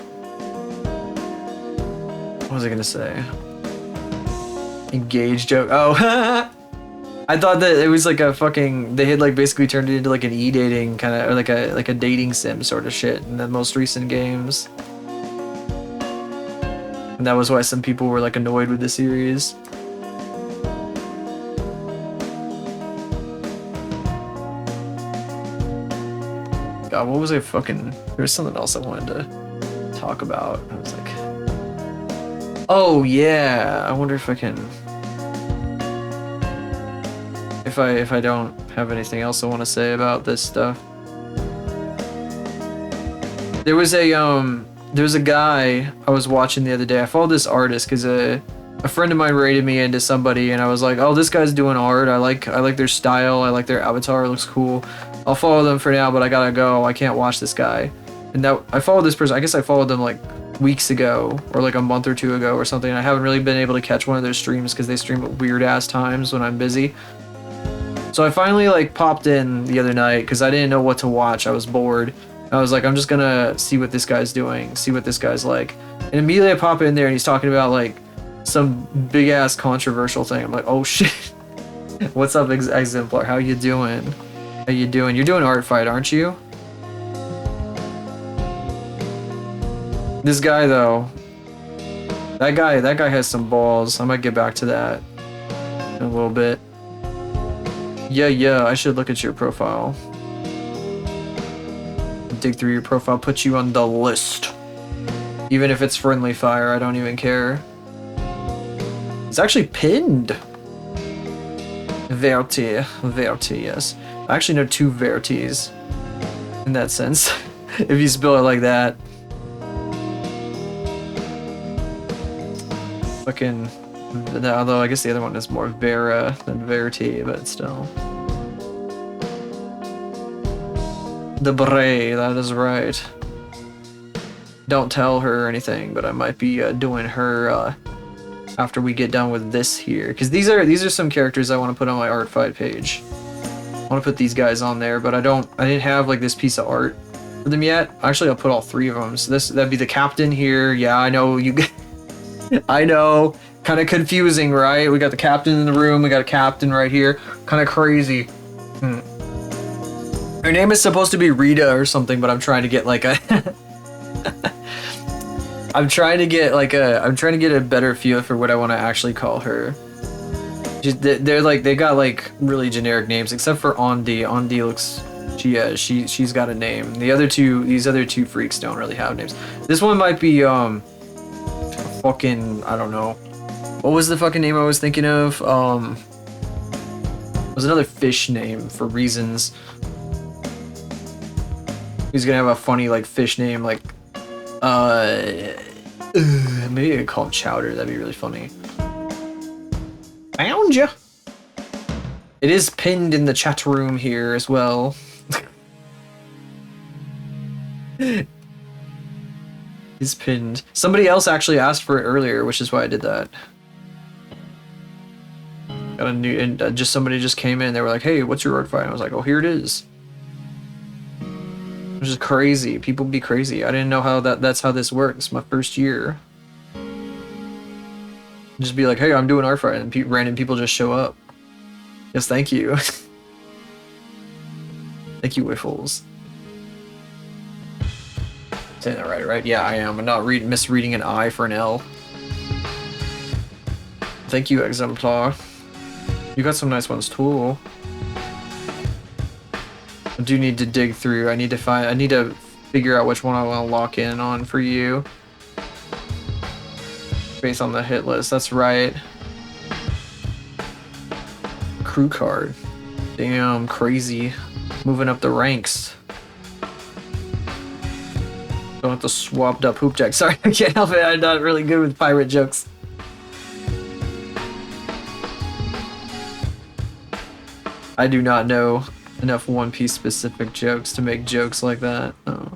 Speaker 1: What was I gonna say? Engage joke. Oh, I thought that it was like a fucking. They had like basically turned it into like an e-dating kind of, or like a dating sim sort of shit in the most recent games. And that was why some people were like annoyed with the series. God, what was I fucking... There was something else I wanted to talk about. I was like... Oh, yeah! I wonder if I can... If I don't have anything else I want to say about this stuff. There was a guy I was watching the other day. I followed this artist because a friend of mine rated me into somebody, and I was like, oh, this guy's doing art. I like their style. I like their avatar. It looks cool. I'll follow them for now, but I gotta go. I can't watch this guy. And that I followed this person. I guess I followed them like weeks ago or like a month or two ago or something. And I haven't really been able to catch one of their streams because they stream at weird ass times when I'm busy. So I finally like popped in the other night because I didn't know what to watch. I was bored. I was like, I'm just gonna see what this guy's doing, see what this guy's like. And immediately I pop in there and he's talking about like some big ass controversial thing. I'm like, oh shit. What's up, Exemplar? How you doing? How you doing? You're doing Art Fight, aren't you? This guy though, That guy has some balls. I might get back to that in a little bit. Yeah, I should look at your profile. Dig through your profile, put you on the list. Even if it's friendly fire, I don't even care. It's actually pinned. Verti, yes. I actually know 2 Vertis in that sense, if you spell it like that. Fucking, although I guess the other one is more Vera than Verti, but still. The Bray, that is right. Don't tell her or anything, but I might be doing her after we get done with this here, because these are some characters I want to put on my art fight page. I want to put these guys on there, but I didn't have like this piece of art for them yet. Actually, I'll put all 3 of them. So that'd be the captain here. Yeah, I know you. I know, kind of confusing, right? We got the captain in the room. We got a captain right here. Kind of crazy. Her name is supposed to be Rita or something, but I'm trying to get like a. I'm trying to get a better feel for what I want to actually call her. They're like, they got like really generic names, except for Ondi. Ondi looks, she's got a name. These other two freaks don't really have names. This one might be fucking, I don't know. What was the fucking name I was thinking of? It was another fish name for reasons. He's gonna have a funny like fish name, like maybe I could call him Chowder. That'd be really funny. Found ya. It is pinned in the chat room here as well. It's pinned. Somebody else actually asked for it earlier, which is why I did that. Got a new, and somebody just came in. They were like, "Hey, what's your art fight?" And I was like, "Oh, here it is." Which is crazy. People be crazy. I didn't know how that's how this works. My first year. Just be like, hey, I'm doing art fight, and random people just show up. Yes, thank you. Thank you, Wiffles. Saying that right? Yeah, I am. I'm not misreading an I for an L. Thank you, Exemplar. You got some nice ones too. I do need to dig through. I need to figure out which one I want to lock in on for you. Based on the hit list, that's right. Crew card. Damn, crazy. Moving up the ranks. Don't have to swapped up hoop jack. Sorry, I can't help it. I'm not really good with pirate jokes. I do not know enough One Piece specific jokes to make jokes like that. Oh.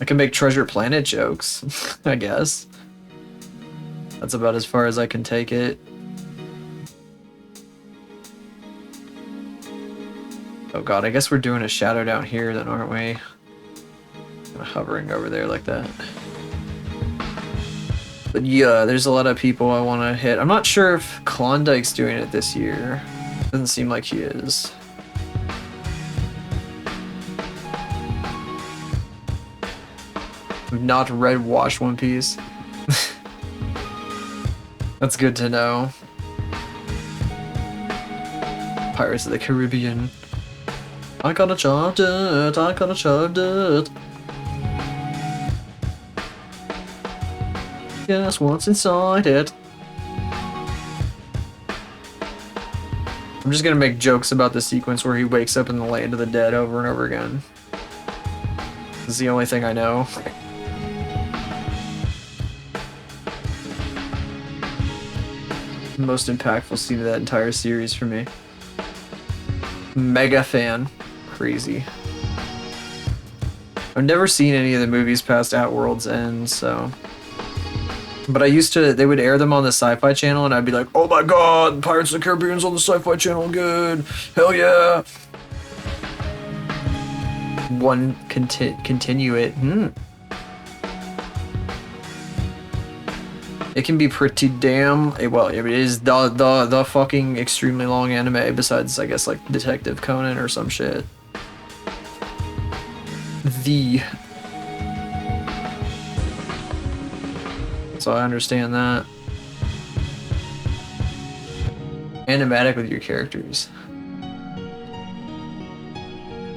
Speaker 1: I can make Treasure Planet jokes, I guess. That's about as far as I can take it. Oh god, I guess we're doing a shadow down here then, aren't we? Kind of hovering over there like that. But yeah, there's a lot of people I want to hit. I'm not sure if Klondike's doing it this year. Doesn't seem like he is. I've not read Watch One Piece. That's good to know. Pirates of the Caribbean. I gotta charge it, I gotta charge it. Guess what's inside it? I'm just gonna make jokes about the sequence where he wakes up in the land of the dead over and over again. This is the only thing I know. Most impactful scene of that entire series for me. Mega fan. Crazy. I've never seen any of the movies past At World's End, so... But I used to, they would air them on the Sci-Fi Channel, and I'd be like, oh my god, Pirates of the Caribbean's on the Sci-Fi Channel, good, hell yeah. One, continue it, It can be pretty damn, well, it is the fucking extremely long anime, besides, I guess, like, Detective Conan or some shit. so I understand that. Animatic with your characters.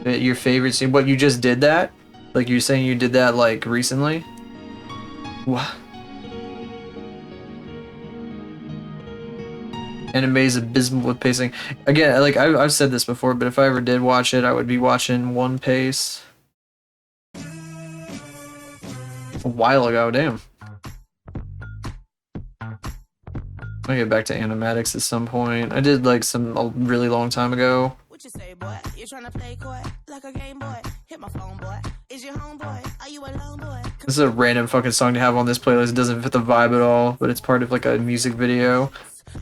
Speaker 1: Your favorite scene? What, you just did that? Like you're saying you did that like recently? What? Anime is abysmal with pacing. Again, like I've said this before, but if I ever did watch it, I would be watching One Piece. A while ago, damn. I'll get back to animatics at some point. I did like a really long time ago.
Speaker 5: What you say, boy? You trying to play coy like a game boy? Hit my phone, boy. Is your homeboy? Are you alone, boy?
Speaker 1: This is a random fucking song to have on this playlist. It doesn't fit the vibe at all, but it's part of like a music video.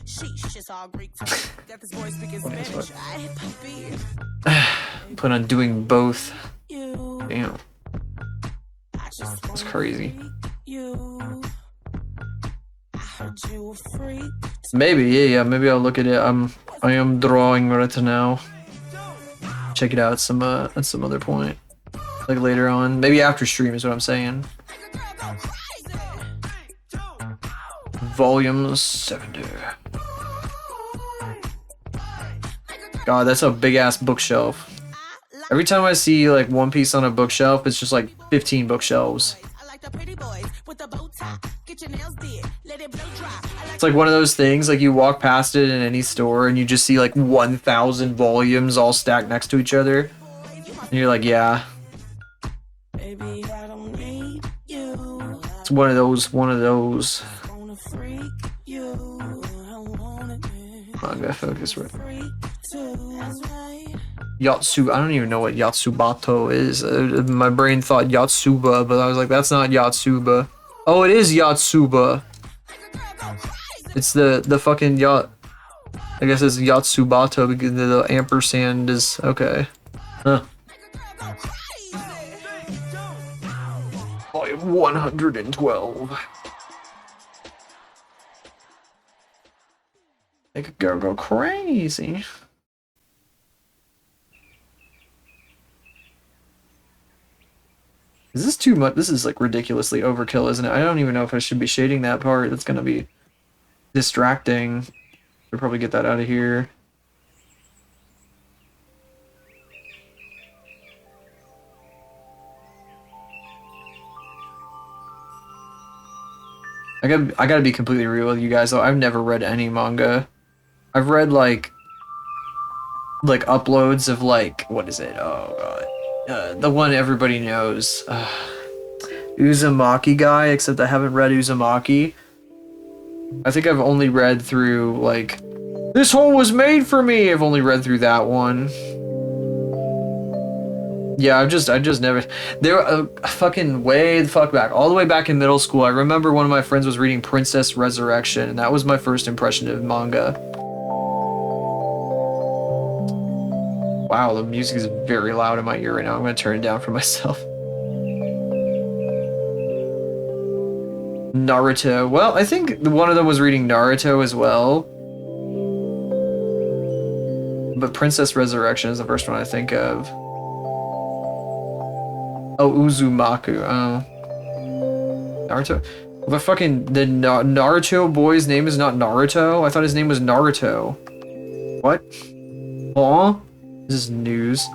Speaker 5: Sheesh, it's all Greek to me. Got this boy speaking Spanish. I hit puppy.
Speaker 1: Plan on doing both.
Speaker 5: You.
Speaker 1: Damn,
Speaker 5: I just
Speaker 1: that's crazy.
Speaker 5: You. I heard you a freak.
Speaker 1: Maybe, yeah, maybe I'll look at it. I am drawing right now. Check it out at some other point, like later on, maybe after stream is what I'm saying. Volume 70. God, that's a big ass bookshelf. Every time I see like One Piece on a bookshelf, it's just like 15 bookshelves.
Speaker 5: I like the pretty boys with the bow tie. Get your nails did. Let it blow dry.
Speaker 1: It's like one of those things, like you walk past it in any store and you just see like 1,000 volumes all stacked next to each other. And you're like, yeah.
Speaker 5: Baby, I don't need you.
Speaker 1: It's one of those.
Speaker 5: Wanna freak you. I wanna be
Speaker 1: Manga focus right.
Speaker 5: freak too. That's right.
Speaker 1: Yatsu. I don't even know what Yatsubato is. My brain thought Yatsuba, but I was like, that's not Yatsuba. Oh, it is Yatsuba. It's the fucking yacht. I guess it's Yatsubato because the ampersand is okay. Huh. Volume 112. Make a girl go crazy. Is this too much? This is like ridiculously overkill, isn't it? I don't even know if I should be shading that part. That's gonna be distracting. Should probably get that out of here. I gotta be completely real with you guys though. I've never read any manga. I've read like uploads of like, what is it? Oh god. The one everybody knows. Uzumaki guy, except I haven't read Uzumaki. I think I've only read through like, this hole was made for me. I've only read through that one. Yeah, I just never. There, fucking way the fuck back, all the way back in middle school. I remember one of my friends was reading Princess Resurrection, and that was my first impression of manga. Wow, the music is very loud in my ear right now. I'm gonna turn it down for myself. Naruto. Well, I think one of them was reading Naruto as well. But Princess Resurrection is the first one I think of. Oh, Uzumaku. Oh. Naruto. The Naruto boy's name is not Naruto? I thought his name was Naruto. What? Aw? This is news.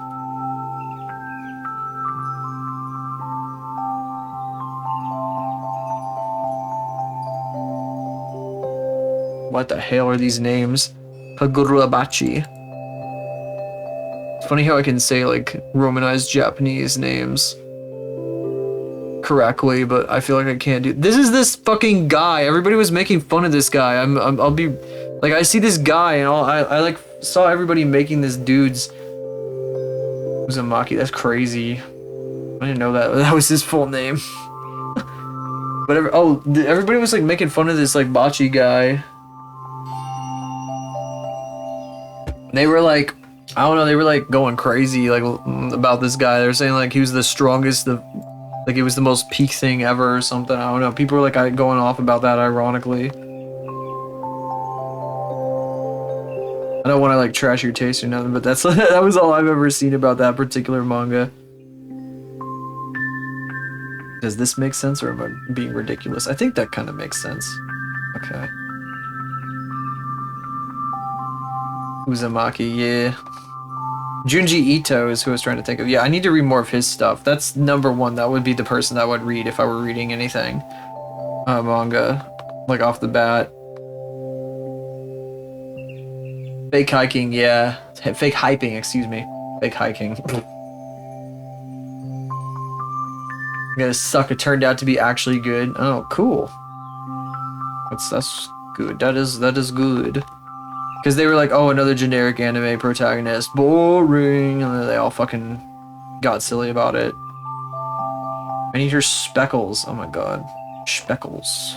Speaker 1: What the hell are these names? Kagurabachi. It's funny how I can say like Romanized Japanese names correctly, but I feel like I can't do. This is this fucking guy. Everybody was making fun of this guy. I'll be like, I see this guy and I like saw everybody making this dude's Uzumaki. That's crazy. I didn't know that was his full name. Whatever. Oh, everybody was like making fun of this like Bachi guy. They were like, I don't know, they were like going crazy like about this guy. They were saying like he was the strongest, like it was the most peak thing ever or something. I don't know. People were like going off about that ironically. I don't want to like trash your taste or nothing, but that's that was all I've ever seen about that particular manga. Does this make sense or am I being ridiculous? I think that kind of makes sense. Okay. Uzumaki, yeah. Junji Ito is who I was trying to think of. Yeah, I need to read more of his stuff. That's number one. That would be the person that I would read if I were reading anything. Manga. Like off the bat. Fake hiking, yeah. Fake hyping, excuse me. Fake hiking. Gonna suck. It turned out to be actually good. Oh, cool. That's good. That is good. Because they were like, oh, another generic anime protagonist. Boring. And then they all fucking got silly about it. I need her speckles. Oh my god. Speckles.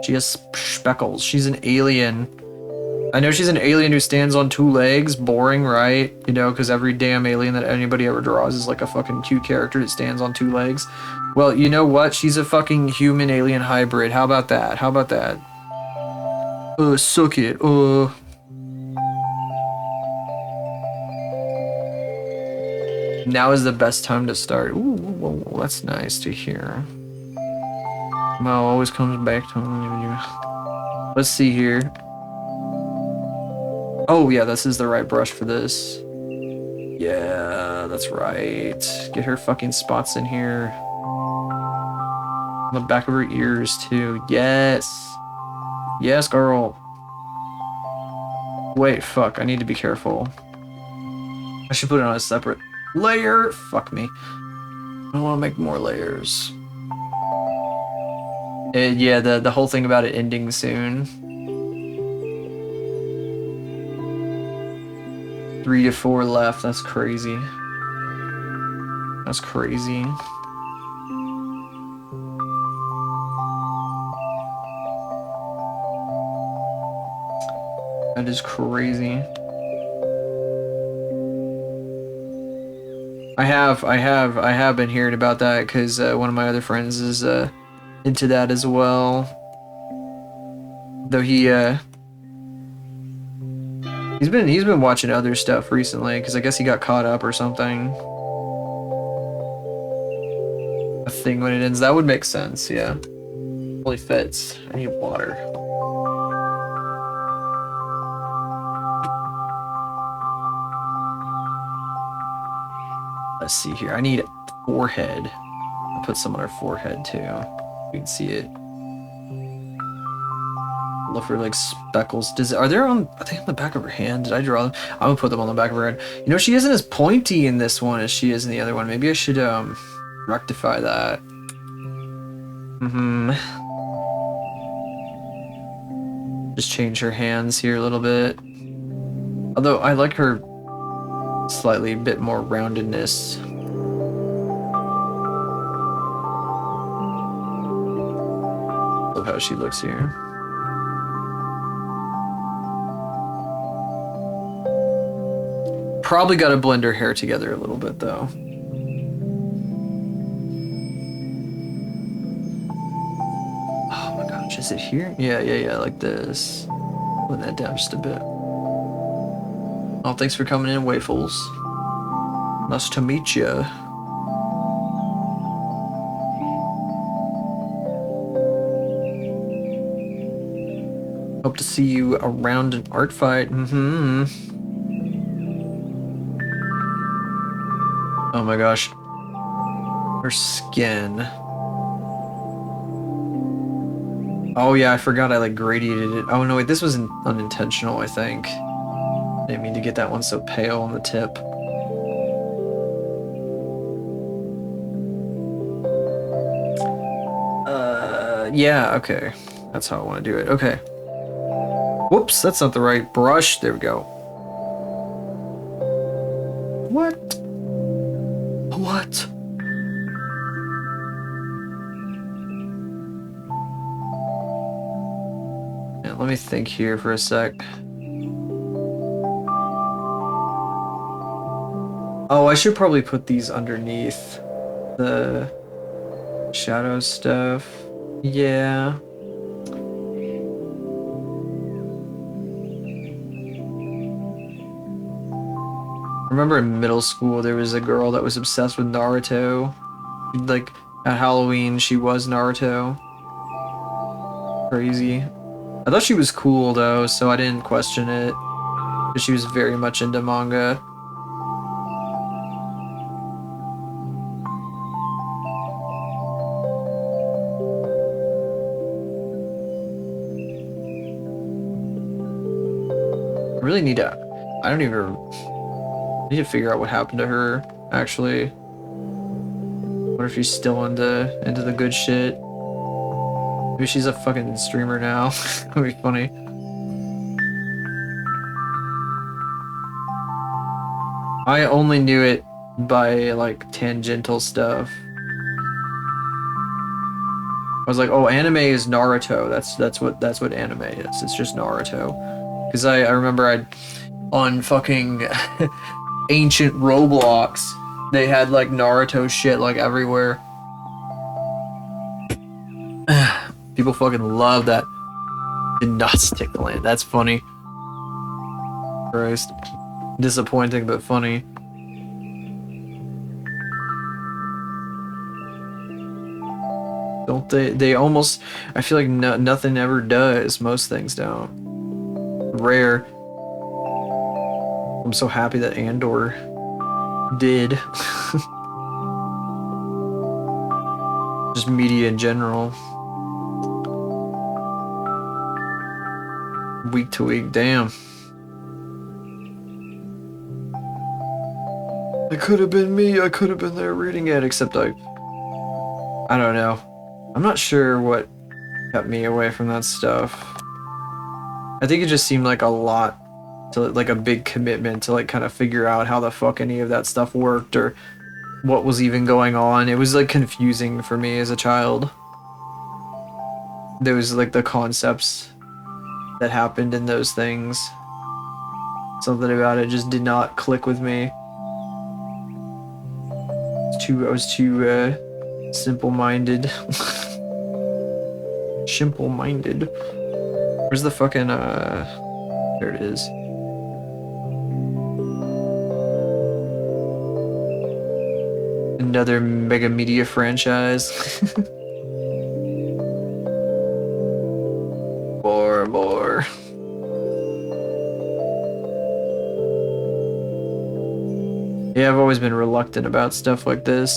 Speaker 1: She has speckles. She's an alien. I know she's an alien who stands on two legs. Boring, right? You know, because every damn alien that anybody ever draws is like a fucking cute character that stands on two legs. Well, you know what? She's a fucking human-alien hybrid. How about that? How about that? Suck it. Now is the best time to start. Ooh, well, that's nice to hear. Well, always comes back to me. Let's see here. Oh yeah, this is the right brush for this. Yeah, that's right. Get her fucking spots in here. On the back of her ears too. Yes. Yes, girl. Wait, fuck. I need to be careful. I should put it on a separate layer. Fuck me. I don't want to make more layers. Yeah, the whole thing about it ending soon. 3 to 4 left. That's crazy. That's crazy. That is crazy. I have been hearing about that because one of my other friends is into that as well. Though he's been watching other stuff recently because I guess he got caught up or something. A thing when it ends. That would make sense. Yeah. Really fits. I need water. Let's see here. I need forehead. I'll put some on her forehead too. You can see it. Look for like speckles. Are they on the back of her hand? Did I draw them? I'm gonna put them on the back of her hand. You know, she isn't as pointy in this one as she is in the other one. Maybe I should rectify that. Just change her hands here a little bit. Although I like her slightly bit more roundedness. Love how she looks here. Probably got to blend her hair together a little bit though. Oh my gosh, is it here? Yeah, like this. Blend that down just a bit. Oh, thanks for coming in, Waffles. Nice to meet ya. Hope to see you around an art fight. Oh my gosh. Her skin. Oh yeah, I forgot I like gradiated it. Oh no, wait, this was unintentional, I think. Didn't mean to get that one so pale on the tip. Yeah, okay. That's how I want to do it. Okay. Whoops, that's not the right brush. There we go. What? What? Yeah, let me think here for a sec. Oh, I should probably put these underneath the shadow stuff. Yeah. I remember in middle school there was a girl that was obsessed with Naruto. She'd like At Halloween, she was Naruto. Crazy. I thought she was cool though, so I didn't question it. Because she was very much into manga. I really need to. I don't even. I need to figure out what happened to her, actually. What if she's still into the good shit? Maybe she's a fucking streamer now. That'd be funny. I only knew it by like tangential stuff. I was like, oh, anime is Naruto. That's what anime is. It's just Naruto. Because I remember on fucking ancient Roblox, they had like Naruto shit like everywhere. People fucking love that. Did not stick the land. That's funny. Christ. Disappointing but funny. Don't they almost, I feel like nothing ever does. Most things don't. Rare. I'm so happy that Andor did. Just media in general. Week to week, damn. It could have been me. I could have been there reading it, except I don't know. I'm not sure what kept me away from that stuff. I think it just seemed like a lot to like a big commitment to like kind of figure out how the fuck any of that stuff worked or what was even going on. It was like confusing for me as a child. There was like the concepts that happened in those things. Something about it just did not click with me. I was too simple-minded. Simple-minded. Where's the fucking there it is. Another Mega Media franchise. More. Yeah, I've always been reluctant about stuff like this.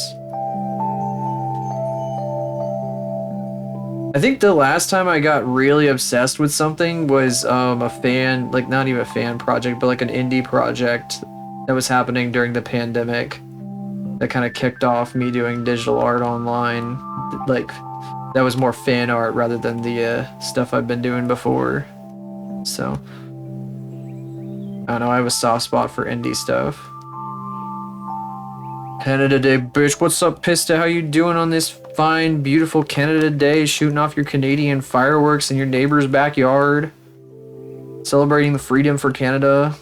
Speaker 1: I think the last time I got really obsessed with something was a fan, like not even a fan project, but like an indie project that was happening during the pandemic that kind of kicked off me doing digital art online. Like that was more fan art rather than the stuff I've been doing before. So I don't know, I have a soft spot for indie stuff. Canada Day, bitch. What's up, Pista? How you doing on this fine, beautiful Canada Day? Shooting off your Canadian fireworks in your neighbor's backyard. Celebrating the freedom for Canada.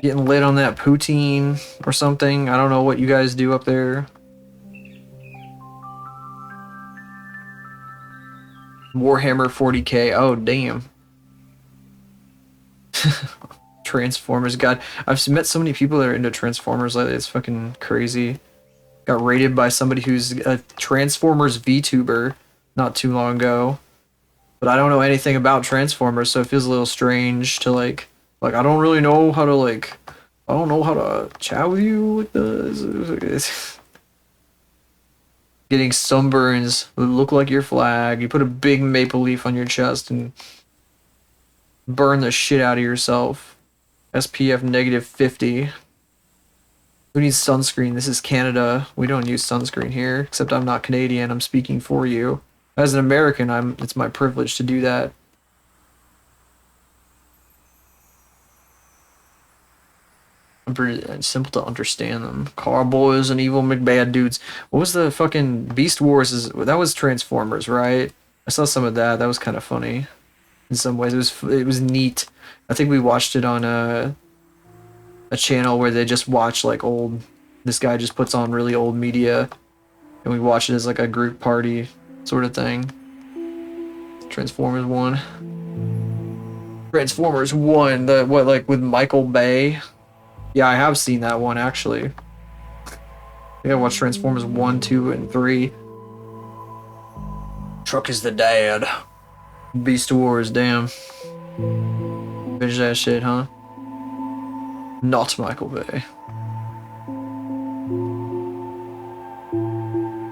Speaker 1: Getting lit on that poutine or something. I don't know what you guys do up there. Warhammer 40k. Oh, damn. Transformers. God, I've met so many people that are into Transformers lately. It's fucking crazy. Got rated by somebody who's a Transformers VTuber not too long ago. But I don't know anything about Transformers, so it feels a little strange to like I don't really know how to like, I don't know how to chat with you with this. Getting sunburns that look like your flag. You put a big maple leaf on your chest and burn the shit out of yourself. SPF -50. Who needs sunscreen? This is Canada. We don't use sunscreen here, except I'm not Canadian. I'm speaking for you. As an American, it's my privilege to do that. I'm pretty simple to understand them. Cowboys and evil McBad dudes. What was the fucking Beast Wars? That was Transformers, right? I saw some of that. That was kind of funny. In some ways, it was neat. I think we watched it on a channel where they just watch like old. This guy just puts on really old media, and we watch it as like a group party sort of thing. Transformers 1. Transformers 1. The what, like with Michael Bay? Yeah, I have seen that one actually. think I watched Transformers 1, 2, and 3. Truck is the dad. Beast Wars, damn. Finish that shit, huh? Not Michael Bay.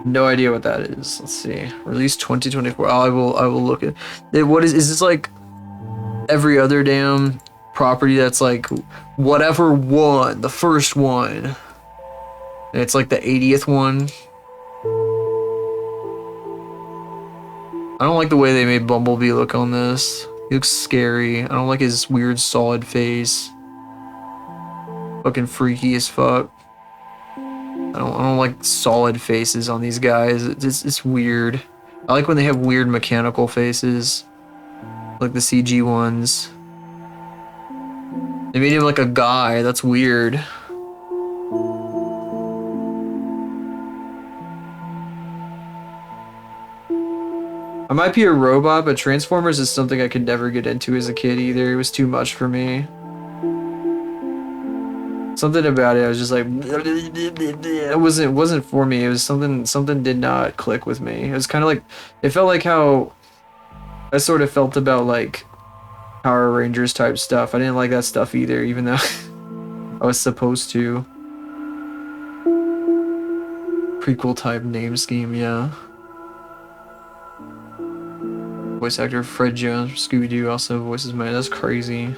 Speaker 1: No idea what that is. Let's see. Release 2024. Oh, I will look at it. What is this like every other damn property that's like whatever one, the first one. And it's like the 80th one. I don't like the way they made Bumblebee look on this. He looks scary. I don't like his weird solid face. Fucking freaky as fuck. I don't like solid faces on these guys. It's weird. I like when they have weird mechanical faces. Like the CG ones. They made him like a guy. That's weird. I might be a robot, but Transformers is something I could never get into as a kid either. It was too much for me. Something about it, I was just like, it wasn't for me. It was something did not click with me. It was kind of like, it felt like how I sort of felt about like Power Rangers type stuff. I didn't like that stuff either, even though I was supposed to. Prequel type name scheme, yeah. Voice actor Fred Jones from Scooby-Doo also voices man. That's crazy.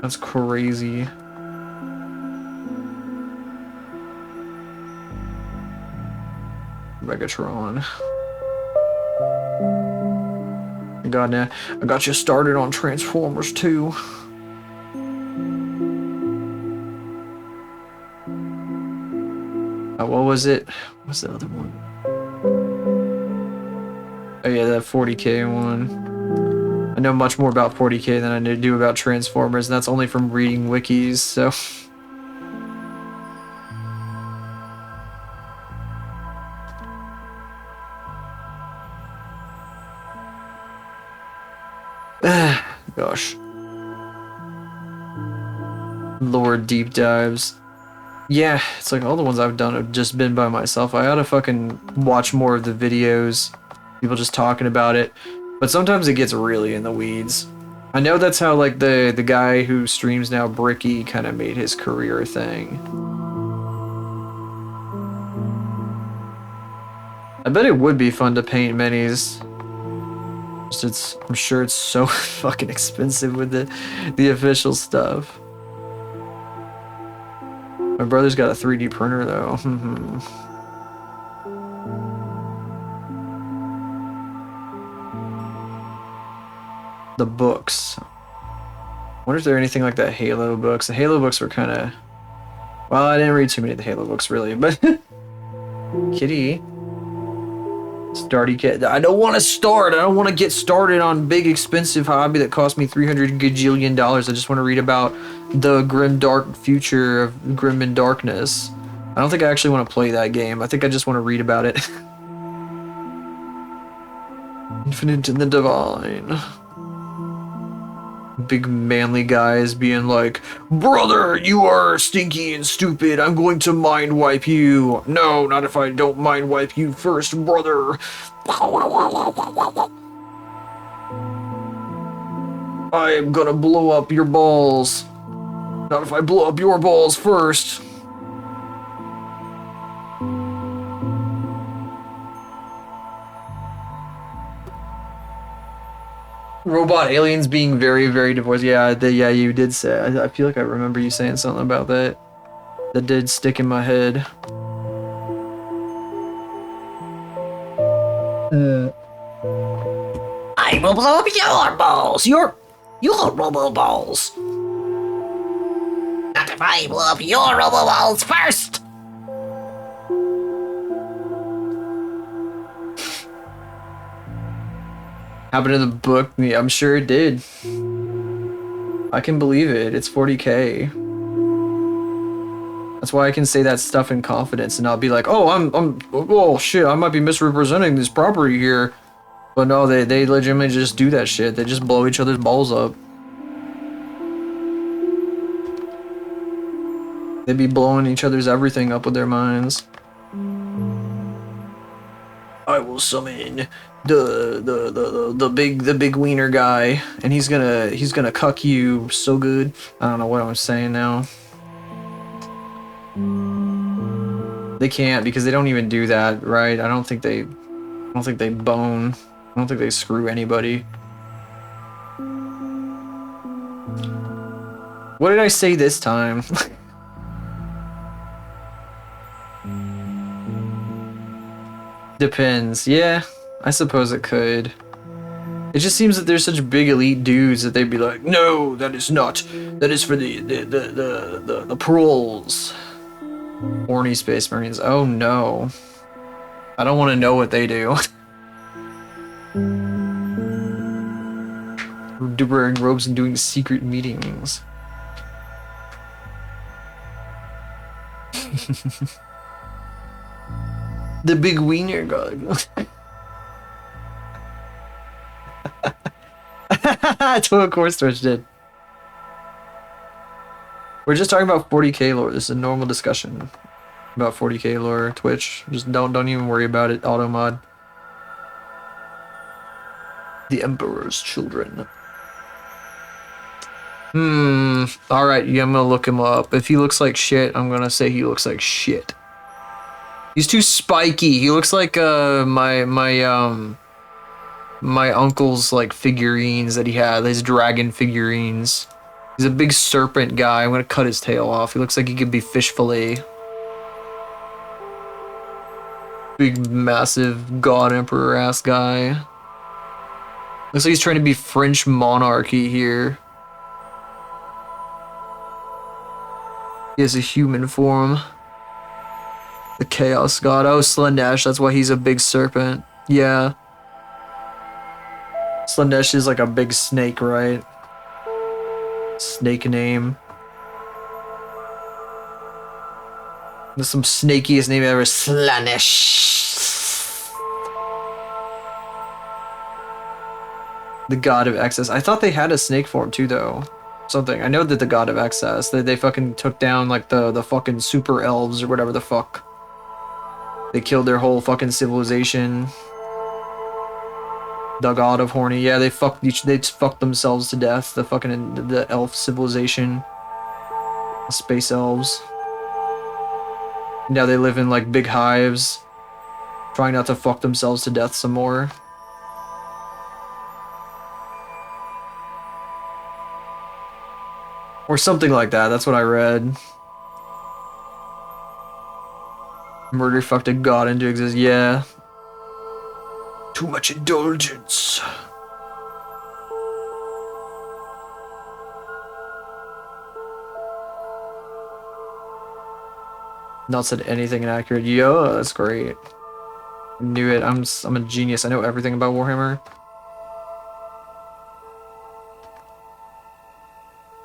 Speaker 1: That's crazy. Megatron. God, now I got you started on Transformers 2. What was it? What's the other one? Oh yeah, that 40K one. I know much more about 40K than I do about Transformers, and that's only from reading wikis, so... Gosh. Lore deep dives. Yeah, it's like all the ones I've done have just been by myself. I ought to fucking watch more of the videos. People just talking about it. But sometimes it gets really in the weeds. I know that's how like the guy who streams now, Bricky, kind of made his career thing. I bet it would be fun to paint minis. Just I'm sure it's so fucking expensive with the official stuff. My brother's got a 3D printer though. The books. I wonder if they're anything like the Halo books. The Halo books were kind of... Well, I didn't read too many of the Halo books really, but... Kitty. Starty kid. I don't want to start. I don't want to get started on big expensive hobby that cost me $300 gajillion. I just want to read about the grim dark future of Grim and Darkness. I don't think I actually want to play that game. I think I just want to read about it. Infinite and the Divine. Big manly guys being like, brother, you are stinky and stupid. I'm going to mind wipe you. No, not if I don't mind wipe you first, brother. I am gonna blow up your balls. Not if I blow up your balls first. Robot aliens being very, very divorced. Yeah, yeah, you did say. I feel like I remember you saying something about that. That did stick in my head.
Speaker 6: I will blow up your balls. Your robo balls. Not if I blow up your robo balls first.
Speaker 1: Happened in the book? Yeah, I'm sure it did. I can believe it. It's 40K. That's why I can say that stuff in confidence and not be like, oh, oh shit, I might be misrepresenting this property here. But no, they legitimately just do that shit. They just blow each other's balls up. They'd be blowing each other's everything up with their minds. I will summon the big wiener guy, and he's gonna cuck you so good. I don't know what I'm saying now. They can't because they don't even do that, right? I don't think they bone. I don't think they screw anybody. What did I say this time? Depends. Yeah, I suppose it could. It just seems that there's such big elite dudes that they'd be like, no, that is not. That is for the proles. Horny Space Marines. Oh no. I don't want to know what they do. Wearing robes and doing secret meetings. The big wiener guy. That's what Core Stretch did. We're just talking about 40k lore. This is a normal discussion about 40k lore, Twitch. Just don't even worry about it, Automod. The Emperor's Children. Alright, yeah, I'm gonna look him up. If he looks like shit, I'm gonna say he looks like shit. He's too spiky. He looks like my uncle's like figurines that he had, his dragon figurines. He's a big serpent guy. I'm gonna cut his tail off. He looks like he could be fish fillet. Big, massive god emperor ass guy. Looks like he's trying to be French monarchy here. He has a human form. The Chaos God. Oh, Slaanesh. That's why he's a big serpent. Yeah. Slaanesh is like a big snake, right? Snake name. That's some snakiest name ever. Slaanesh. The God of Excess. I thought they had a snake form too, though. Something. I know that the God of Excess, they fucking took down like the fucking super elves or whatever the fuck. They killed their whole fucking civilization. The God of Horny. Yeah, they fucked themselves to death. The elf civilization. The space elves. Now they live in like big hives. Trying not to fuck themselves to death some more. Or something like that. That's what I read. Murder fucked a god into existence. Yeah. Too much indulgence. Not said anything inaccurate. Yo, that's great. Knew it. I'm a genius. I know everything about Warhammer.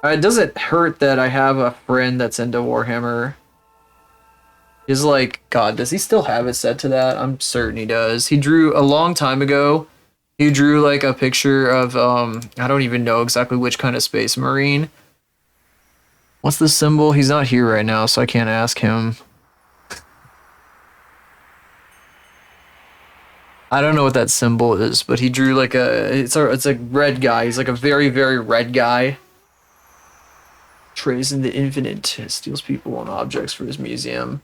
Speaker 1: It doesn't hurt that I have a friend that's into Warhammer. He's like, God, does he still have it set to that? I'm certain he does. He drew a long time ago. He drew like a picture of I don't even know exactly which kind of Space Marine. What's the symbol? He's not here right now, so I can't ask him. I don't know what that symbol is, but he drew like it's a red guy. He's like a very, very red guy. Trays in the infinite, steals people and objects for his museum.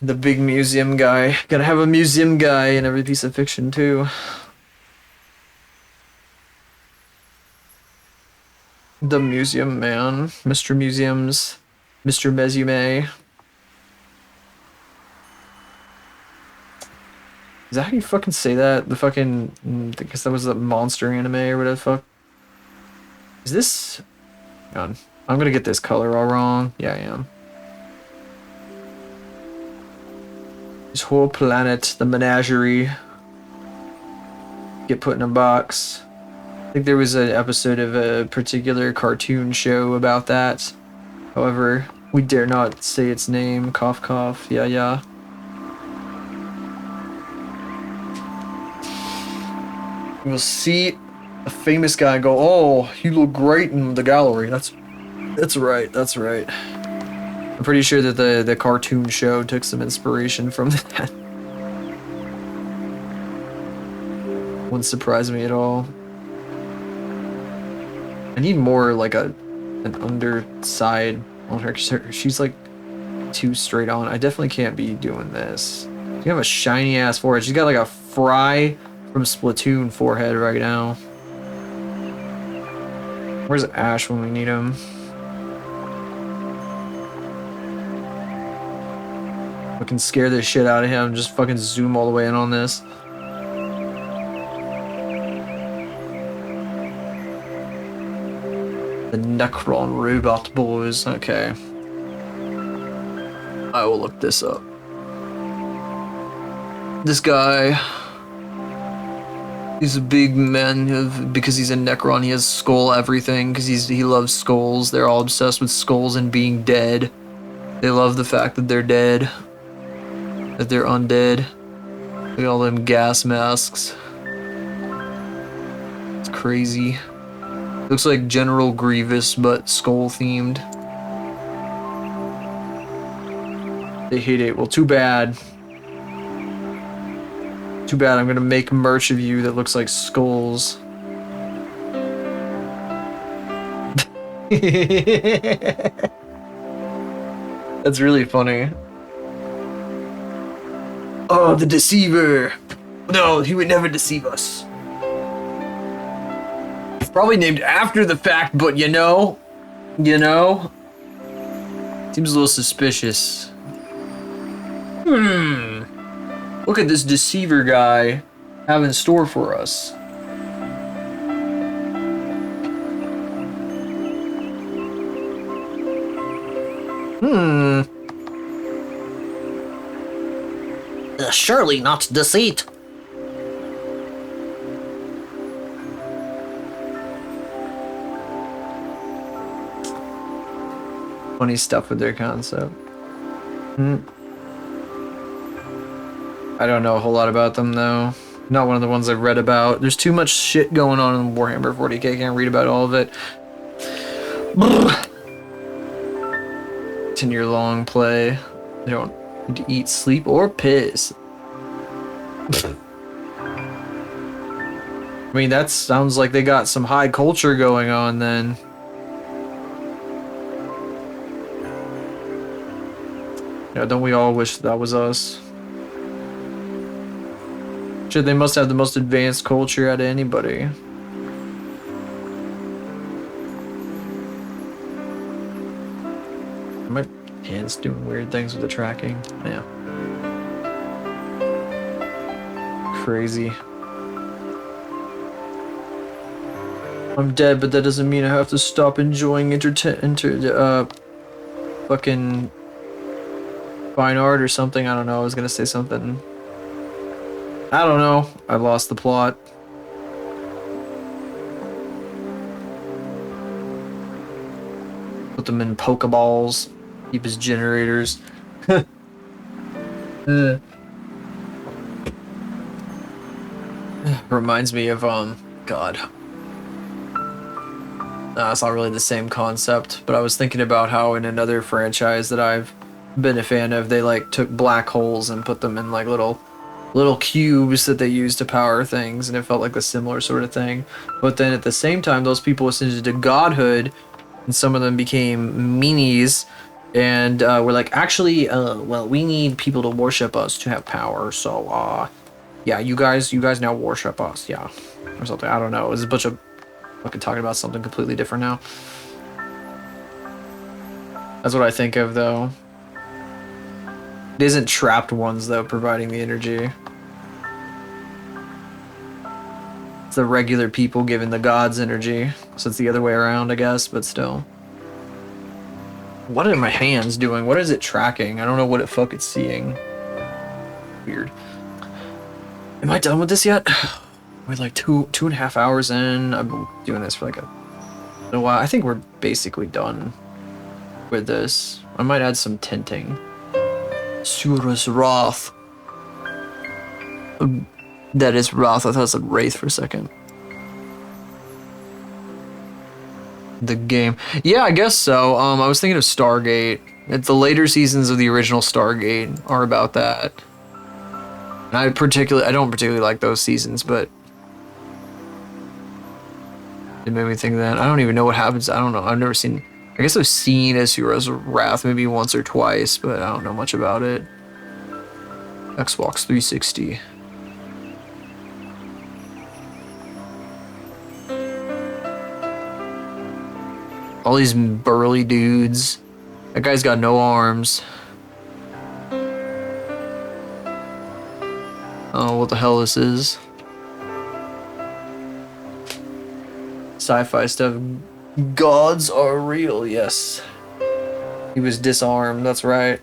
Speaker 1: The big museum guy. Gotta have a museum guy in every piece of fiction too. The museum man. Mr. Museums. Mr. Mesume. Is that how you fucking say that? The fucking... I guess that was the monster anime or whatever the fuck. Is this... Hang on. I'm gonna get this color all wrong. Yeah, I am. This whole planet, the menagerie. Get put in a box. I think there was an episode of a particular cartoon show about that. However, we dare not say its name. Cough, cough. Yeah, yeah. You'll see a famous guy go, oh, you look great in the gallery. That's That's right, that's right. I'm pretty sure that the cartoon show took some inspiration from that. Wouldn't surprise me at all. I need more like an underside on her. She's like too straight on. I definitely can't be doing this. You have a shiny ass forehead. She's got like a Fry from Splatoon forehead right now. Where's Ash when we need him? Fucking scare the shit out of him. Just fucking zoom all the way in on this. The Necron robot boys. Okay. I will look this up. This guy, he's a big man because he's a Necron. He has skull everything because he loves skulls. They're all obsessed with skulls and being dead. They love the fact that they're dead, that they're undead. Look at all them gas masks. It's crazy. Looks like General Grievous, but skull themed. They hate it. Well, too bad. Too bad. I'm gonna make merch of you that looks like skulls. That's really funny. Oh, the deceiver. No, he would never deceive us. It's probably named after the fact, but you know, seems a little suspicious. Look at this deceiver guy have in store for us.
Speaker 6: Surely not deceit.
Speaker 1: Funny stuff with their concept. I don't know a whole lot about them though. Not one of the ones I've read about. There's too much shit going on in Warhammer 40k. Can't read about all of it. 10-year long play. They don't need to eat, sleep, or piss. I mean, that sounds like they got some high culture going on then. You know, don't we all wish that was us? Shit, they must have the most advanced culture out of anybody. My hand's doing weird things with the tracking. Yeah. Crazy. I'm dead, but that doesn't mean I have to stop enjoying fucking fine art or something. I don't know. I was gonna say something. I don't know. I lost the plot. Put them in Pokeballs. Keep his generators. Reminds me of God. It's not really the same concept, but I was thinking about how in another franchise that I've been a fan of, they like took black holes and put them in like little cubes that they use to power things, and it felt like a similar sort of thing. But then at the same time, those people ascended to godhood, and some of them became meanies, and we're like, actually, well, we need people to worship us to have power, so yeah, you guys now worship us, yeah, or something. I don't know. It was a bunch of fucking talking about something completely different now. That's what I think of, though. It isn't trapped ones, though, providing the energy. It's the regular people giving the gods energy. So it's the other way around, I guess, but still. What are my hands doing? What is it tracking? I don't know what the fuck it's seeing. Weird. Am I done with this yet? We're like two and a half hours in. I've been doing this for like a while. I think we're basically done with this. I might add some tinting. Surus Wrath. That is Wrath. I thought it said Wraith for a second. the game. Yeah, I guess so. I was thinking of Stargate. The later seasons of the original Stargate are about that. And I don't particularly like those seasons, but it made me think of that. I don't even know what happens. I don't know. I've never seen. I guess I've seen Asura's Wrath maybe once or twice, but I don't know much about it. Xbox 360. All these burly dudes. That guy's got no arms. Oh, what the hell this is. Sci-fi stuff. Gods are real, yes. He was disarmed, that's right.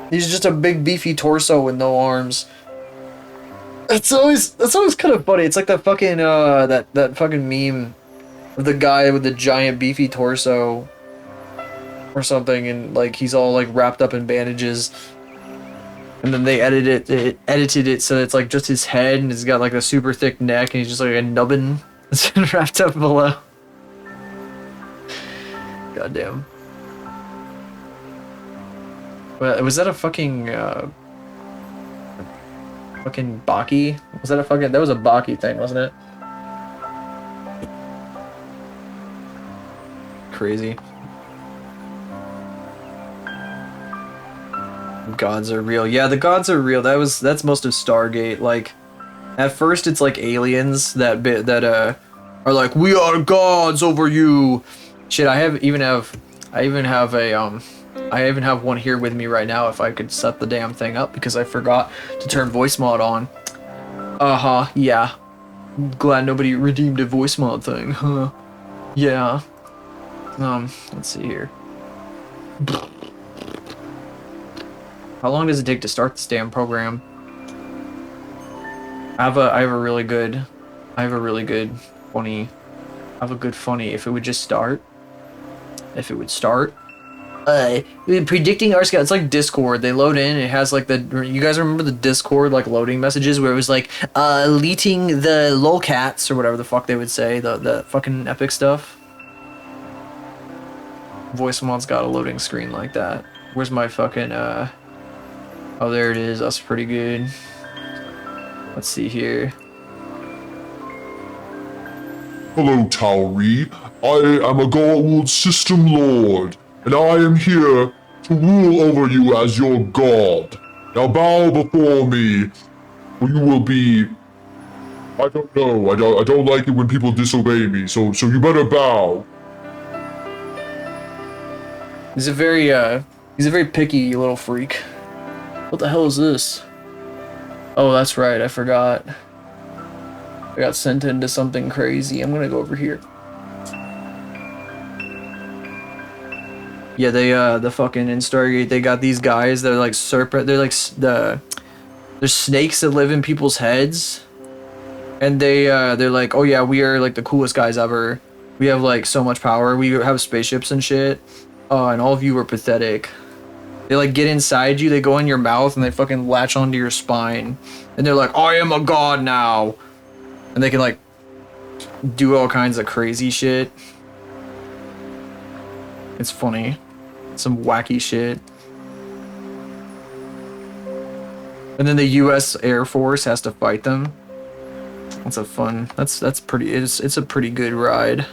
Speaker 1: He's just a big beefy torso with no arms. That's always kind of funny. It's like that fucking that fucking meme of the guy with the giant beefy torso or something, and like he's all like wrapped up in bandages. And then they edited it so it's like just his head, and he's got like a super thick neck, and he's just like a nubbin that's wrapped up below. Goddamn. But was that a fucking fucking Baki? Was that a fucking? That was a Baki thing, wasn't it? Crazy. Gods are real. Yeah, the gods are real. That's most of Stargate. Like, at first it's like aliens that are like, we are gods over you. Shit, I even have one here with me right now if I could set the damn thing up because I forgot to turn voice mod on. Yeah. Glad nobody redeemed a voice mod thing, huh? Yeah. Let's see here. How long does it take to start this damn program? I have a really good funny if it would just start. If it would start. Predicting our scout. It's like Discord. They load in. It has like you guys remember the Discord like loading messages where it was like leeting the lolcats or whatever the fuck they would say, the fucking epic stuff. Voice mod's got a loading screen like that. Where's my fucking oh, there it is. That's pretty good. Let's see here.
Speaker 7: Hello, Tauri. I am a Godwood System Lord, and I am here to rule over you as your god. Now bow before me, or you will be... I don't know. I don't like it when people disobey me, so you better bow.
Speaker 1: He's a very picky little freak. What the hell is this? Oh, that's right, I forgot. I got sent into something crazy. I'm gonna go over here. Yeah, the fucking in Stargate, they got these guys that are like serpent. They're like there's snakes that live in people's heads, and they're like, oh yeah, we are like the coolest guys ever. We have like so much power. We have spaceships and shit. And all of you are pathetic. They like get inside you, they go in your mouth, and they fucking latch onto your spine. And they're like, I am a god now. And they can like do all kinds of crazy shit. It's funny. Some wacky shit. And then the US Air Force has to fight them. That's a fun, that's pretty, it's a pretty good ride.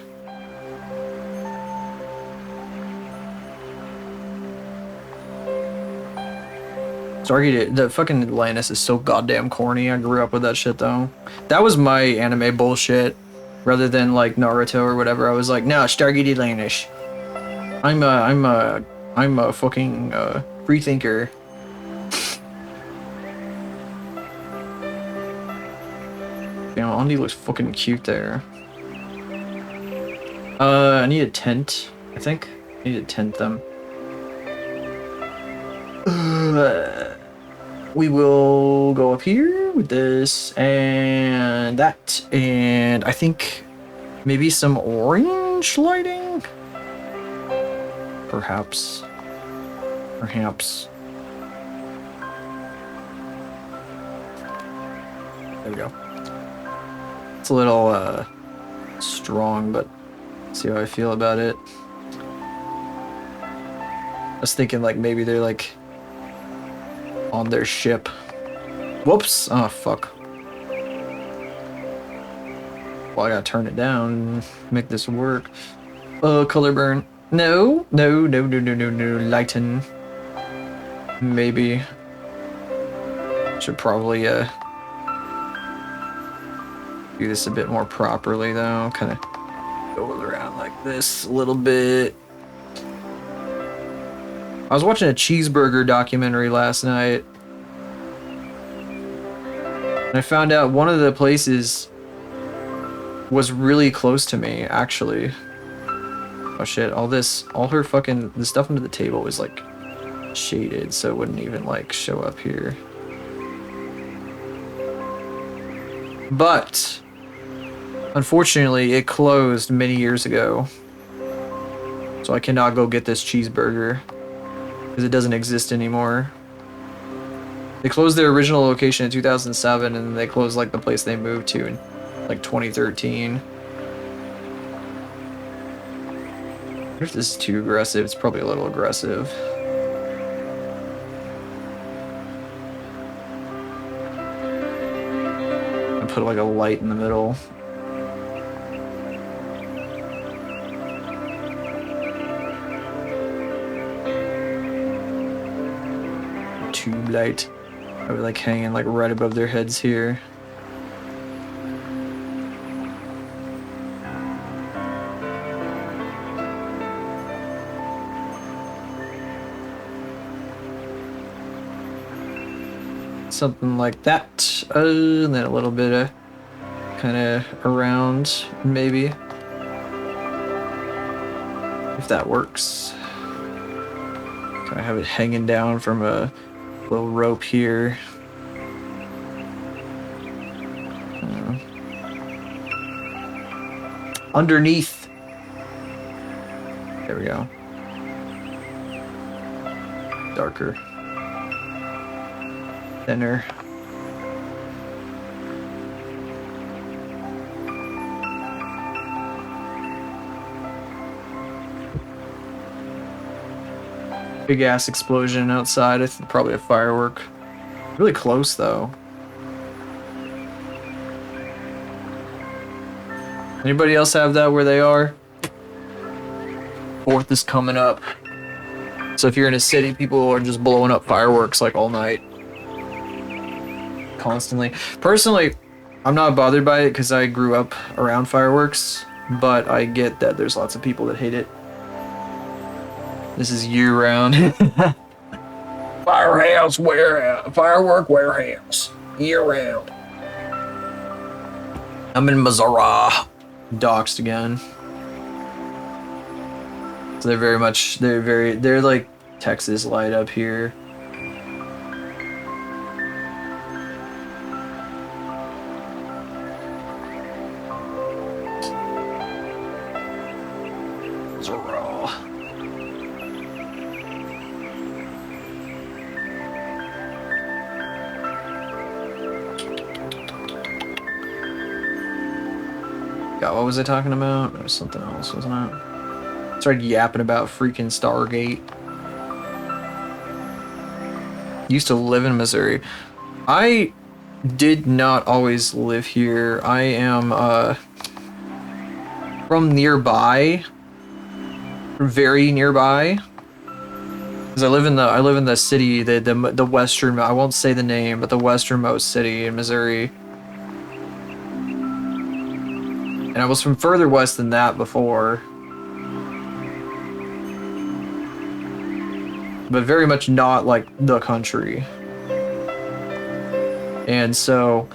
Speaker 1: Stargate, the fucking Atlantis is so goddamn corny. I grew up with that shit though. That was my anime bullshit, rather than like Naruto or whatever. I was like, no, Stargate Atlantis. I'm a fucking free thinker. Damn, Andy looks fucking cute there. I need a tent. I think I need to tent them. We will go up here with this and that, and I think maybe some orange lighting? Perhaps. There we go. It's a little strong, but See how I feel about it. I was thinking like maybe they're like on their ship. Whoops! Oh fuck. Well, I gotta turn it down and make this work. Color burn. No, no, no, no, no, no, no. Lighten. Maybe. Should probably do this a bit more properly though. Kind of go around like this a little bit. I was watching a cheeseburger documentary last night, and I found out one of the places was really close to me, actually. Oh shit, all her fucking, the stuff under the table was like shaded, so it wouldn't even like show up here. But, unfortunately, it closed many years ago. So I cannot go get this cheeseburger, because it doesn't exist anymore. They closed their original location in 2007, and they closed like the place they moved to in like 2013. If this is too aggressive, it's probably a little aggressive. I put like a light in the middle. Tube light. I would like hanging like right above their heads here. Something like that, and then a little bit of kind of around, maybe, if that works. Kind of have it hanging down from a little rope here. Underneath. There we go. Darker. Thinner. Big ass explosion outside. I think probably a firework. Really close though. Anybody else have that where they are? 4th is coming up. So if you're in a city, people are just blowing up fireworks like all night. Constantly. Personally, I'm not bothered by it because I grew up around fireworks, but I get that there's lots of people that hate it. This is year-round. Firehouse warehouse, firework warehouse, year-round. I'm in Missouri. Doxed again. So they're like Texas light up here. God, what was I talking about? It was something else, wasn't it? Started yapping about freaking Stargate. Used to live in Missouri. I did not always live here. I am from nearby, very nearby. Because I live in the city, the western. I won't say the name, but the westernmost city in Missouri. And I was from further west than that before. But very much not like the country. And so,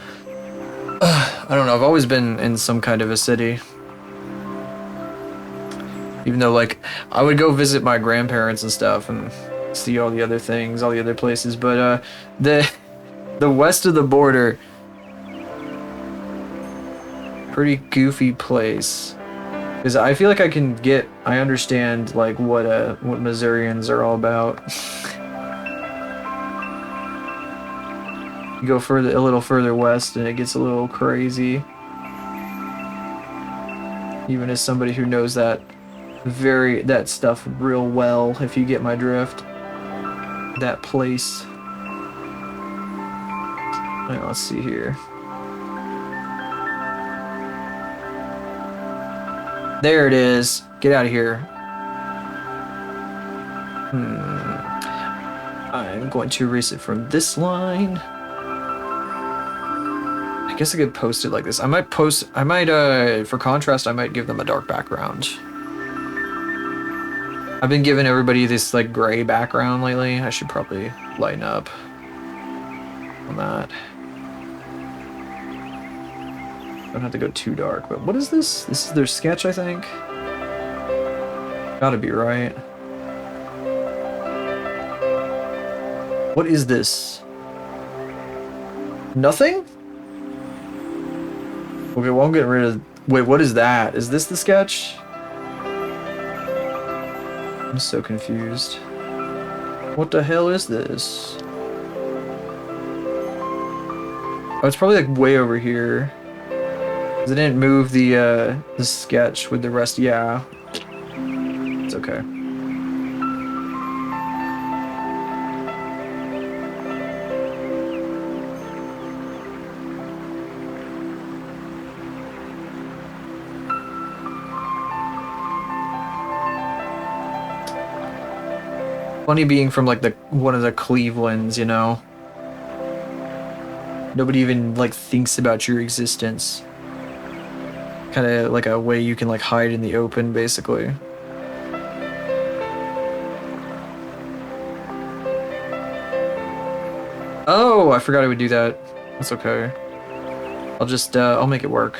Speaker 1: I don't know, I've always been in some kind of a city. Even though, like, I would go visit my grandparents and stuff and see all the other things, all the other places. But the west of the border, pretty goofy place. Because I feel like I understand like what Missourians are all about. You go a little further west and it gets a little crazy. Even as somebody who knows that stuff real well, if you get my drift. That place. Alright, let's see here. There it is. Get out of here. I'm going to erase it from this line. I guess I could post it like this. I might, for contrast, I might give them a dark background. I've been giving everybody this like gray background lately. I should probably lighten up on that. Don't have to go too dark, but what is this? This is their sketch, I think. Gotta be right. What is this? Nothing? Okay, well I'm getting rid of... Wait, what is that? Is this the sketch? I'm so confused. What the hell is this? Oh, it's probably like way over here. 'Cause I didn't move the sketch with the rest. Yeah. It's okay. Funny being from like one of the Clevelands, you know? Nobody even like thinks about your existence. Kind of like a way you can like hide in the open, basically. Oh, I forgot I would do that. That's okay. I'll make it work.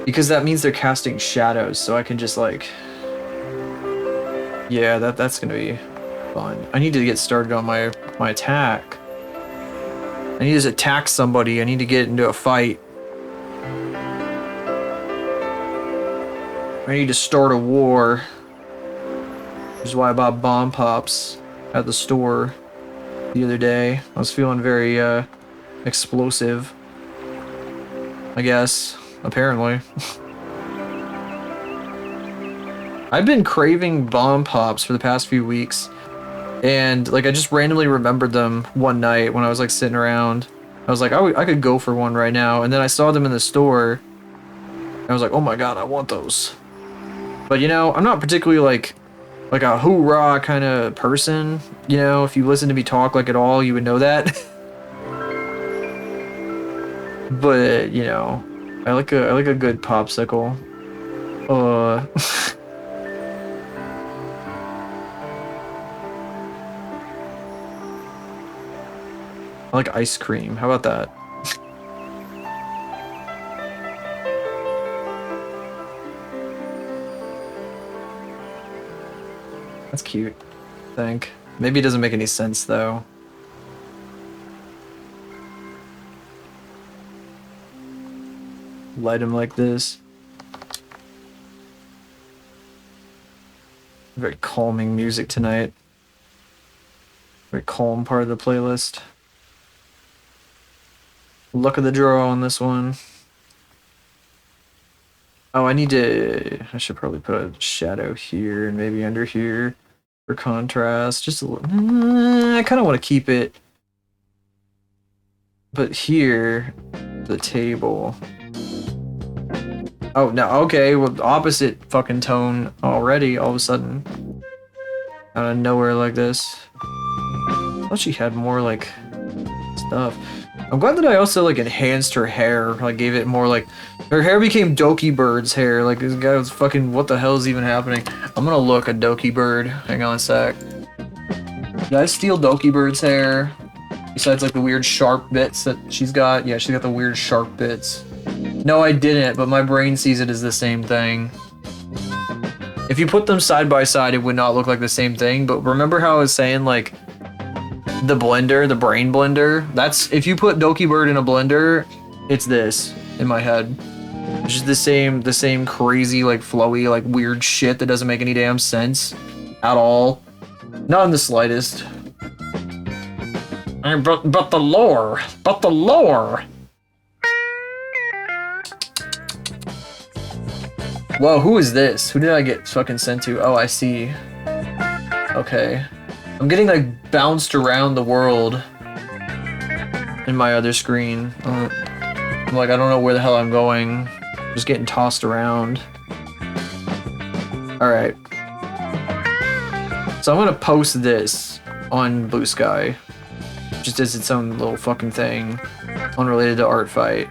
Speaker 1: Because that means they're casting shadows, so I can just like... Yeah, that's gonna be fun. I need to get started on my attack. I need to attack somebody. I need to get into a fight. I need to start a war. Which is why I bought bomb pops at the store the other day. I was feeling very explosive, I guess. Apparently. I've been craving bomb pops for the past few weeks, and like I just randomly remembered them one night when I was like sitting around. I was like, I could go for one right now, and then I saw them in the store. And I was like, oh my god, I want those. But you know, I'm not particularly like a hoorah kind of person. You know, if you listen to me talk like at all, you would know that. But you know, I like a good popsicle. I like ice cream. How about that? That's cute, I think. Maybe it doesn't make any sense though. Light him like this. Very calming music tonight. Very calm part of the playlist. Luck of the draw on this one. Oh, I should probably put a shadow here and maybe under here for contrast. Just a little. I kind of want to keep it. But here, the table. Oh, no, okay, well, opposite fucking tone already, all of a sudden. Out of nowhere like this. I thought she had more, like, stuff. I'm glad that I also, like, enhanced her hair. Like, gave it more, like... Her hair became Doki Bird's hair. Like, this guy was fucking... What the hell is even happening? I'm gonna look at Doki Bird. Hang on a sec. Did I steal Doki Bird's hair? Besides, like, the weird sharp bits that she's got? Yeah, she's got the weird sharp bits. No, I didn't, but my brain sees it as the same thing. If you put them side by side, it would not look like the same thing, but remember how I was saying, like, the blender, the brain blender? That's, if you put Doki Bird in a blender, it's this, in my head. It's just the same crazy, like, flowy, like, weird shit that doesn't make any damn sense at all. Not in the slightest. But the lore. But the lore. Whoa, who is this? Who did I get fucking sent to? Oh, I see. Okay. I'm getting like bounced around the world in my other screen. I'm like, I don't know where the hell I'm going. Just getting tossed around. Alright. So I'm gonna post this on Blue Sky. Just as its own little fucking thing. Unrelated to Art Fight.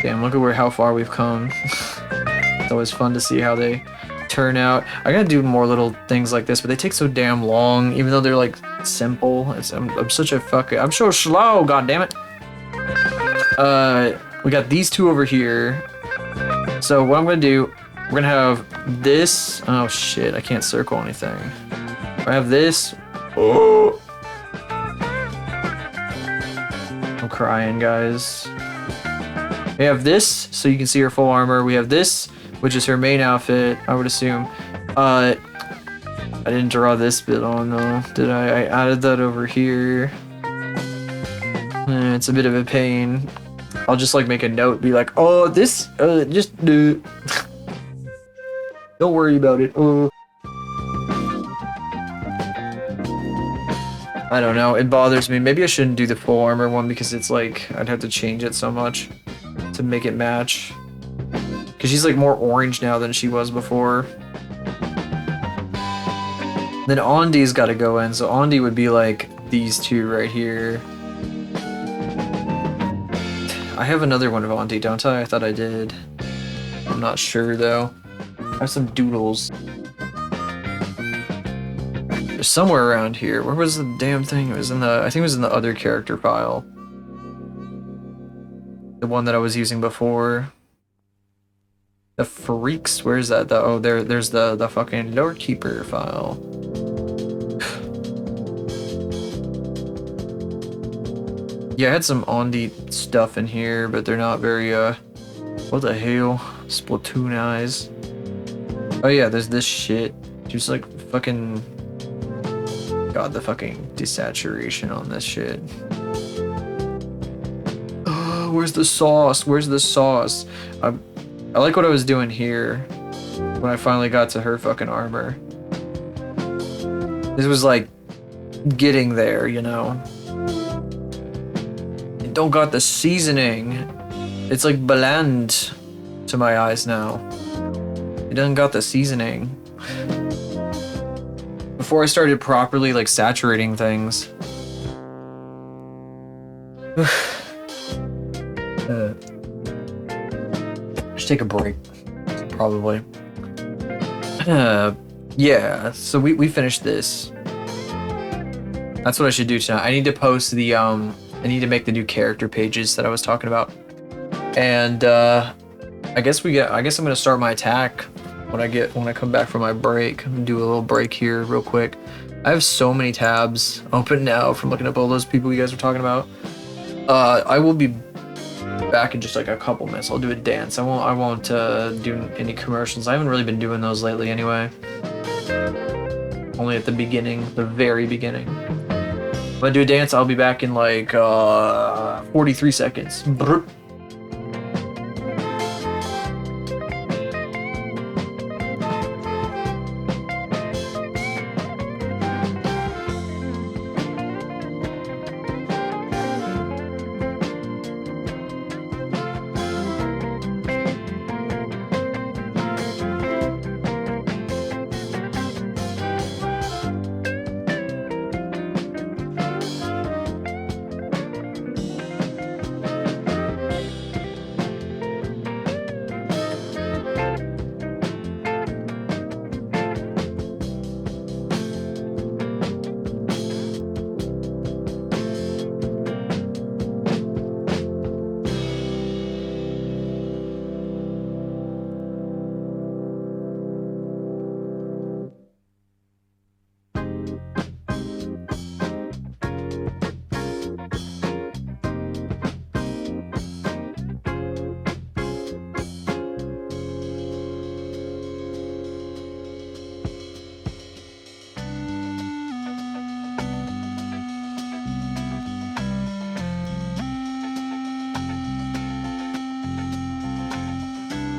Speaker 1: Damn, look at how far we've come. It's always fun to see how they turn out. I gotta do more little things like this, but they take so damn long, even though they're like simple. I'm such a fucking... I'm so slow, goddammit. We got these two over here. So what I'm gonna do, we're gonna have this... Oh shit, I can't circle anything. I have this... Oh! I'm crying, guys. We have this, so you can see her full armor. We have this, which is her main outfit, I would assume. I didn't draw this bit on, though. Did I? I added that over here. It's a bit of a pain. I'll just, like, make a note, be like, oh, this, just do. Don't worry about it. I don't know, it bothers me. Maybe I shouldn't do the full armor one because it's like, I'd have to change it so much to make it match. Because she's like more orange now than she was before. Then Ondi's got to go in, so Ondi would be like these two right here. I have another one of Ondi, don't I? I thought I did. I'm not sure though. I have some doodles. They're somewhere around here. Where was the damn thing? It was in the, I think it was in the other character file. The one that I was using before. The freaks, where's that? Oh, there's the fucking Lord Keeper file. Yeah, I had some Ondi stuff in here, but they're not very, what the hell? Splatoon eyes. Oh yeah, there's this shit. Just like fucking... God, the fucking desaturation on this shit. Where's the sauce? Where's the sauce? I like what I was doing here when I finally got to her fucking armor. This was like getting there, you know. It don't got the seasoning. It's like bland to my eyes now. It doesn't got the seasoning. Before I started properly like saturating things. Should take a break, probably. Yeah, so we finished this. That's what I should do tonight. I need to post the, I need to make the new character pages that I was talking about. And, I guess I'm gonna start my attack when I come back from my break. I'm gonna do a little break here real quick. I have so many tabs open now from looking up all those people you guys were talking about. I will be back in just like a couple minutes. I'll do a dance. I won't do any commercials. I haven't really been doing those lately anyway. Only at the beginning, the very beginning. When I do a dance, I'll be back in like 43 seconds. Brr.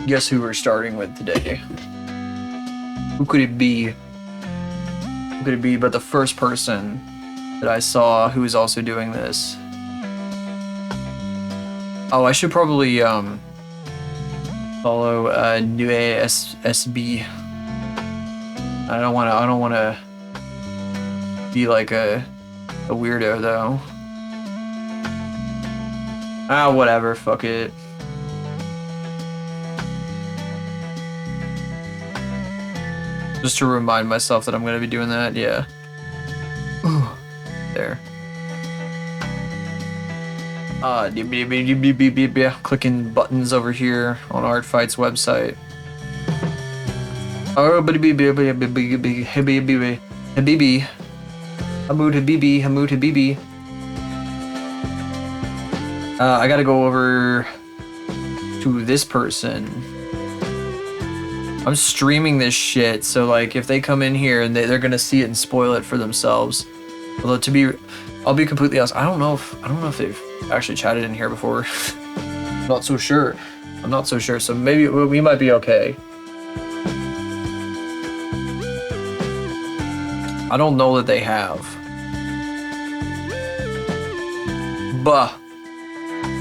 Speaker 1: Guess who we're starting with today? Who could it be? Who could it be but the first person that I saw who was also doing this? Oh, I should probably follow New SB. I don't wanna be like a weirdo though. Ah, whatever, fuck it. Just to remind myself that I'm gonna be doing that, yeah. There. Clicking buttons over here on Artfight's website. Oh, Habibi. Hamoud Habibi. I gotta go over to this person. I'm streaming this shit, so like if they come in here and they're gonna see it and spoil it for themselves. Although I'll be completely honest, I don't know if they've actually chatted in here before. I'm not so sure. So maybe we might be okay. I don't know that they have. Bah.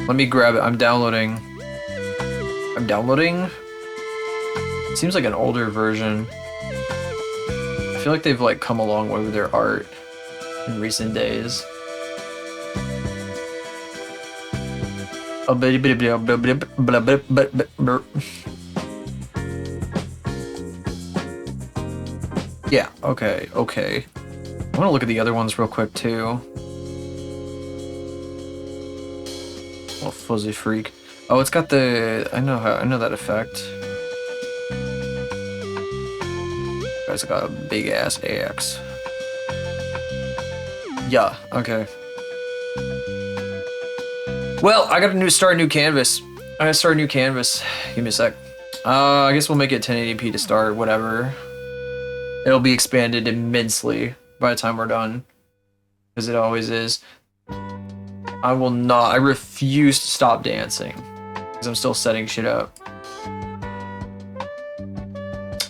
Speaker 1: Let me grab it. I'm downloading. Seems like an older version. I feel like they've like come a long way with their art in recent days. Yeah, okay. I want to look at the other ones real quick too. Little fuzzy freak. Oh, it's got the I know that effect. Guy's got a big ass axe. Yeah, okay. Well, I gotta start a new canvas. Give me a sec. I guess we'll make it 1080p to start, whatever. It'll be expanded immensely by the time we're done. Because it always is. I refuse to stop dancing. Because I'm still setting shit up.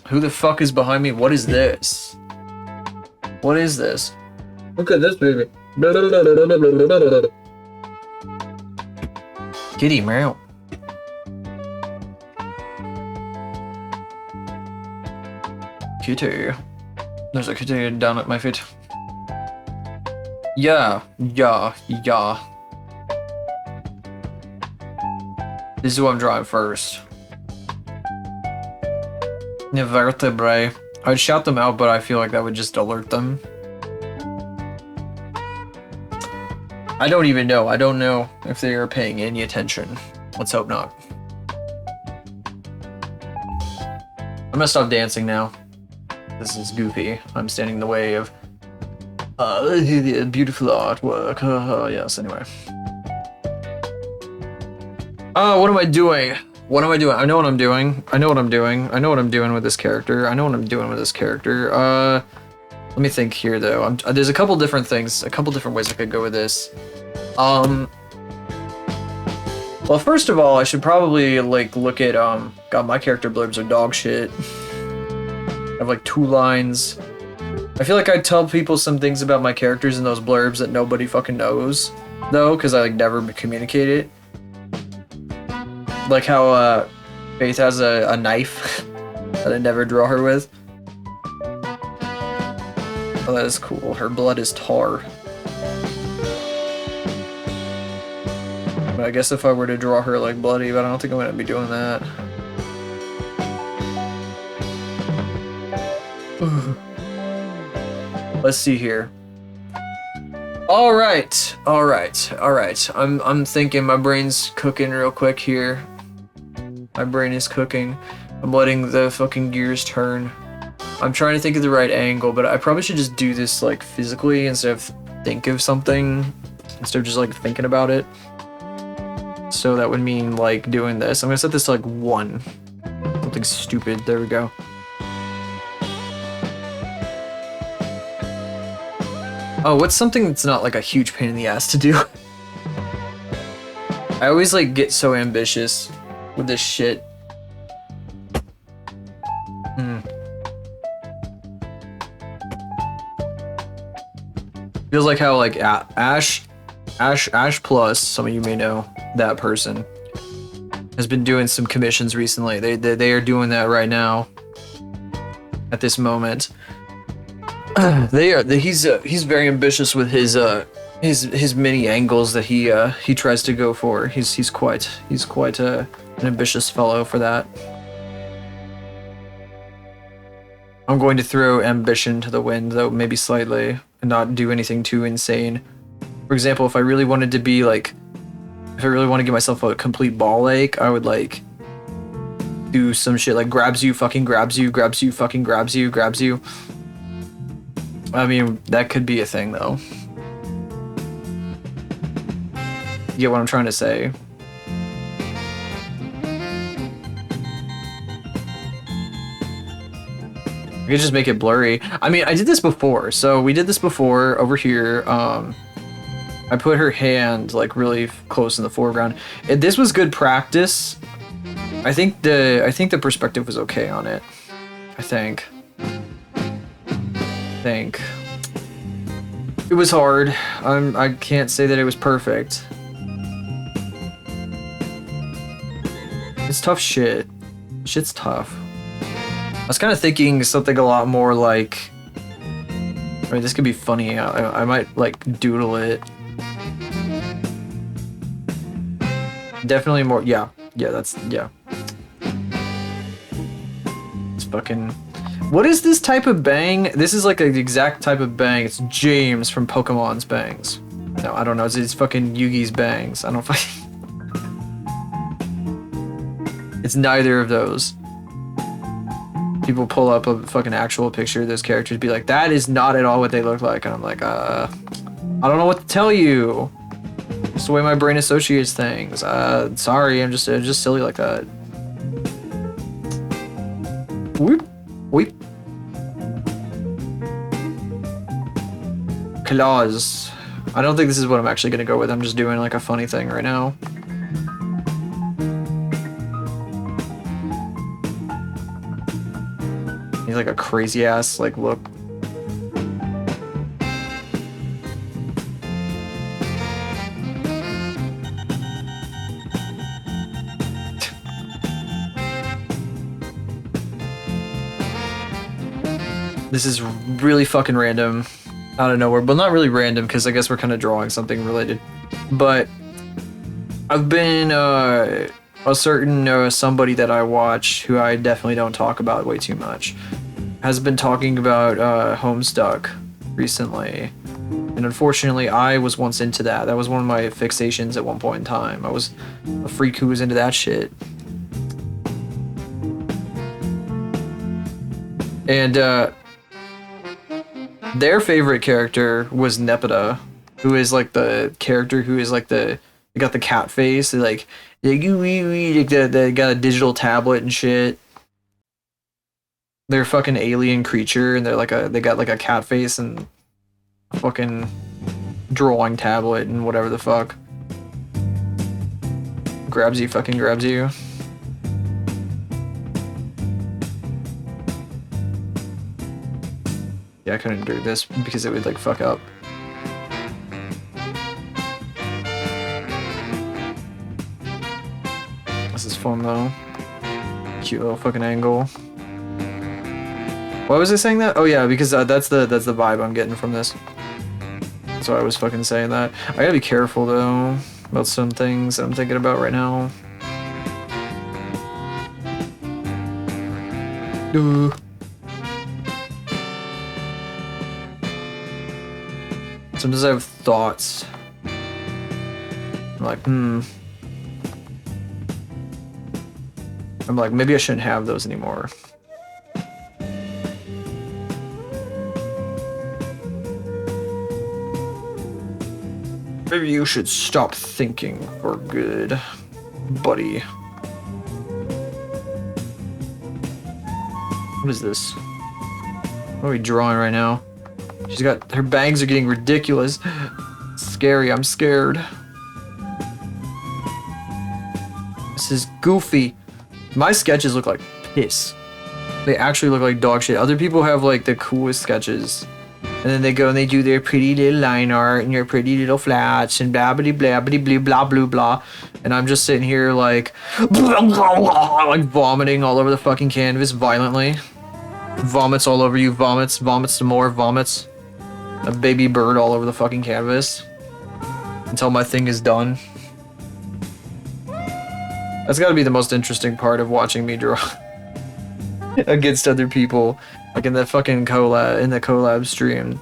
Speaker 1: Who the fuck is behind me? What is this? What is this? Look at this baby. Kitty meow. Kitty. There's a kitty down at my feet. Yeah. This is who I'm drawing first. The vertebrae. I'd shout them out, but I feel like that would just alert them. I don't even know. I don't know if they are paying any attention. Let's hope not. I'm gonna stop dancing now. This is goofy. I'm standing in the way of beautiful artwork. Yes, anyway. What am I doing? I know what I'm doing. I know what I'm doing with this character. Let me think here, though. There's a couple different things, a couple different ways I could go with this. Well, first of all, I should probably, like, look at, God, my character blurbs are dog shit. I have, like, 2 lines. I feel like I tell people some things about my characters in those blurbs that nobody fucking knows, though, because I, like, never communicate it. Like how, Faith has a knife that I never draw her with. Oh, that is cool. Her blood is tar. But I guess if I were to draw her like bloody, but I don't think I'm gonna be doing that. Let's see here. All right. I'm thinking. My brain's cooking real quick here. My brain is cooking. I'm letting the fucking gears turn. I'm trying to think of the right angle, but I probably should just do this like physically instead of think of something, instead of just like thinking about it. So that would mean like doing this. I'm gonna set this to like 1. Something stupid. There we go. Oh, what's something that's not like a huge pain in the ass to do? I always like get so ambitious with this shit. Feels like how like Ash Plus, some of you may know that person, has been doing some commissions recently. They are doing that right now. At this moment, he's very ambitious with his many angles that he tries to go for. He's quite an ambitious fellow for that. I'm going to throw ambition to the wind, though maybe slightly, and not do anything too insane. For example, if I really wanted to be like, if I really want to give myself a complete ball ache, I would like do some shit like grabs you, fucking grabs you, grabs you, fucking grabs you, grabs you. I mean, that could be a thing though. You get what I'm trying to say? I could just make it blurry. I mean, I did this before. So we did this before over here. I put her hand like really close in the foreground. This was good practice. I think the perspective was okay on it. I think it was hard. I can't say that it was perfect. It's tough shit. Shit's tough. I was kind of thinking something a lot more like, I mean, this could be funny. I might like doodle it. Definitely more. Yeah. That's. It's fucking. What is this type of bang? This is like the exact type of bang. It's James from Pokemon's bangs. No, I don't know. It's fucking Yugi's bangs. I don't fucking. It's neither of those. People pull up a fucking actual picture of those characters, be like, that is not at all what they look like, and I'm like, I don't know what to tell you. It's the way my brain associates things. Sorry, I'm just silly like that. Whoop, whoop. Claws. I don't think this is what I'm actually gonna go with. I'm just doing like a funny thing right now. He's like a crazy ass like look. This is really fucking random out of nowhere, but not really random because I guess we're kind of drawing something related. But I've been a certain somebody that I watch who I definitely don't talk about way too much has been talking about Homestuck recently, and unfortunately I was once into that. That was one of my fixations at one point in time. I was a freak who was into that shit. And their favorite character was Nepeta, who is like the character who is like they got the cat face. They like they got a digital tablet and shit. They're a fucking alien creature, and they got like a cat face and a fucking drawing tablet and whatever the fuck. Grabs you, fucking grabs you. Yeah, I couldn't do this because it would like fuck up. This is fun though. Cute little fucking angle. Why was I saying that? Oh yeah, because that's the vibe I'm getting from this. That's why I was fucking saying that. I gotta be careful though about some things that I'm thinking about right now. Sometimes I have thoughts. I'm like, I'm like, maybe I shouldn't have those anymore. Maybe you should stop thinking for good, buddy. What is this? What are we drawing right now? She's got, her bangs are getting ridiculous. Scary, I'm scared. This is goofy. My sketches look like piss. They actually look like dog shit. Other people have like the coolest sketches. And then they go and they do their pretty little line art and their pretty little flats and blah blah blah blah blah blah blah blah. And I'm just sitting here like vomiting all over the fucking canvas violently. Vomits all over you, vomits some more, vomits. A baby bird all over the fucking canvas. Until my thing is done. That's gotta be the most interesting part of watching me draw. Against other people. Like in the fucking collab stream.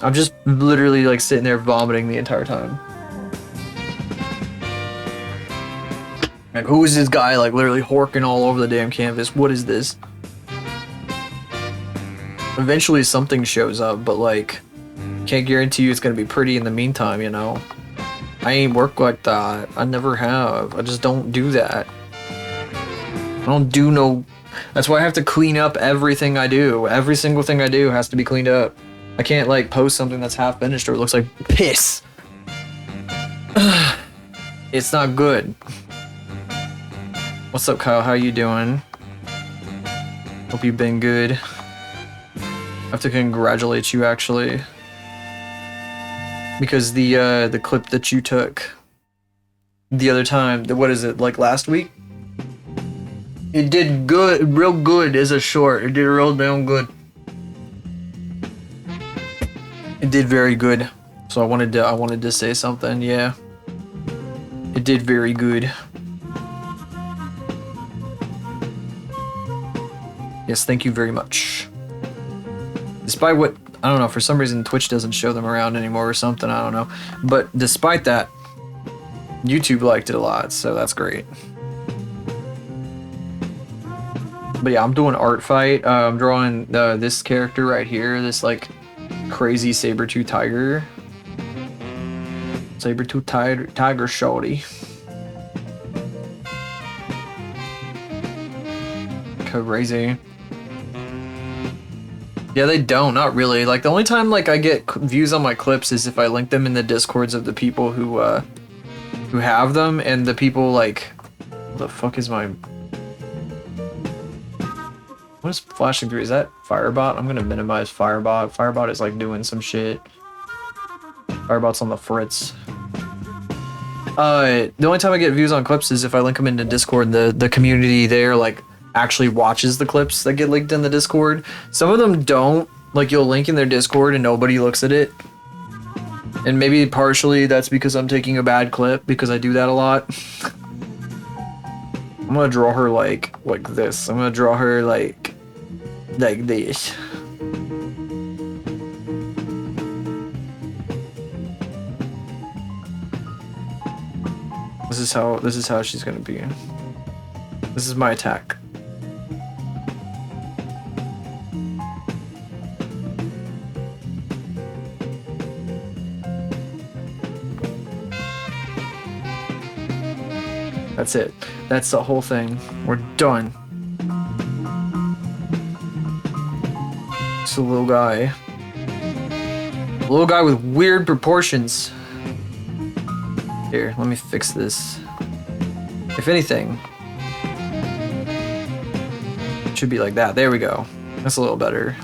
Speaker 1: I'm just literally like sitting there vomiting the entire time. Like, who is this guy like literally horking all over the damn canvas? What is this? Eventually something shows up, but like, can't guarantee you it's gonna be pretty in the meantime, you know? I ain't work like that. I never have. I just don't do that. I don't do no... That's why I have to clean up everything I do. Every single thing I do has to be cleaned up. I can't like post something that's half finished or it looks like piss. It's not good. What's up, Kyle? How you doing? Hope you've been good. I have to congratulate you actually. Because the clip that you took the other time, what is it, like last week? It did good, real good as a short. It did real damn good. It did very good. So I wanted to say something, yeah. It did very good. Yes, thank you very much. Despite what, I don't know, for some reason Twitch doesn't show them around anymore or something, I don't know. But despite that, YouTube liked it a lot, so that's great. But yeah, I'm doing art fight. I'm drawing this character right here, this like crazy saber-tooth tiger. Saber-tooth tiger shorty. Crazy. Yeah, they don't, not really. Like the only time like I get views on my clips is if I link them in the discords of the people who have them, and the people like, what the fuck is my... What is flashing through? Is that Firebot? I'm gonna minimize Firebot. Firebot is like doing some shit. Firebot's on the fritz. The only time I get views on clips is if I link them into Discord. The community there like actually watches the clips that get linked in the Discord. Some of them don't. Like you'll link in their Discord and nobody looks at it. And maybe partially that's because I'm taking a bad clip because I do that a lot. I'm gonna draw her like this. I'm gonna draw her like this. This is how she's gonna be. This is my attack. That's it. That's the whole thing. We're done. It's a little guy. A little guy with weird proportions. Here, let me fix this. If anything, it should be like that. There we go. That's a little better.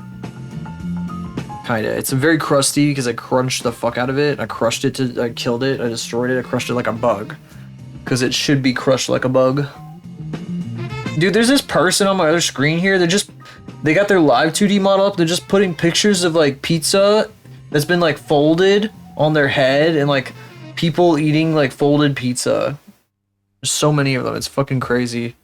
Speaker 1: Kinda. It's very crusty because I crunched the fuck out of it. I crushed it I killed it. I destroyed it. I crushed it like a bug. Because it should be crushed like a bug. Dude, there's this person on my other screen here. They got their live 2D model up. They're just putting pictures of like pizza that's been like folded on their head and like people eating like folded pizza. There's so many of them. It's fucking crazy.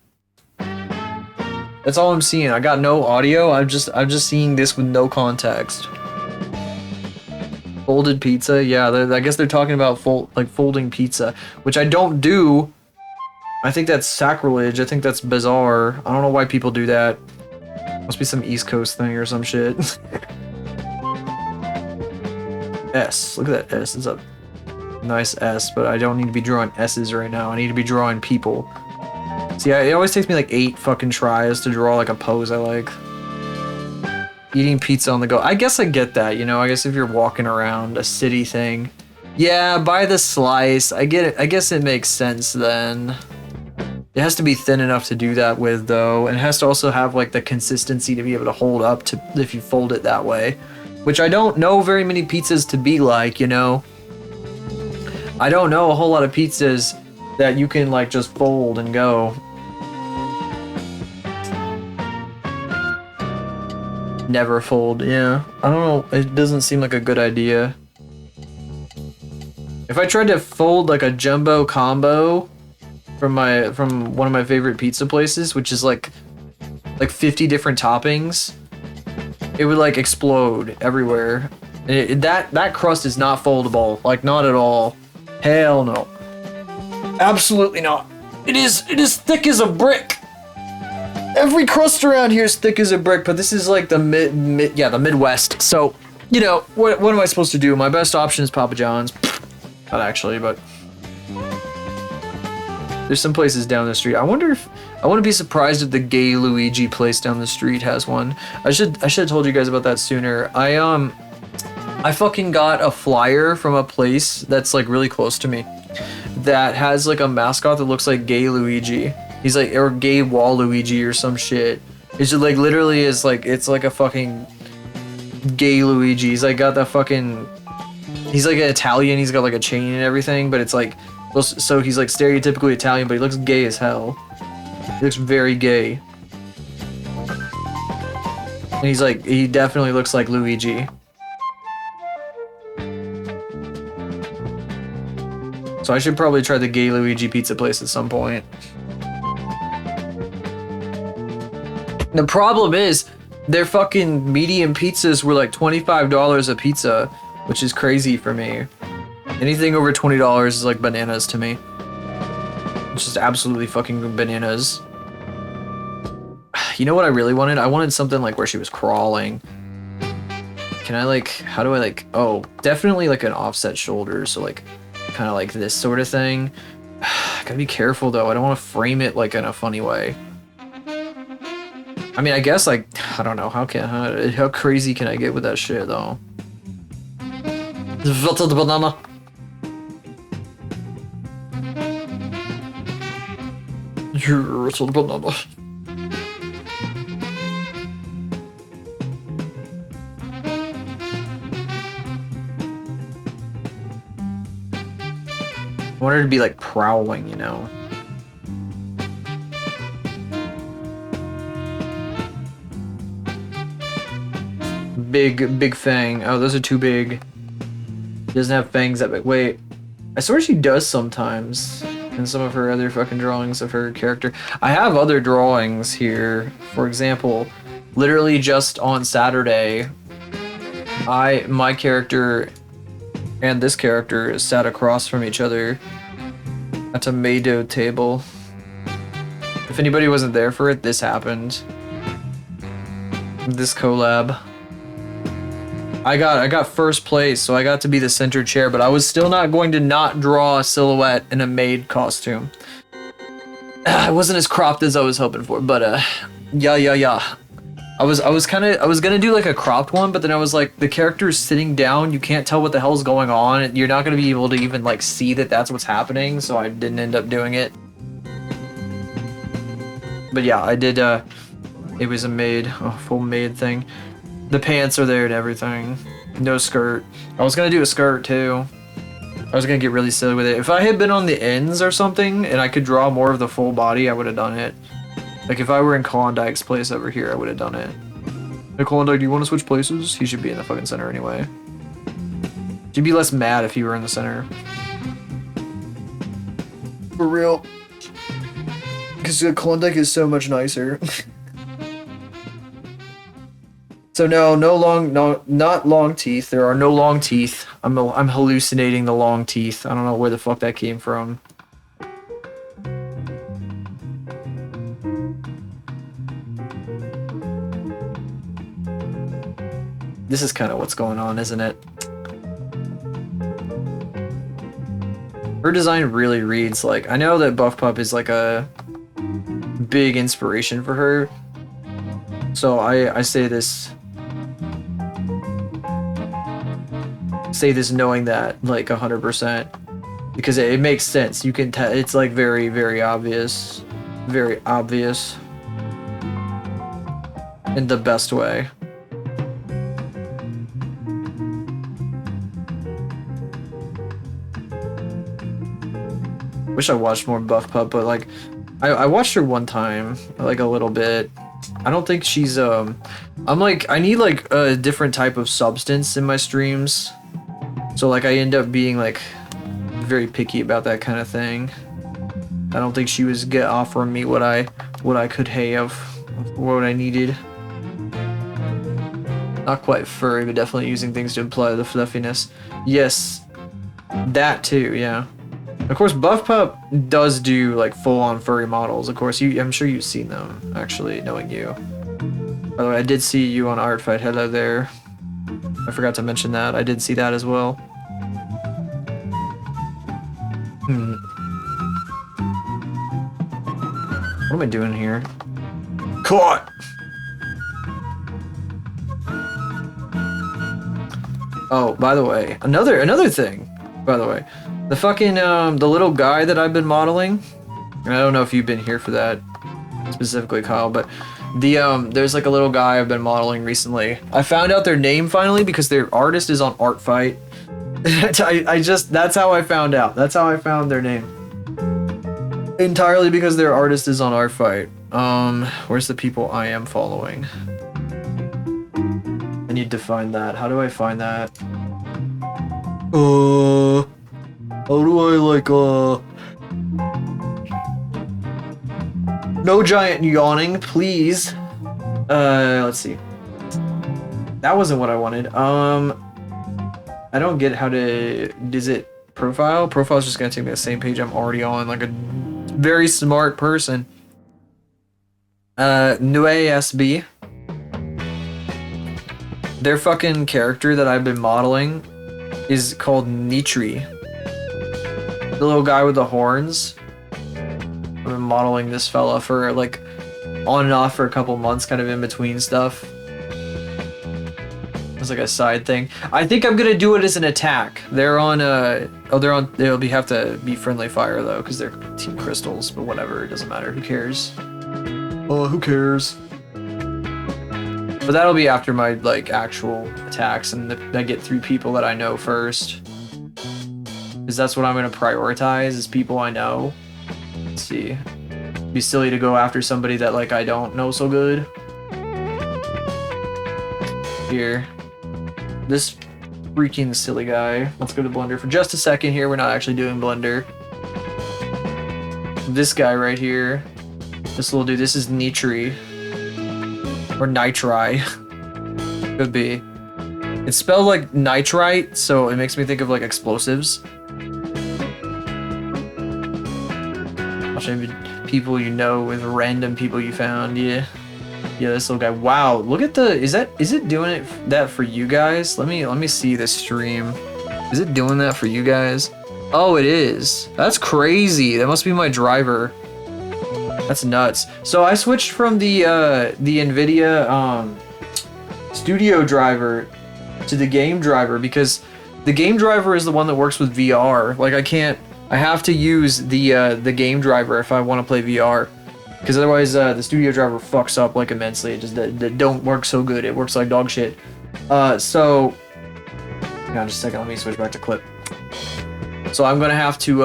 Speaker 1: That's all I'm seeing. I got no audio. I'm just seeing this with no context. Folded pizza, yeah. I guess they're talking about folding pizza, which I don't do. I think that's sacrilege. I think that's bizarre. I don't know why people do that. Must be some East Coast thing or some shit. S. Look at that S. It's a nice S, but I don't need to be drawing S's right now. I need to be drawing people. See, it always takes me like 8 fucking tries to draw like a pose I like. Eating pizza on the go. I guess I get that, you know. I guess if you're walking around a city thing. Yeah, buy the slice. I get it. I guess it makes sense then. It has to be thin enough to do that with though. And it has to also have like the consistency to be able to hold up to if you fold it that way. which I don't know very many pizzas to be like, you know. I don't know a whole lot of pizzas that you can like just fold and go. Never fold, yeah. I don't know, it doesn't seem like a good idea. If I tried to fold like a jumbo combo from one of my favorite pizza places, which is like 50 different toppings, it would like explode everywhere. And that crust is not foldable, like not at all. Hell no. Absolutely not. It is thick as a brick. Every crust around here is thick as a brick, but this is like the the Midwest. So, you know, what am I supposed to do? My best option is Papa John's. Not actually, but there's some places down the street. I wouldn't be surprised if the Gay Luigi place down the street has one. I should have told you guys about that sooner. I fucking got a flyer from a place that's like really close to me that has like a mascot that looks like Gay Luigi. He's like, or Gay Waluigi or some shit. It's just like literally is like, it's like a fucking Gay Luigi. He's like got that fucking, he's like an Italian. He's got like a chain and everything, but it's like, so he's like stereotypically Italian, but he looks gay as hell. He looks very gay. And he's like, he definitely looks like Luigi. So I should probably try the Gay Luigi pizza place at some point. The problem is, their fucking medium pizzas were like $25 a pizza, which is crazy for me. Anything over $20 is like bananas to me. It's just absolutely fucking bananas. You know what I really wanted? I wanted something like where she was crawling. Can I like, how do I like, oh, definitely like an offset shoulder, so like, kind of like this sort of thing. Gotta be careful though, I don't want to frame it like in a funny way. I mean, I guess like, I don't know, how crazy can I get with that shit though? The banana. You're the banana. I want her to be like prowling, you know. Big fang. Oh, those are too big. She doesn't have fangs that big. Wait, I swear she does sometimes in some of her other fucking drawings of her character. I have other drawings here. For example, literally just on Saturday, my character and this character sat across from each other at a Mado table. If anybody wasn't there for it, this happened. This collab. I got first place, so I got to be the center chair, but I was still not going to not draw a silhouette in a maid costume. It wasn't as cropped as I was hoping for, but yeah. I was gonna do like a cropped one, but then I was like, the character is sitting down, you can't tell what the hell's going on, you're not gonna be able to even like see that that's what's happening, so I didn't end up doing it. But yeah, I did, it was a full maid thing. The pants are there and everything. No skirt. I was gonna do a skirt too. I was gonna get really silly with it. If I had been on the ends or something and I could draw more of the full body, I would have done it. Like if I were in Klondike's place over here, I would have done it. Hey Klondike, do you want to switch places? He should be in the fucking center anyway. You'd be less mad if you were in the center. For real. Because Klondike is so much nicer. So not long teeth. There are no long teeth. I'm hallucinating the long teeth. I don't know where the fuck that came from. This is kind of what's going on, isn't it? Her design really reads like, I know that Buff Pup is like a big inspiration for her. So I say this knowing that like 100% because it makes sense. You can tell it's like very, very obvious in the best way. wish I watched more Buff Pup, but like, I watched her one time, like a little bit. I don't think she's I'm like, I need like a different type of substance in my streams, so like I end up being like very picky about that kind of thing. I don't think she was offering me what I could have, what I needed. Not quite furry, but definitely using things to imply the fluffiness. Yes, that too, yeah. Of course, Buff Pup does do like full-on furry models. Of course, I'm sure you've seen them, actually, knowing you. By the way, I did see you on Art Fight. Hello there. I forgot to mention that. I did see that as well. What am I doing here? Caught! Oh, by the way, another thing, by the way. The fucking, the little guy that I've been modeling, and I don't know if you've been here for that specifically, Kyle, but there's like a little guy I've been modeling recently. I found out their name finally because their artist is on Art Fight. That's how I found out. That's how I found their name. Entirely because their artist is on Art Fight. Where's the people I am following? I need to find that. How do I find that? How do I like, no giant yawning, please. Let's see. That wasn't what I wanted. I don't get how to, is it profile? Profile's just gonna take me to the same page I'm already on, like a very smart person. NueSB. Their fucking character that I've been modeling is called Nitri. The little guy with the horns. I've been modeling this fella for like on and off for a couple months, kind of in between stuff. It's like a side thing. I think I'm gonna do it as an attack. They're on they'll have to be friendly fire though, because they're Team Crystals, but whatever, it doesn't matter. Who cares? Oh, who cares? But that'll be after my like actual attacks, and I get 3 people that I know first. Because that's what I'm gonna prioritize, is people I know. Let's see. It'd be silly to go after somebody that like I don't know so good. Here. This freaking silly guy. Let's go to Blender for just a second here. We're not actually doing Blender. This guy right here. This little dude. This is Nitri. Or Nitri. Could be. It's spelled like nitrite, so it makes me think of like explosives. I'll show you people you know with random people you found. Yeah. Yeah, this little guy. Wow, look at the, is it doing that for you guys? Let me see this stream. Is it doing that for you guys? Oh, it is. That's crazy. That must be my driver. That's nuts. So I switched from the NVIDIA studio driver to the game driver because the game driver is the one that works with VR. Like I have to use the game driver if I want to play VR. Because otherwise, the studio driver fucks up like immensely. It just that don't work so good. It works like dog shit. So, hang on just a second. Let me switch back to clip. So I'm gonna have to.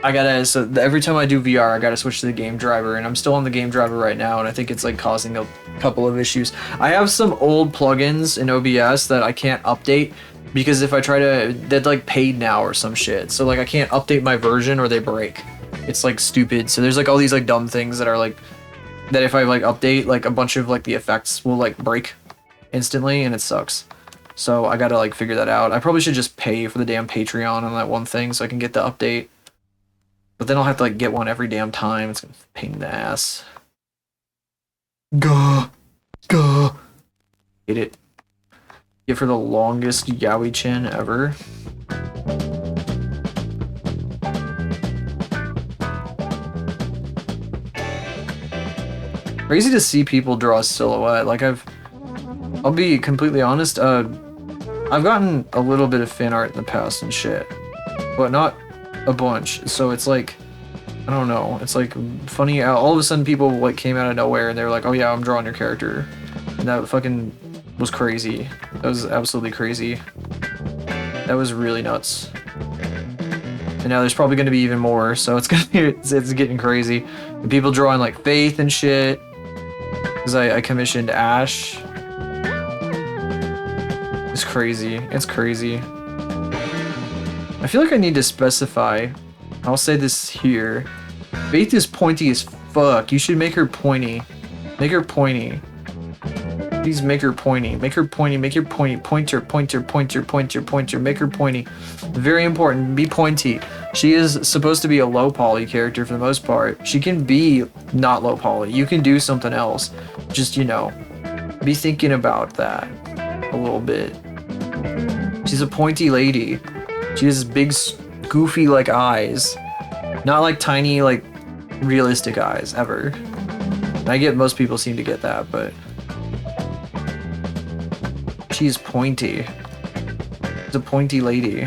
Speaker 1: Every time I do VR, I gotta switch to the game driver, and I'm still on the game driver right now, and I think it's like causing a couple of issues. I have some old plugins in OBS that I can't update because if I try to, they're like paid now or some shit. So like I can't update my version or they break. It's like stupid. So there's like all these like dumb things that are like that if I like update, like a bunch of like the effects will like break instantly and it sucks. So I gotta like figure that out. I probably should just pay for the damn Patreon on that one thing so I can get the update. But then I'll have to like get one every damn time. It's gonna pain in the ass. Gah. Hate it. Get for the longest yaoi chin ever. Crazy to see people draw a silhouette. Like I'll be completely honest, I've gotten a little bit of fan art in the past and shit, but not a bunch. So it's like, I don't know, it's like funny, all of a sudden people like came out of nowhere and they were like, oh yeah, I'm drawing your character. And that fucking was crazy. That was absolutely crazy. That was really nuts. And now there's probably gonna be even more, so it's gonna be it's getting crazy. And people drawing like Faith and shit. Cause I commissioned Ash. It's crazy. It's crazy. I feel like I need to specify. I'll say this here. Faith is pointy as fuck. You should make her pointy. Make her pointy. Please make her pointy. Make her pointy. Make her pointy. Pointer, pointer, pointer, pointer, pointer. Make her pointy. Very important. Be pointy. She is supposed to be a low poly character for the most part. She can be not low poly. You can do something else. Just, you know, be thinking about that a little bit. She's a pointy lady. She has big, goofy like eyes. Not like tiny, like realistic eyes ever. I get most people seem to get that, but she's pointy. She's a pointy lady.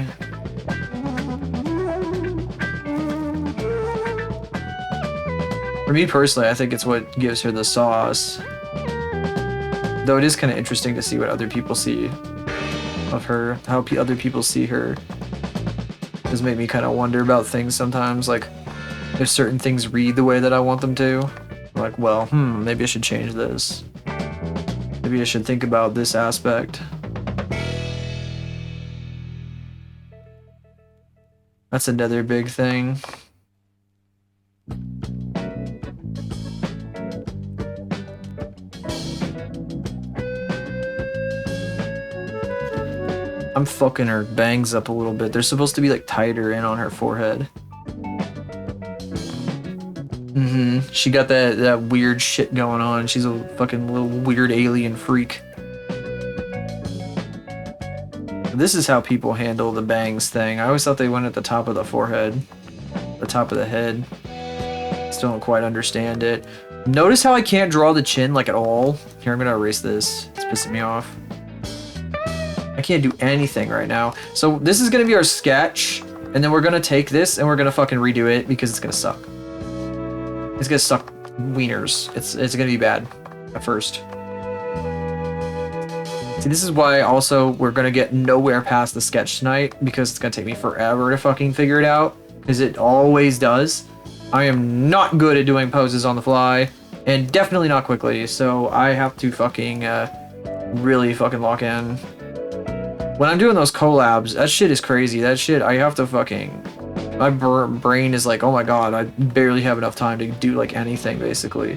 Speaker 1: For me personally, I think it's what gives her the sauce. Though it is kind of interesting to see what other people see of her, how other people see her. It does make me kind of wonder about things sometimes, like if certain things read the way that I want them to. Like, well, maybe I should change this. Maybe I should think about this aspect. That's another big thing. I'm fucking her bangs up a little bit. They're supposed to be like tighter in on her forehead. She got that weird shit going on. She's a fucking little weird alien freak. This is how people handle the bangs thing. I always thought they went at the top of the forehead, the top of the head. Still don't quite understand it. Notice how I can't draw the chin like at all. Here, I'm gonna erase this. It's pissing me off. I can't do anything right now. So this is gonna be our sketch, and then we're gonna take this and we're gonna fucking redo it because it's gonna suck. It's gonna suck wieners. It's gonna be bad at first. See, this is why also we're gonna get nowhere past the sketch tonight, because it's gonna take me forever to fucking figure it out, because it always does. I am not good at doing poses on the fly, and definitely not quickly, so I have to fucking really fucking lock in. When I'm doing those collabs, that shit is crazy. That shit, I have to fucking... My brain is like, oh my god, I barely have enough time to do like anything, basically.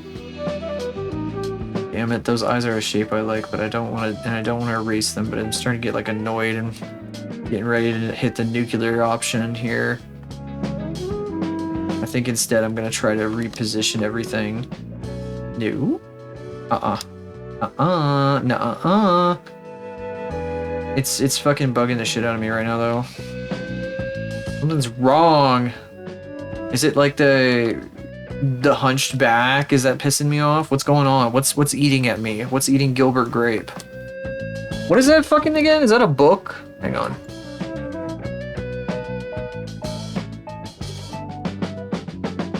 Speaker 1: Damn it, those eyes are a shape I like, but I don't want to, and I don't want to erase them, but I'm starting to get like annoyed and getting ready to hit the nuclear option here. I think instead I'm gonna try to reposition everything. No. Nuh-uh. It's fucking bugging the shit out of me right now, though. Something's wrong. Is it like the hunched back? Is that pissing me off? What's going on? What's eating at me? What's eating Gilbert Grape? What is that fucking again? Is that a book? Hang on.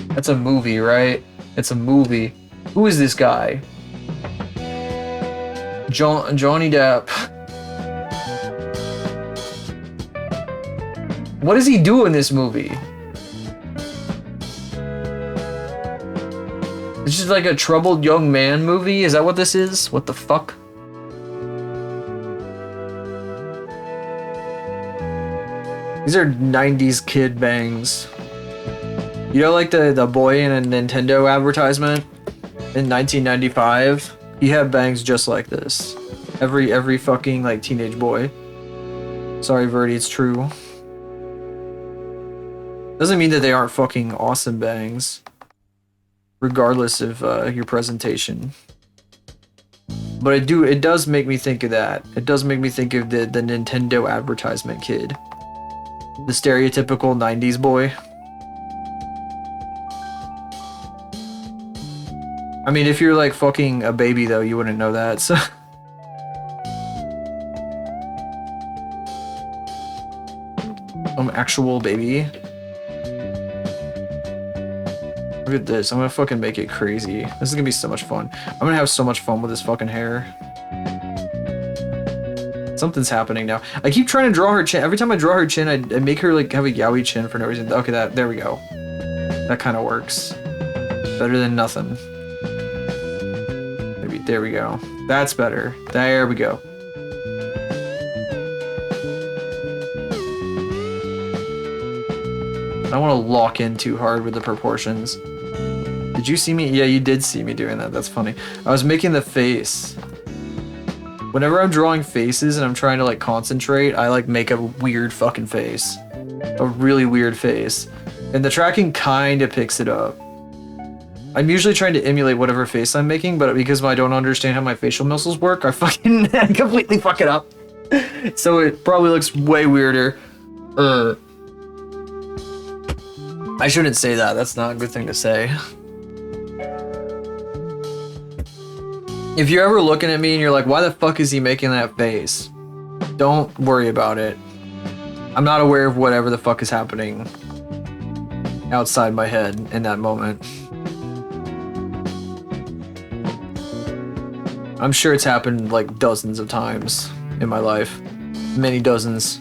Speaker 1: That's a movie, right? It's a movie. Who is this guy? Johnny Depp. What does he do in this movie? It's just like a troubled young man movie? Is that what this is? What the fuck? These are 90s kid bangs. You know, like the boy in a Nintendo advertisement in 1995? He had bangs just like this. Every fucking like teenage boy. Sorry, Verdi, it's true. Doesn't mean that they aren't fucking awesome bangs, regardless of your presentation. But it does make me think of that. It does make me think of the Nintendo advertisement kid. The stereotypical 90s boy. I mean, if you're like fucking a baby though, you wouldn't know that, so... actual baby. Look at this. I'm gonna fucking make it crazy. This is gonna be so much fun. I'm gonna have so much fun with this fucking hair. Something's happening now. I keep trying to draw her chin. Every time I draw her chin, I make her like have a yaoi chin for no reason. Okay, there we go. That kind of works. Better than nothing. Maybe there we go. That's better. There we go. I don't want to lock in too hard with the proportions. Did you see me? Yeah, you did see me doing that. That's funny. I was making the face. Whenever I'm drawing faces and I'm trying to like concentrate, I like make a weird fucking face. A really weird face. And the tracking kind of picks it up. I'm usually trying to emulate whatever face I'm making, but because I don't understand how my facial muscles work, I fucking completely fuck it up. So it probably looks way weirder. I shouldn't say that. That's not a good thing to say. If you're ever looking at me and you're like, why the fuck is he making that face? Don't worry about it. I'm not aware of whatever the fuck is happening outside my head in that moment. I'm sure it's happened like dozens of times in my life. Many dozens.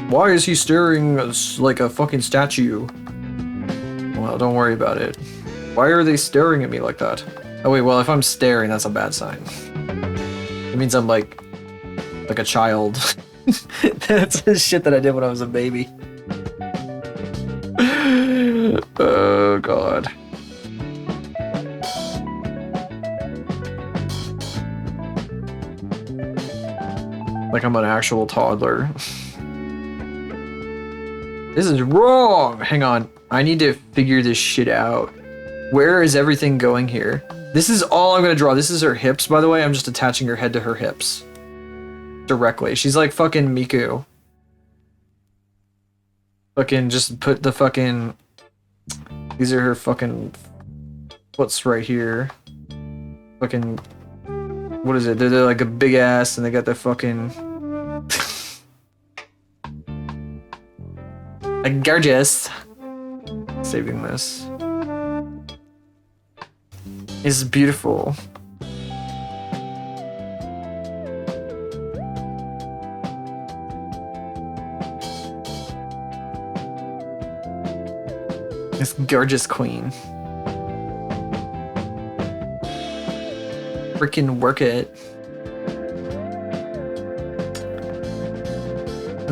Speaker 1: Why is he staring like a fucking statue? Well, don't worry about it. Why are they staring at me like that? Oh wait, well if I'm staring, that's a bad sign. It means I'm like a child. That's the shit that I did when I was a baby. Oh god. Like I'm an actual toddler. This is wrong! Hang on. I need to figure this shit out. Where is everything going here? This is all I'm gonna draw. This is her hips, by the way. I'm just attaching her head to her hips. Directly. She's like fucking Miku. Fucking just put the fucking... These are her fucking foots right here. Fucking... What is it? They're like a big ass and they got the fucking... Like gorgeous. Saving this. This is beautiful. This gorgeous queen. Freaking work it.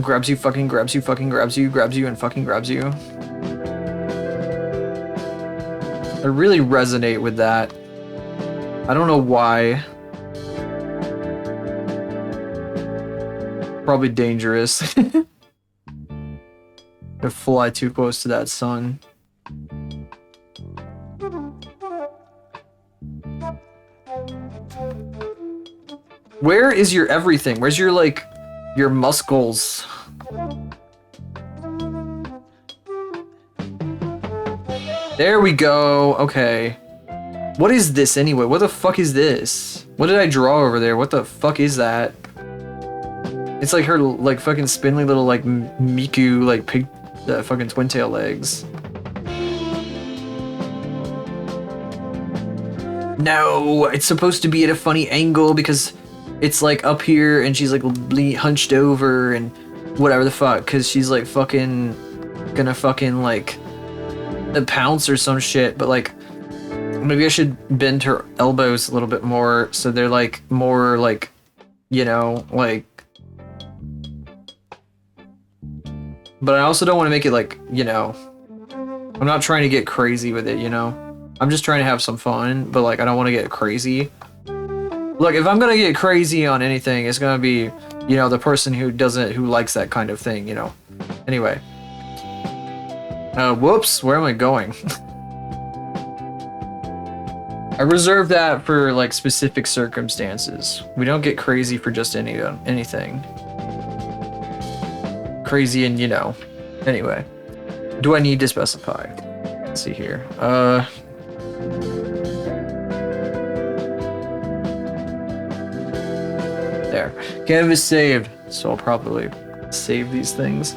Speaker 1: Grabs you, fucking grabs you, fucking grabs you, grabs you, and fucking grabs you. I really resonate with that. I don't know why. Probably dangerous. To fly too close to that sun. Where is your everything? Where's your, like, your muscles? There we go. Okay. What is this anyway? What the fuck is this? What did I draw over there? What the fuck is that? It's like her, like, fucking spindly little, like, Miku, like, pig, fucking twin tail legs. No, it's supposed to be at a funny angle because it's, like, up here and she's, like, hunched over and whatever the fuck, because she's, like, fucking gonna fucking, like, pounce or some shit, but, like, maybe I should bend her elbows a little bit more so they're, like, more, like, you know, like... But I also don't want to make it, like, you know... I'm not trying to get crazy with it, you know? I'm just trying to have some fun, but, like, I don't want to get crazy. Look, if I'm gonna get crazy on anything, it's gonna be, you know, the person who likes that kind of thing, you know? Anyway. Whoops, where am I going? I reserve that for, like, specific circumstances. We don't get crazy for just anything. Crazy and, you know. Anyway. Do I need to specify? Let's see here. There. Canvas saved. So I'll probably save these things.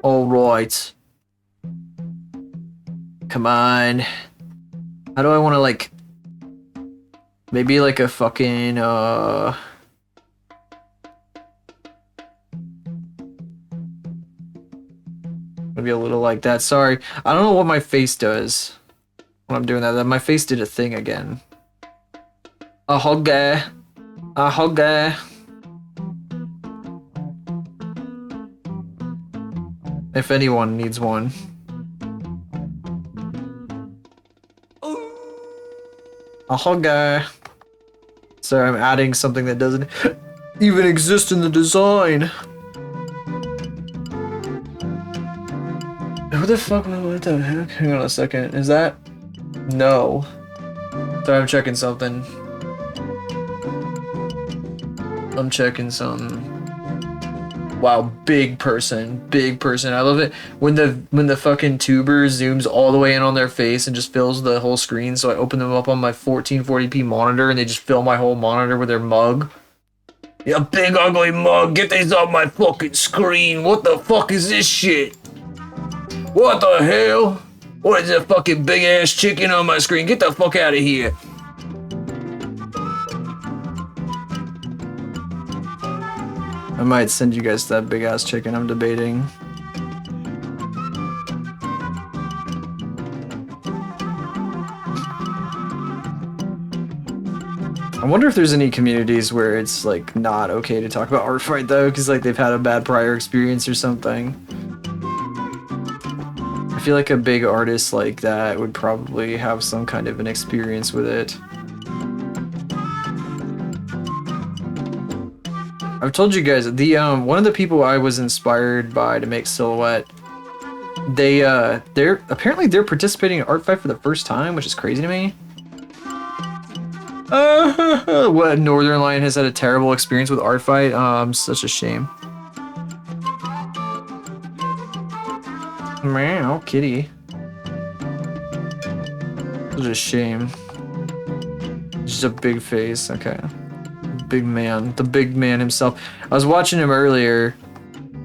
Speaker 1: Alright. Come on. How do I want to like... Maybe like a fucking, maybe a little like that. Sorry. I don't know what my face does when I'm doing that. My face did a thing again. A hugger. A hugger. If anyone needs one. A hugger. Sorry, I'm adding something that doesn't even exist in the design. Who the fuck? What the heck? Hang on a second. Is that? No. Sorry, I'm checking something. I'm checking something. Wow, big person, big person. I love it when the fucking tuber zooms all the way in on their face and just fills the whole screen. So I open them up on my 1440p monitor and they just fill my whole monitor with their mug. Yeah, big ugly mug, get these off my fucking screen. What the fuck is this shit? What the hell? What is that fucking big ass chicken on my screen? Get the fuck out of here. I might send you guys that big ass chicken, I'm debating. I wonder if there's any communities where it's like not okay to talk about art fight though, because like they've had a bad prior experience or something. I feel like a big artist like that would probably have some kind of an experience with it. I've told you guys the one of the people I was inspired by to make Silhouette, they're apparently participating in Art Fight for the first time, which is crazy to me. What, Northern Lion has had a terrible experience with Art Fight. Such a shame. Meow, kitty. Such a shame. Just a big face. Okay. Big man, the big man himself. I was watching him earlier.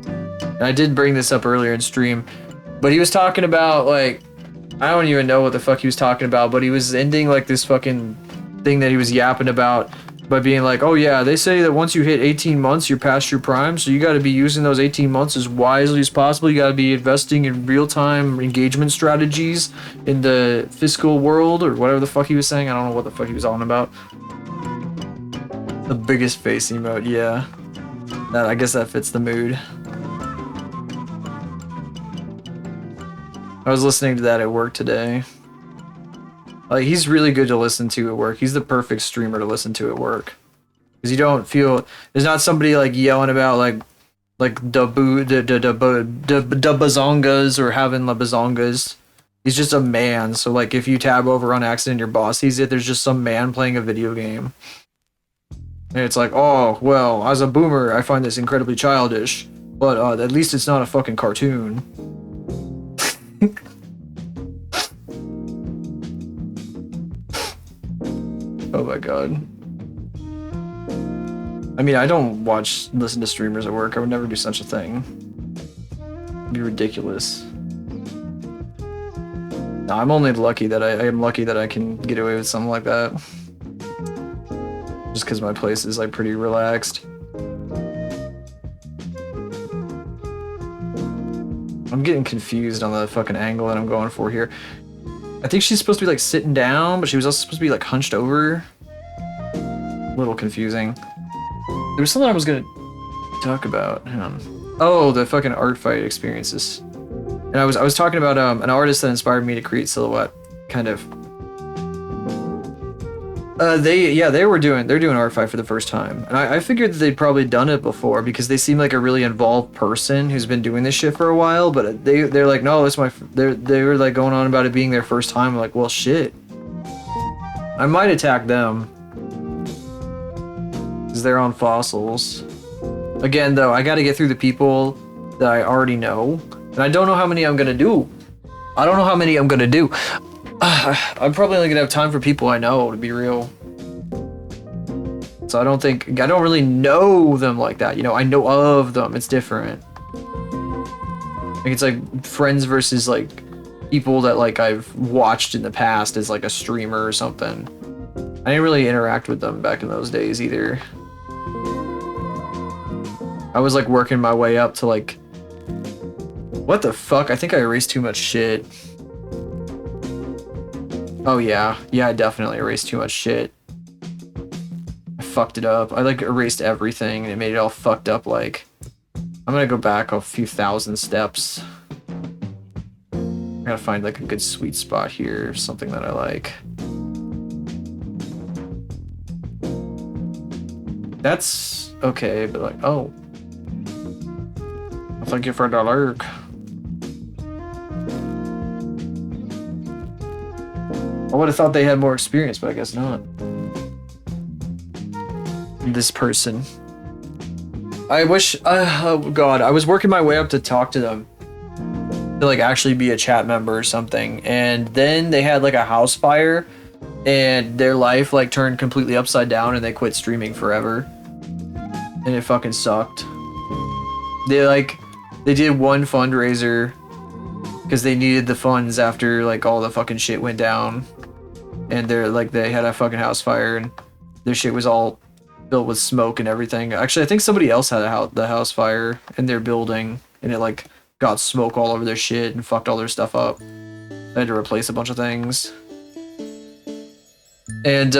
Speaker 1: And I did bring this up earlier in stream, but he was talking about like, I don't even know what the fuck he was talking about, but he was ending like this fucking thing that he was yapping about by being like, oh yeah, they say that once you hit 18 months, you're past your prime, so you got to be using those 18 months as wisely as possible. You got to be investing in real-time engagement strategies in the fiscal world, or whatever the fuck he was saying. I don't know what the fuck he was on about. The biggest face emote, yeah. That, I guess that fits the mood. I was listening to that at work today. Like, he's really good to listen to at work. He's the perfect streamer to listen to at work. Because you don't feel... There's not somebody, like, yelling about, like the bazongas or having the bazongas. He's just a man. So, like, if you tab over on accident, your boss sees it, there's just some man playing a video game. And it's like, oh, well, as a boomer, I find this incredibly childish. But at least it's not a fucking cartoon. Oh my god. I mean, I don't listen to streamers at work. I would never do such a thing. It'd be ridiculous. No, I'm only lucky that I am lucky that I can get away with something like that. Just because my place is like pretty relaxed. I'm getting confused on the fucking angle that I'm going for here. I think she's supposed to be like sitting down, but she was also supposed to be like hunched over. A little confusing. There was something I was gonna talk about. Hang on. Oh, the fucking art fight experiences. And I was talking about an artist that inspired me to create Silhouette, kind of. They're doing art fight for the first time, and I figured that they'd probably done it before because they seem like a really involved person who's been doing this shit for a while. But they're like, no, it's they were like going on about it being their first time. I'm like, well, shit. I might attack them because they're on fossils. Again, though, I got to get through the people that I already know, and I don't know how many I'm gonna do. I'm probably only gonna have time for people I know, to be real. So I don't really know them like that. You know, I know of them. It's different. Like, it's like friends versus like people that like I've watched in the past as like a streamer or something. I didn't really interact with them back in those days either. I was like working my way up to like, what the fuck? I think I erased too much shit. Oh yeah, I definitely erased too much shit. I fucked it up. I like erased everything and it made it all fucked up. Like, I'm gonna go back a few thousand steps. I gotta find like a good sweet spot here, something that I like. That's okay, but like, oh. Well, thank you for the lurk. I would have thought they had more experience, but I guess not. This person. I wish, oh god, I was working my way up to talk to them. To like actually be a chat member or something. And then they had like a house fire and their life like turned completely upside down and they quit streaming forever. And it fucking sucked. They did one fundraiser because they needed the funds after like all the fucking shit went down. And they had a fucking house fire and their shit was all filled with smoke and everything. Actually, I think somebody else had the house fire in their building and it like got smoke all over their shit and fucked all their stuff up. They had to replace a bunch of things. And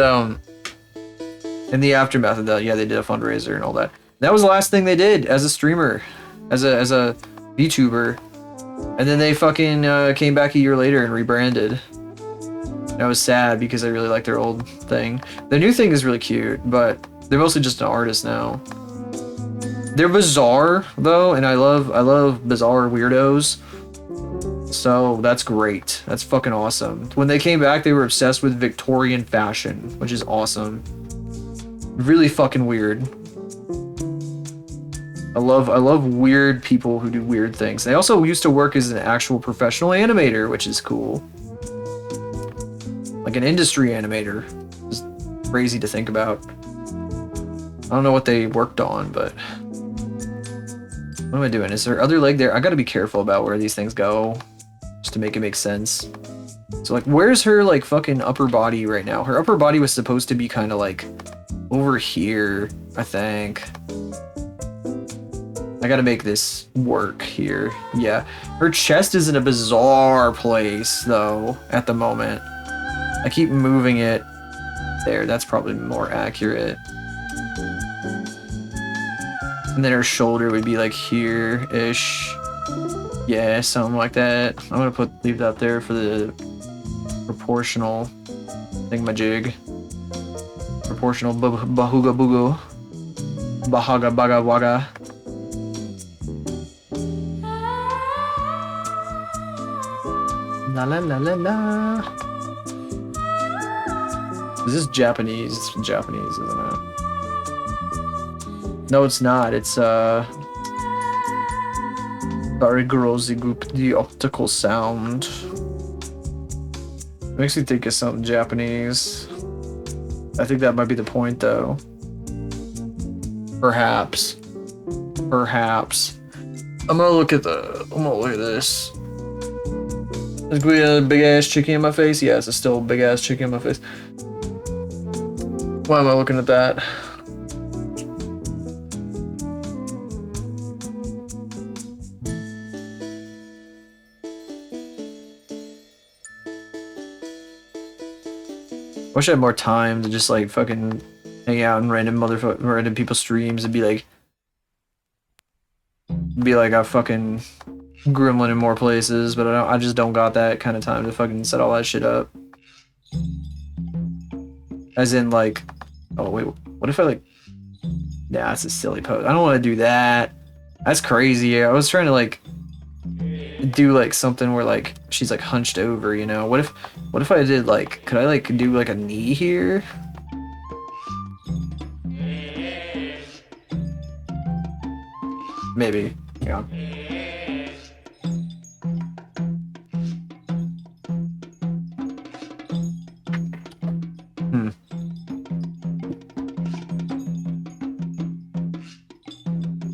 Speaker 1: in the aftermath of that, yeah, they did a fundraiser and all that. That was the last thing they did as a streamer, as a VTuber. And then they fucking came back a year later and rebranded. And I was sad because I really like their old thing. Their new thing is really cute, but they're mostly just an artist now. They're bizarre though, and I love bizarre weirdos. So that's great. That's fucking awesome. When they came back, they were obsessed with Victorian fashion, which is awesome. Really fucking weird. I love weird people who do weird things. They also used to work as an actual professional animator, which is cool. Like an industry animator. It's crazy to think about. I don't know what they worked on, but what am I doing? Is there other leg there? I gotta be careful about where these things go just to make it make sense. So like, where's her like fucking upper body right now? Her upper body was supposed to be kind of like over here, I think. I gotta make this work here. Yeah. Her chest is in a bizarre place though at the moment. I keep moving it there. That's probably more accurate. And then her shoulder would be like here-ish. Yeah, something like that. I'm gonna leave that there for the proportional thingamajig. Proportional bahuga bugo. Bahaga baga waga. La la la la la. Is this Japanese? It's Japanese, isn't it? No, it's not. It's very grossy group. The optical sound. It makes me think of something Japanese. I think that might be the point, though. Perhaps. I'm gonna look at this. Is we a big ass chicken in my face? Yes, it's still a big ass chicken in my face. Why am I looking at that? I wish I had more time to just like fucking hang out in random people's streams and be like a fucking gremlin in more places, but I just don't got that kind of time to fucking set all that shit up. As in like, oh wait, what if I like, nah, that's a silly pose. I don't want to do that. That's crazy. I was trying to like do like something where like she's like hunched over, you know? What if I did like, could I like do like a knee here? Maybe, yeah.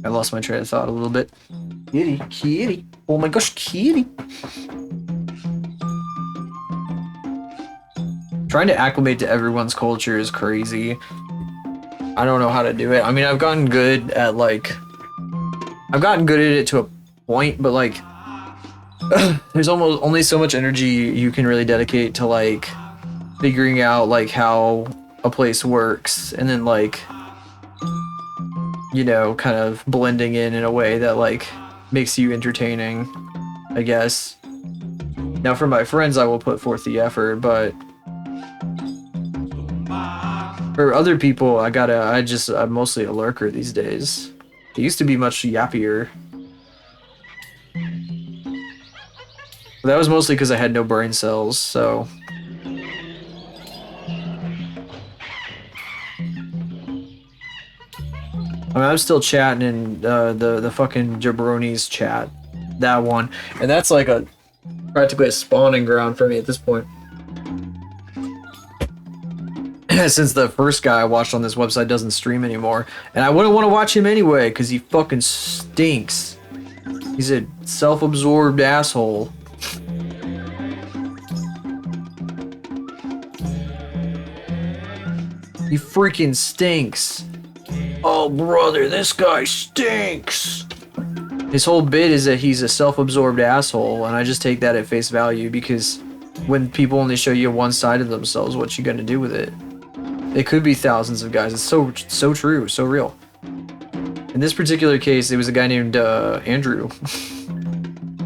Speaker 1: I lost my train of thought a little bit. Kitty. Oh my gosh, kitty. Trying to acclimate to everyone's culture is crazy. I don't know how to do it. I mean, I've gotten good at it to a point, but like, there's almost only so much energy you can really dedicate to like figuring out like how a place works, and then like, you know, kind of blending in a way that like makes you entertaining, I guess. Now for my friends, I will put forth the effort, but for other people, I'm mostly a lurker these days. It used to be much yappier. But that was mostly because I had no brain cells, so. I mean, I'm still chatting in the fucking jabronis chat, that one, and that's like practically a spawning ground for me at this point. Since the first guy I watched on this website doesn't stream anymore, and I wouldn't want to watch him anyway because he fucking stinks. He's a self-absorbed asshole. He freaking stinks. Oh brother, this guy stinks. His whole bit is that he's a self-absorbed asshole, and I just take that at face value because when people only show you one side of themselves, what you gonna do with it? It could be thousands of guys. It's so true, so real. In this particular case, it was a guy named Andrew,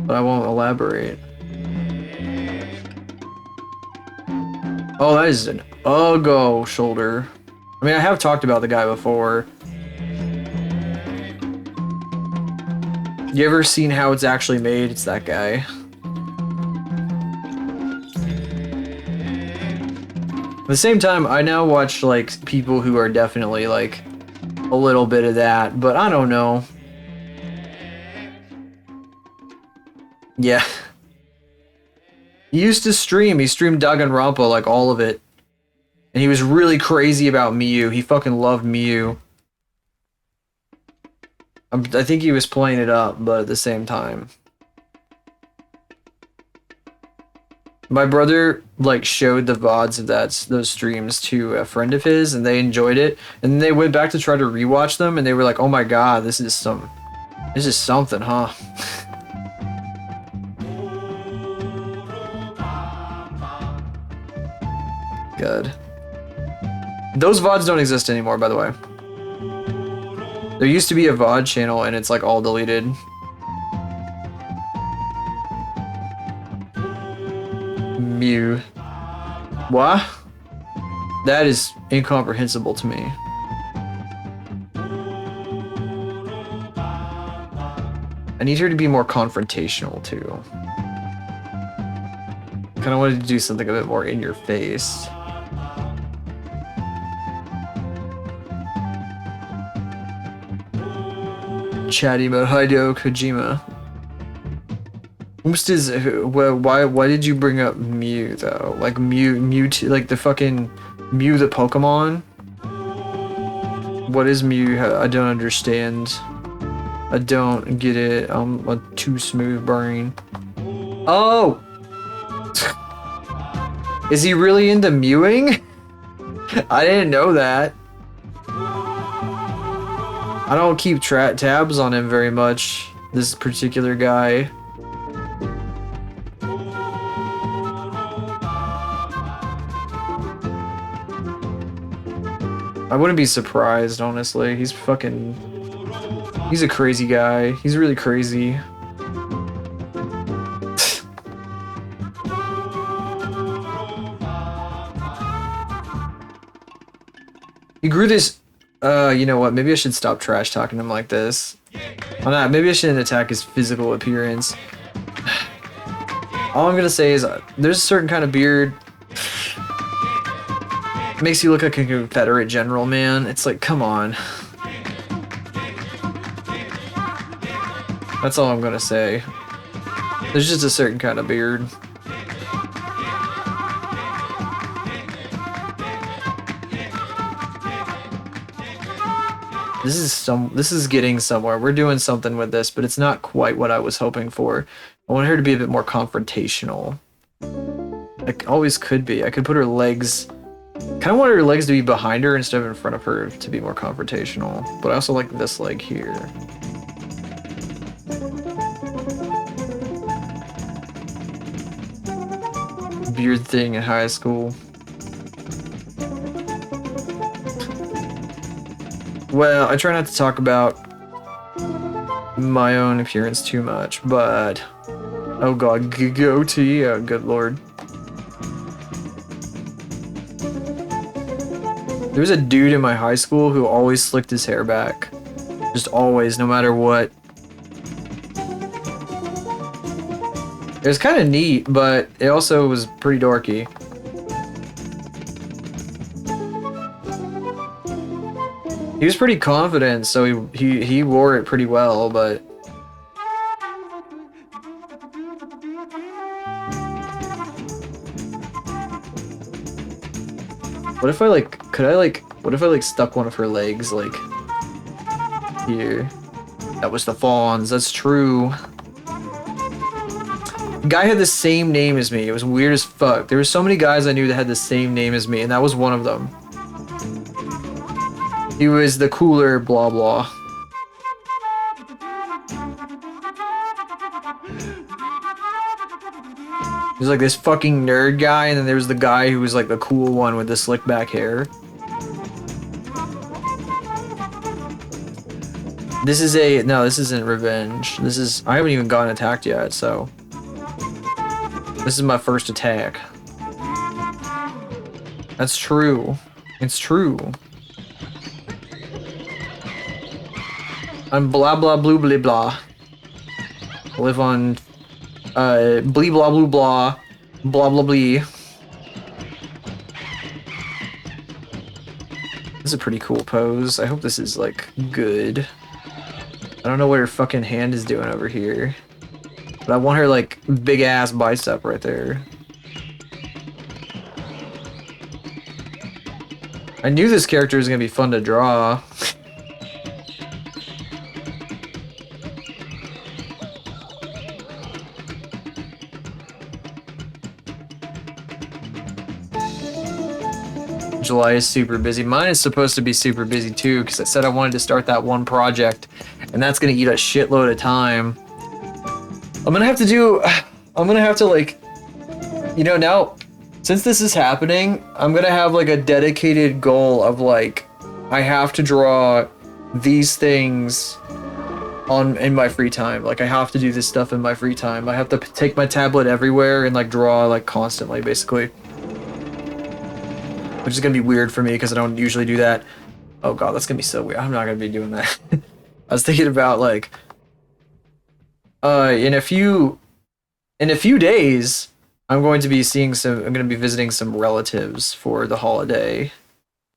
Speaker 1: but I won't elaborate. Oh, that is an Uggo shoulder. I mean, I have talked about the guy before. You ever seen how it's actually made? It's that guy. At the same time, I now watch like people who are definitely like a little bit of that, but I don't know. Yeah. He used to stream. He streamed Danganronpa, like all of it. And he was really crazy about Miyu. He fucking loved Miyu. I think he was playing it up, but at the same time. My brother like showed the VODs of those streams to a friend of his, and they enjoyed it. And then they went back to try to rewatch them, and they were like, "Oh my god, this is something, huh?" Good. Those VODs don't exist anymore, by the way. There used to be a VOD channel, and it's like all deleted. Mew. What? That is incomprehensible to me. I need her to be more confrontational too. Kind of wanted to do something a bit more in your face. Chatty about Hideo Kojima. Why did you bring up Mew though? Like Mewtwo, like the fucking Mew the Pokemon? What is Mew? I don't understand. I don't get it. I'm a too smooth brain. Oh! Is he really into mewing? I didn't know that. I don't keep tabs on him very much, this particular guy. I wouldn't be surprised, honestly. He's a crazy guy. He's really crazy. He grew this, you know what, maybe I should stop trash talking him like this. Maybe I shouldn't attack his physical appearance. All I'm gonna say is, there's a certain kind of beard. It makes you look like a Confederate general, man. It's like, come on. That's all I'm gonna say. There's just a certain kind of beard. This is getting somewhere. We're doing something with this, but it's not quite what I was hoping for. I want her to be a bit more confrontational. Like, always could be. I could put her legs... Kind of want her legs to be behind her instead of in front of her to be more confrontational. But I also like this leg here. Weird thing in high school. Well, I try not to talk about my own appearance too much, but... Oh god, goatee, oh good lord. There was a dude in my high school who always slicked his hair back. Just always, no matter what. It was kind of neat, but it also was pretty dorky. He was pretty confident, so he wore it pretty well, but... What if I what if I stuck one of her legs, like, here? That was the Fawns, that's true. The guy had the same name as me, it was weird as fuck. There were so many guys I knew that had the same name as me, and that was one of them. He was the cooler blah blah. He was like this fucking nerd guy, and then there was the guy who was like the cool one with the slick back hair. This is no, this isn't revenge. This is, I haven't even gotten attacked yet, so. This is my first attack. That's true. It's true. I'm blah blah blue blah blah. I live on blee blah blue blah blah blah blee. This is a pretty cool pose. I hope this is like good. I don't know what her fucking hand is doing over here, but I want her like big ass bicep right there. I knew this character was gonna be fun to draw. July is super busy. Mine is supposed to be super busy too, because I said I wanted to start that one project, and that's gonna eat a shitload of time. I'm gonna have to like, you know, now, since this is happening, I'm gonna have like a dedicated goal of like, I have to draw these things in my free time. Like, I have to do this stuff in my free time. I have to take my tablet everywhere and like draw like constantly, basically. Which is gonna be weird for me because I don't usually do that. Oh god, that's gonna be so weird. I'm not gonna be doing that. I was thinking about like, in a few days, I'm going to be visiting some relatives for the holiday,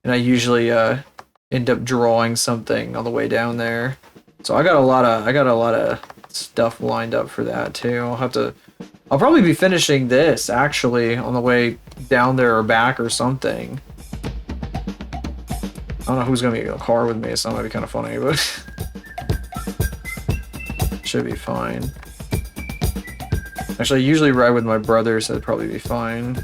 Speaker 1: and I usually end up drawing something on the way down there. So I got a lot of stuff lined up for that too. I'll probably be finishing this actually on the way down there or back or something. I don't know who's gonna be in a car with me, so that might be kind of funny, but should be fine. Actually, I usually ride with my brother, so it'd probably be fine.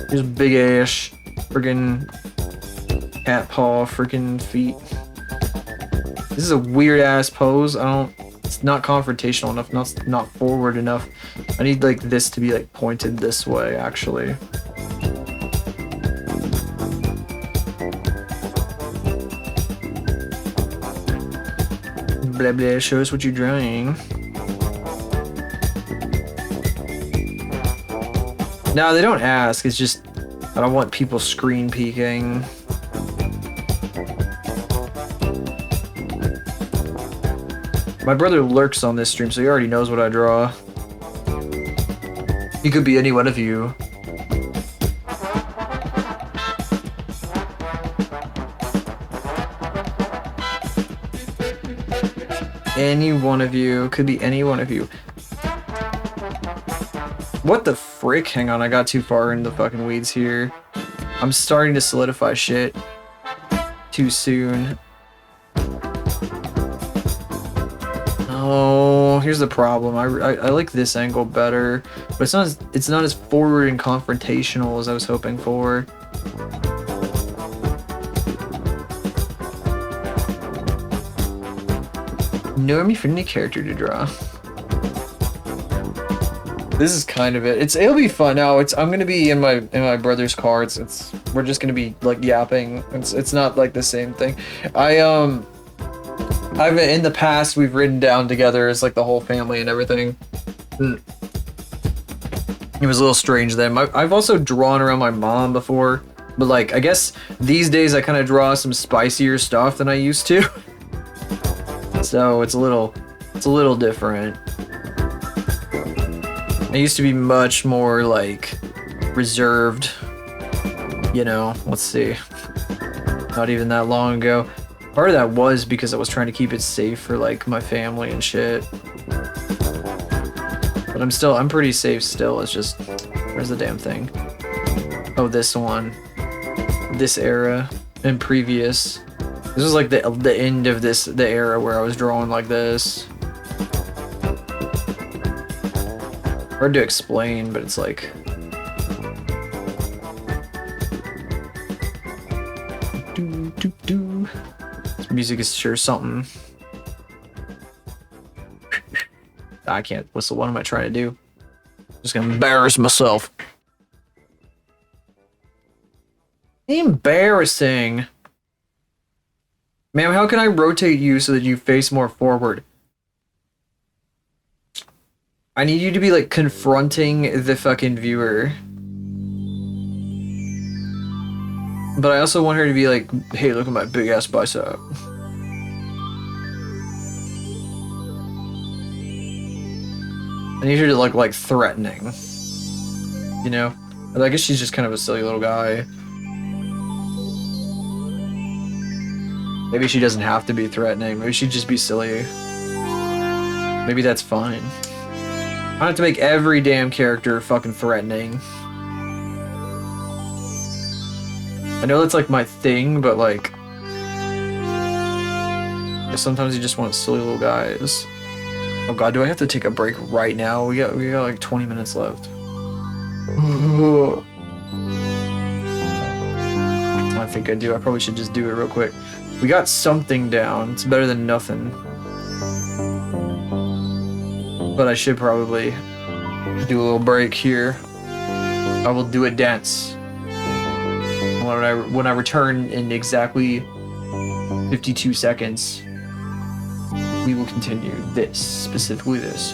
Speaker 1: There's big ass friggin' cat paw friggin' feet. This is a weird ass pose. It's not confrontational enough, not forward enough. I need like this to be like pointed this way actually. Blah blah, show us what you're drawing. No, they don't ask, it's just I don't want people screen peeking. My brother lurks on this stream, so he already knows what I draw. He could be any one of you. Any one of you. Could be any one of you. What the frick? Hang on, I got too far into the fucking weeds here. I'm starting to solidify shit. too soon. Oh, here's the problem. I like this angle better, but it's not as forward and confrontational as I was hoping for. Normie friendly character to draw. This is kind of it. It'll be fun. Now I'm gonna be in my brother's car. We're just gonna be like yapping. It's not like the same thing. I've in the past we've ridden down together as like the whole family and everything. It was a little strange then. I've also drawn around my mom before, but like I guess these days I kind of draw some spicier stuff than I used to. So it's a little different. I used to be much more like reserved, you know. Let's see, not even that long ago. Part of that was because I was trying to keep it safe for like my family and shit. But I'm pretty safe still. It's just, where's the damn thing? Oh, this one, this era and previous. This was like the end of the era where I was drawing like this. Hard to explain, but it's like This music is sure something. I can't whistle. What am I trying to do? Just gonna embarrass myself. Embarrassing. Ma'am, how can I rotate you so that you face more forward? I need you to be like confronting the fucking viewer. But I also want her to be like, hey, look at my big ass bicep. I need her to look like threatening. You know? I guess she's just kind of a silly little guy. Maybe she doesn't have to be threatening. Maybe she'd just be silly. Maybe that's fine. I don't have to make every damn character fucking threatening. I know that's like my thing, but like sometimes you just want silly little guys. Oh god, do I have to take a break right now? We got like 20 minutes left. I think I do. I probably should just do it real quick. We got something down. It's better than nothing. But I should probably do a little break here. I will do a dance. When I return in exactly 52 seconds, we will continue this, specifically this.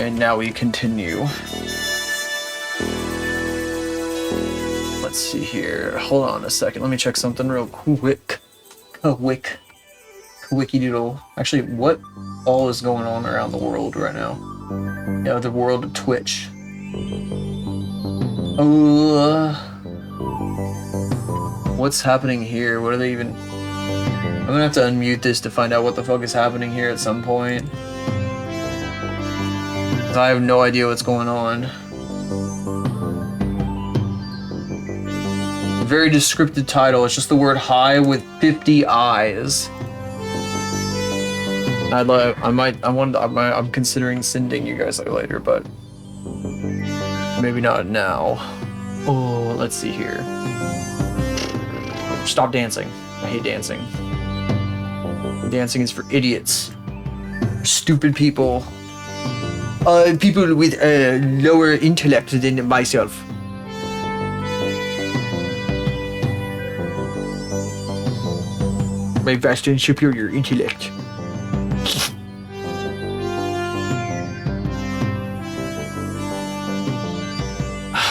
Speaker 1: And now we continue. Let's see here. Hold on a second. Let me check something real quick. Wiki doodle. Actually, what all is going on around the world right now? Yeah, the world of Twitch. What's happening here? What are they even... I'm gonna have to unmute this to find out what the fuck is happening here at some point. I have no idea what's going on. very descriptive title. It's just the word high with 50 eyes. I'm considering sending you guys later, but maybe not now. Oh, let's see here. Stop dancing. I hate dancing. Dancing is for idiots. Stupid people. People with lower intellect than myself. My vast and superior intellect.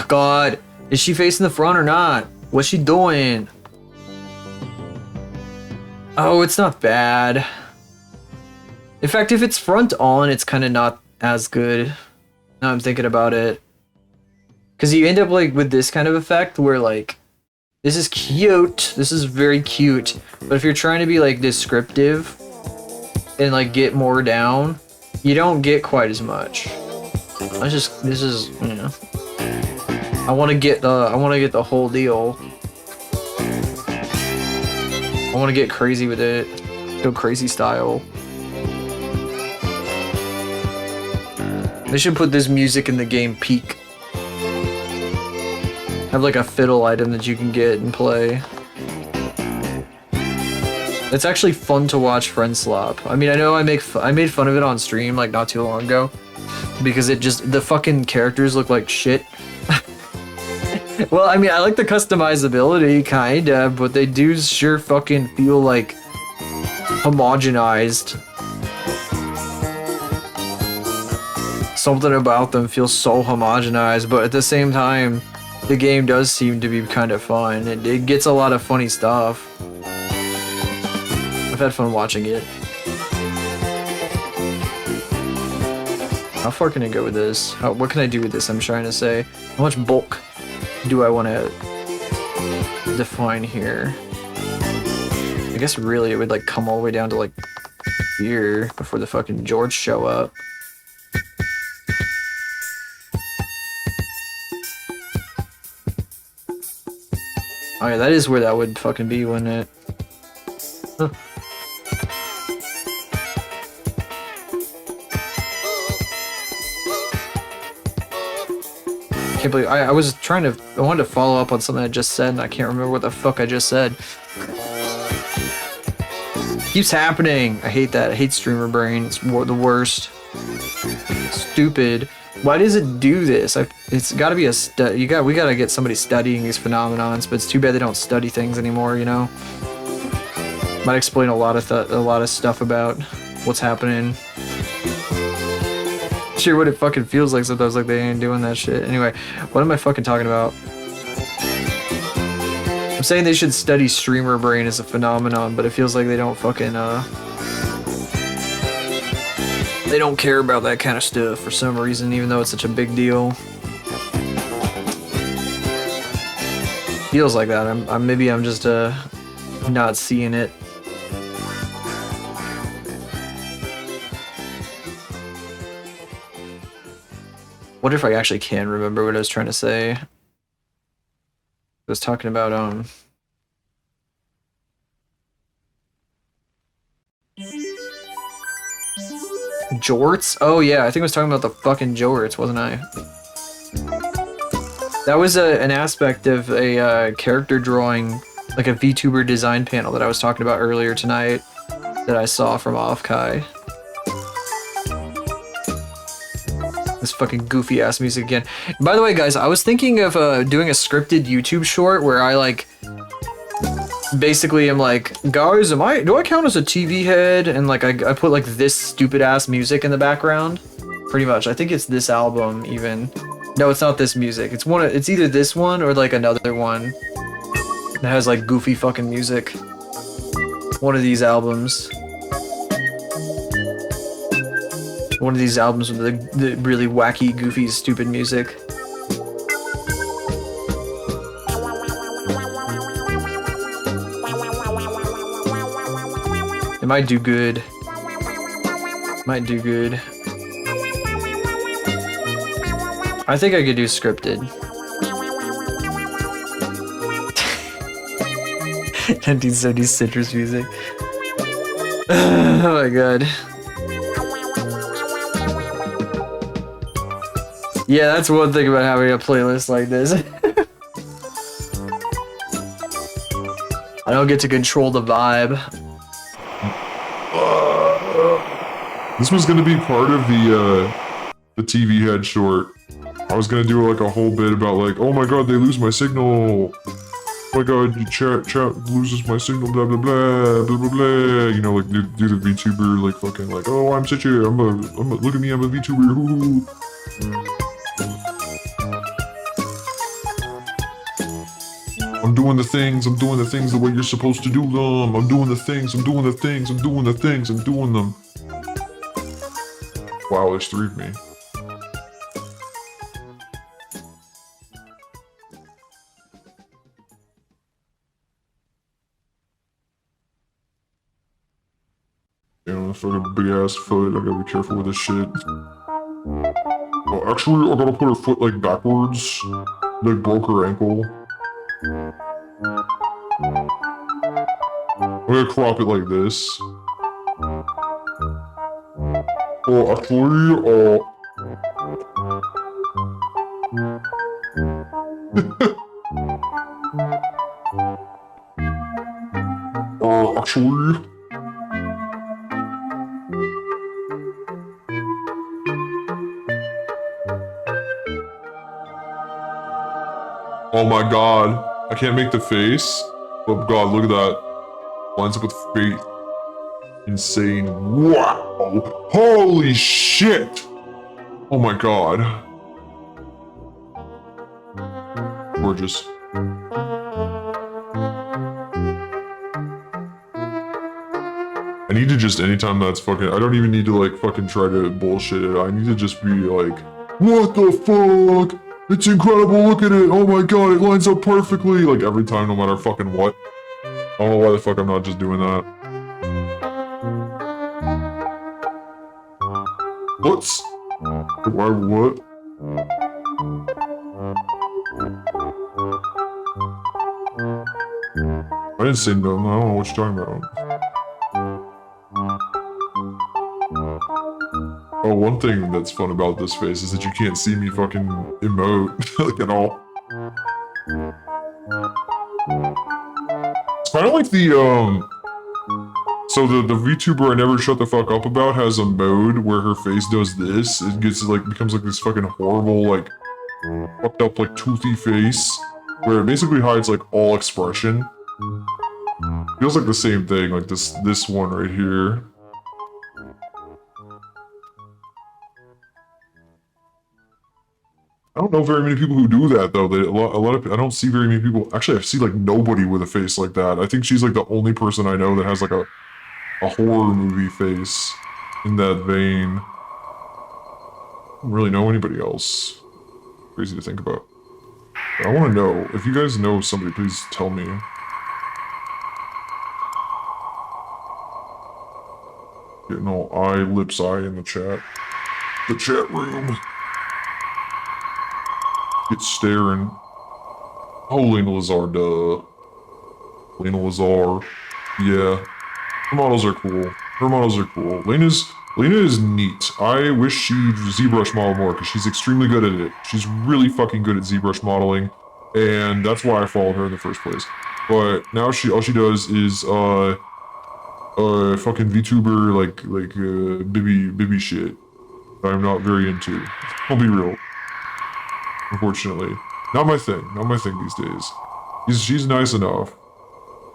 Speaker 1: God, is she facing the front or not? What's she doing? Oh, it's not bad. In fact, if it's front on, it's kind of not as good. Now I'm thinking about it. Because you end up like with this kind of effect where like, this is cute. This is very cute. But if you're trying to be like descriptive and like get more down, you don't get quite as much. This is, you know. I want to get the whole deal. I want to get crazy with it. Go crazy style. They should put this music in the game peak. Have like a fiddle item that you can get and play. It's actually fun to watch Friend Slop. I mean, I know I made fun of it on stream like not too long ago because the fucking characters look like shit. Well, I mean, I like the customizability, kinda, but they do sure fucking feel like homogenized. Something about them feels so homogenized, but at the same time, the game does seem to be kind of fun. It gets a lot of funny stuff. I've had fun watching it. How far can I go with this? What can I do with this, I'm trying to say? How much bulk do I want to define here? I guess really it would like come all the way down to like here before the fucking George show up. Oh yeah, that is where that would fucking be, wouldn't it? Huh. Can't believe I wanted to follow up on something I just said and I can't remember what the fuck I just said. Keeps happening. I hate that. I hate streamer brain. It's the worst. Stupid. Why does it do this? It's got to be a we gotta get somebody studying these phenomenons, but it's too bad they don't study things anymore. You know. Might explain a lot of stuff about what's happening. Sure what it fucking feels like sometimes, like they ain't doing that shit. Anyway, what am I fucking talking about? I'm saying they should study streamer brain as a phenomenon, but it feels like they don't fucking they don't care about that kind of stuff for some reason, even though it's such a big deal. Feels like that. Maybe I'm just not seeing it. What if I actually can remember what I was trying to say? I was talking about jorts? Oh yeah, I think I was talking about the fucking jorts, wasn't I? That was an aspect of a character drawing, like a VTuber design panel that I was talking about earlier tonight that I saw from Offkai. This fucking goofy ass music again. By the way, guys, I was thinking of doing a scripted YouTube short where I like basically am like, guys, do I count as a TV head? And like I put like this stupid ass music in the background. Pretty much. I think it's this album even. No, it's not this music. It's either this one or like another one that has like goofy fucking music. One of these albums. One of these albums with the really wacky, goofy, stupid music. It might do good. Might do good. I think I could do scripted. 1970s citrus music. Oh my god. Yeah, that's one thing about having a playlist like this. I don't get to control the vibe.
Speaker 7: This was gonna be part of the TV head short. I was gonna do like a whole bit about like, oh my god, they lose my signal. Oh my god, chat loses my signal, blah blah blah, blah blah blah. You know, like do the VTuber like fucking like, oh I'm such a, look at me, I'm a VTuber. Hoo-hoo. I'm doing the things the way you're supposed to do them. I'm doing the things them. Wow, there's 3 of me. Damn, fucking big ass foot. I gotta be careful with this shit. Oh, actually, I gotta put her foot like backwards. Like broke her ankle. I'm gonna crop it like this. Oh, actually, actually. Oh my god. I can't make the face. Oh god, look at that. Lines up with fate. Insane. Wow. Holy shit. Oh my god. Gorgeous. I need to just, anytime that's fucking, I don't even need to like fucking try to bullshit it. I need to just be like, what the fuck? It's incredible, look at it, oh my god, it lines up perfectly! Like every time, no matter fucking what. I don't know why the fuck I'm not just doing that. What's? Why, what? I didn't say no, I don't know what you're talking about. Oh, one thing that's fun about this face is that you can't see me fucking emote, like, at all. It's kind of like the, so the VTuber I never shut the fuck up about has a mode where her face does this. It gets, like, becomes like this fucking horrible, like, fucked up, like, toothy face, where it basically hides, like, all expression. Feels like the same thing, like this one right here. I don't know very many people who do that though. A lot of I don't see very many people. Actually, I see like nobody with a face like that. I think she's like the only person I know that has like a horror movie face in that vein. I don't really know anybody else. Crazy to think about. But I want to know if you guys know somebody. Please tell me. Getting all eye, lips, eye in the chat. The chat room. Get staring. Oh, Lena Lazar, duh. Lena Lazar. Yeah. Her models are cool. Lena is neat. I wish she ZBrush modeled more, because she's extremely good at it. She's really fucking good at ZBrush modeling, and that's why I followed her in the first place. But now all she does is, fucking VTuber, like, Bibby shit. I'm not very into. I'll be real. Unfortunately. Not my thing these days. She's nice enough.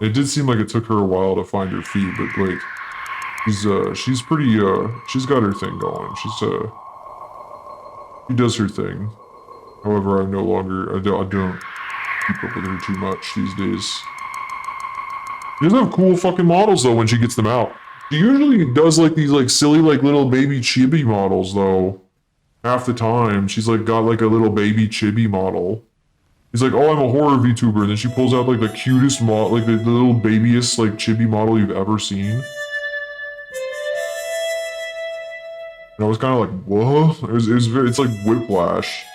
Speaker 7: It did seem like it took her a while to find her feet, but like, she's pretty, she's got her thing going. She does her thing. However, I don't keep up with her too much these days. She doesn't have cool fucking models though when she gets them out. She usually does like these like silly like little baby chibi models though. Half the time, she's like got like a little baby chibi model. He's like, oh, I'm a horror VTuber, and then she pulls out like the cutest model, like the little babyest like chibi model you've ever seen. And I was kind of like, what? It's like whiplash.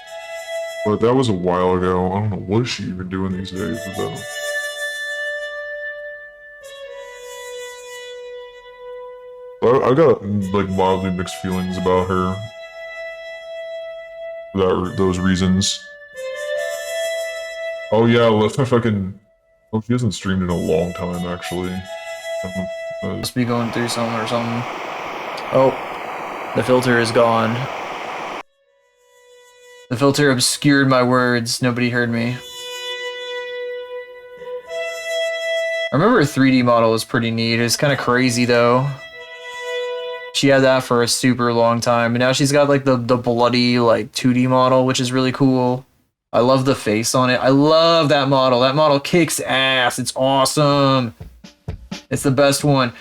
Speaker 7: But that was a while ago. I don't know what is she even doing these days with them. I got like mildly mixed feelings about her. For those reasons. Oh yeah, let's fucking. Oh, she hasn't streamed in a long time actually.
Speaker 1: Must be going through something or something. Oh, the filter is gone. The filter obscured my words. Nobody heard me. I remember her 3D model was pretty neat. It was kind of crazy though. She had that for a super long time, and now she's got like the bloody like 2D model, which is really cool. I love the face on it. I love that model. That model kicks ass. It's awesome. It's the best one.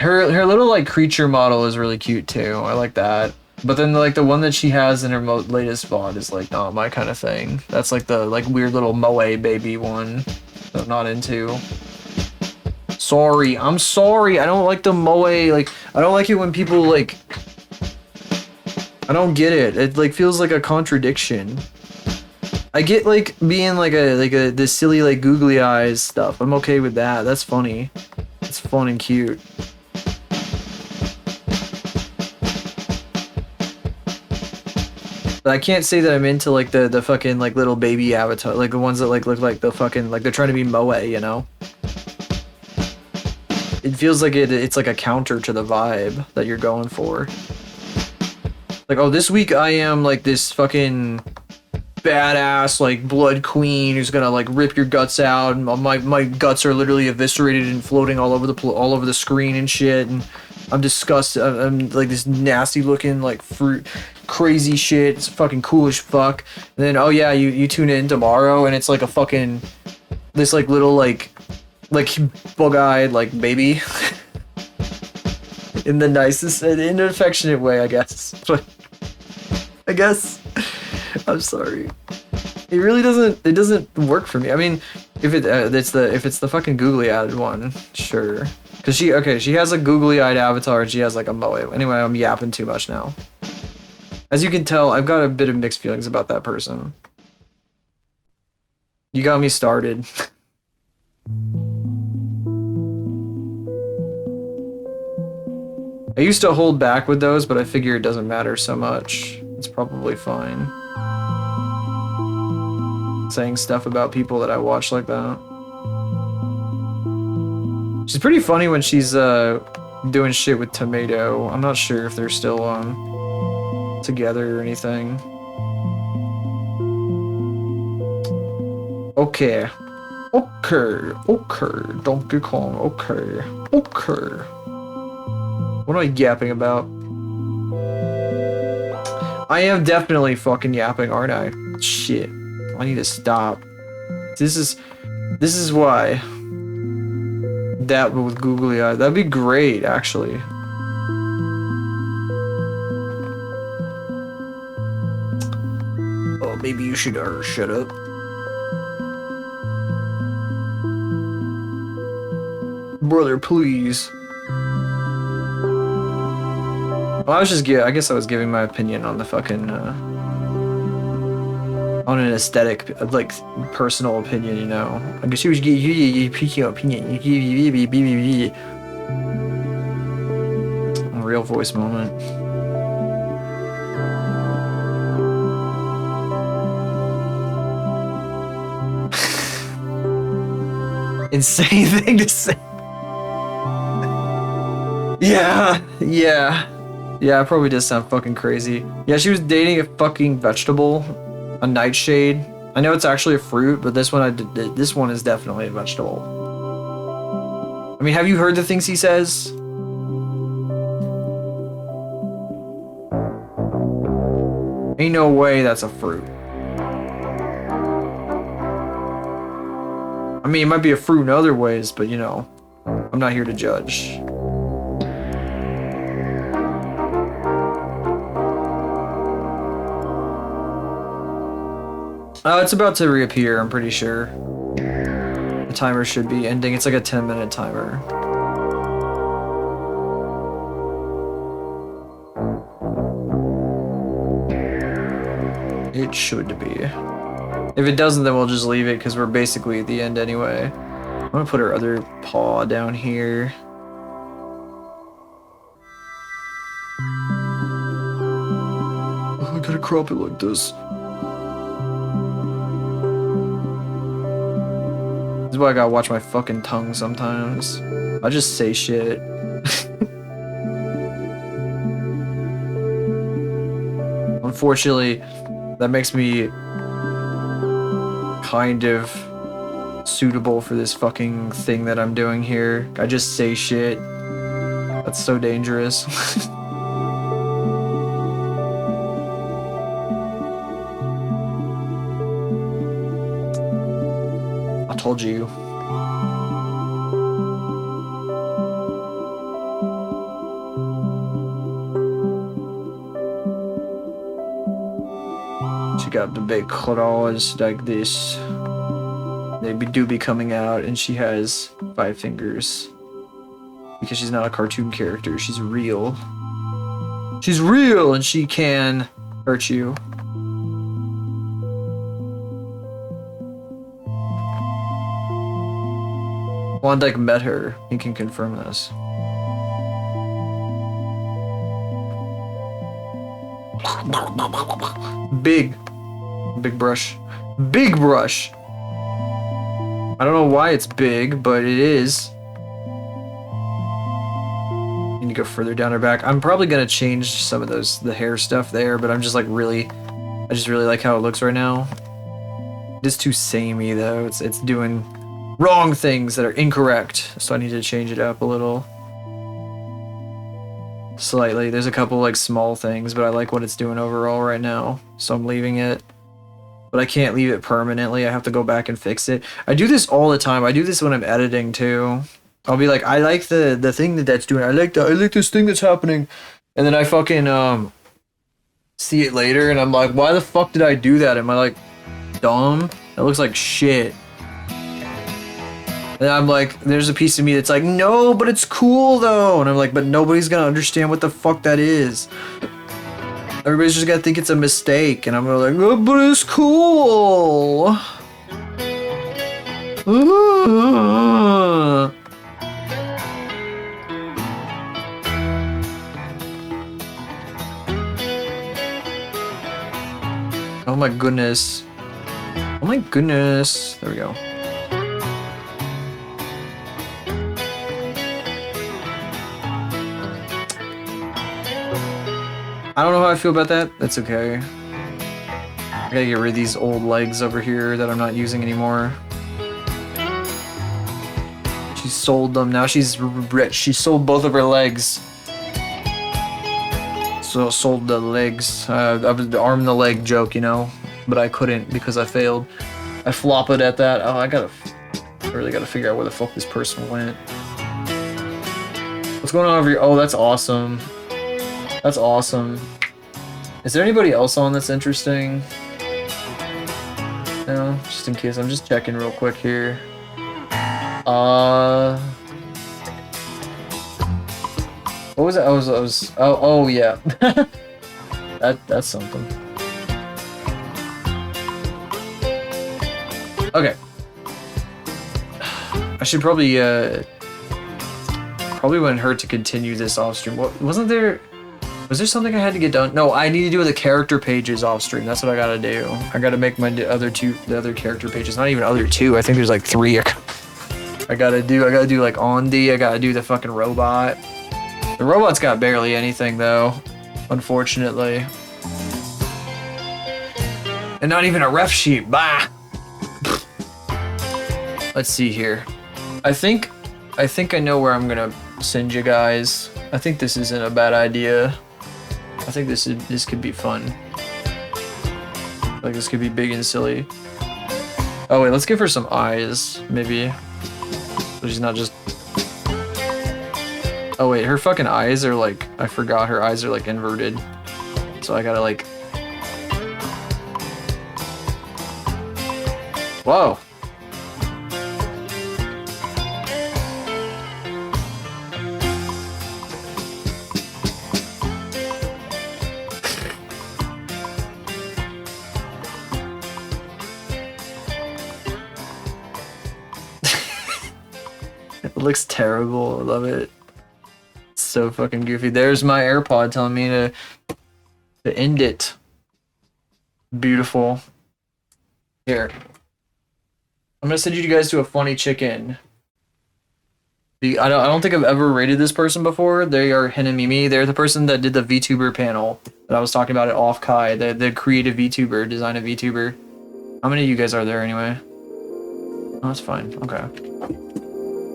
Speaker 1: Her little like creature model is really cute too. I like that. But then like the one that she has in her latest VOD is like not my kind of thing. That's like the like weird little moe baby one that I'm not into. Sorry, I'm sorry. I don't like the moe. Like I don't like it when people like. I don't get it. It like feels like a contradiction. I get like being like a this silly like googly eyes stuff. I'm okay with that. That's funny. It's fun and cute. But I can't say that I'm into like the fucking like little baby avatar, like the ones that like look like the fucking like they're trying to be moe, you know? It feels like it's like a counter to the vibe that you're going for. Like, oh, this week I am like this fucking badass like blood queen who's gonna like rip your guts out, and my guts are literally eviscerated and floating all over the screen and shit, and I'm disgusted. I'm like this nasty looking like fruit crazy shit. It's fucking cool as fuck. And then oh yeah, you tune in tomorrow and it's like a fucking this like little like bug-eyed like baby in the nicest, in an affectionate way, I guess. But I guess I'm sorry. It really doesn't work for me. I mean, if it's the fucking googly-eyed one, sure. Cause she has a googly-eyed avatar and she has like a moe. Anyway, I'm yapping too much now. As you can tell, I've got a bit of mixed feelings about that person. You got me started. I used to hold back with those, but I figure it doesn't matter so much. It's probably fine. Saying stuff about people that I watch like that. She's pretty funny when she's doing shit with Tomato. I'm not sure if they're still together or anything. Okay. Okay, Donkey Kong, okay. What am I yapping about? I am definitely fucking yapping, aren't I? Shit. I need to stop. This is why. That with googly eyes. That'd be great, actually. Oh, maybe you should shut up. Brother, please. Well, I guess I was giving my opinion on the fucking, on an aesthetic, like, personal opinion, you know. I guess you was giving your opinion. A real voice moment. Insane thing to say. Yeah, it probably does sound fucking crazy. Yeah, she was dating a fucking vegetable, a nightshade. I know it's actually a fruit, but this one is definitely a vegetable. I mean, have you heard the things he says? Ain't no way that's a fruit. I mean, it might be a fruit in other ways, but you know, I'm not here to judge. Oh, it's about to reappear, I'm pretty sure. The timer should be ending. It's like a 10-minute timer. It should be. If it doesn't, then we'll just leave it because we're basically at the end anyway. I'm gonna put her other paw down here. gotta crop it like this. This is why I gotta watch my fucking tongue sometimes. I just say shit. Unfortunately, that makes me kind of suitable for this fucking thing that I'm doing here. I just say shit. That's so dangerous. I told you. She got the big claws like this. Do be coming out, and she has 5 fingers. Because she's not a cartoon character, she's real. She's real, and she can hurt you. Wandike met her. He can confirm this. Big brush. Big brush! I don't know why it's big, but it is. Need to go further down her back. I'm probably gonna change some of the hair stuff there, but I'm just like I just really like how it looks right now. It is too samey though. It's doing wrong things that are incorrect, so I need to change it up a little. Slightly. There's a couple like small things, but I like what it's doing overall right now, so I'm leaving it. But I can't leave it permanently. I have to go back and fix it. I do this all the time. I do this when I'm editing too. I'll be like, I like the thing that's doing. I like this thing that's happening. And then I fucking see it later and I'm like, why the fuck did I do that? Am I like dumb? That looks like shit. And I'm like, there's a piece of me that's like, no, but it's cool though. And I'm like, but nobody's gonna understand what the fuck that is. Everybody's just gonna think it's a mistake, and I'm gonna like, oh, but it's cool. Oh my goodness. Oh my goodness. There we go. I don't know how I feel about that. That's okay. I gotta get rid of these old legs over here that I'm not using anymore. She sold them. Now she's rich. She sold both of her legs. So sold the legs. I was the arm and the leg joke, you know? But I couldn't because I failed. I flopped at that. Oh, I really gotta figure out where the fuck this person went. What's going on over here? Oh, that's awesome. That's awesome. Is there anybody else on that's interesting? No, just in case. I'm just checking real quick here. What was it? Oh yeah. That's something. Okay. I should probably wouldn't hurt to continue this off stream. Was there something I had to get done? No, I need to do the character pages off stream. That's what I gotta do. I gotta make my the other character pages. Not even other 2. I think there's like 3. I gotta do like Ondi. I gotta do the fucking robot. The robot's got barely anything though, unfortunately. And not even a ref sheet. Bah. Let's see here. I think I know where I'm gonna send you guys. I think this isn't a bad idea. I think this could be fun. Like this could be big and silly. Oh wait, let's give her some eyes, maybe. So she's not just. Oh wait, her fucking eyes are like, I forgot her eyes are like inverted. So I gotta like. Whoa. It looks terrible. I love it. It's so fucking goofy. There's my AirPod telling me to end it. Beautiful. Here. I'm gonna send you guys to a funny chicken. I don't think I've ever rated this person before. They are Hinamimi. They're the person that did the VTuber panel that I was talking about at Off Kai. The creative VTuber, design a VTuber. How many of you guys are there anyway? Oh, that's fine. Okay.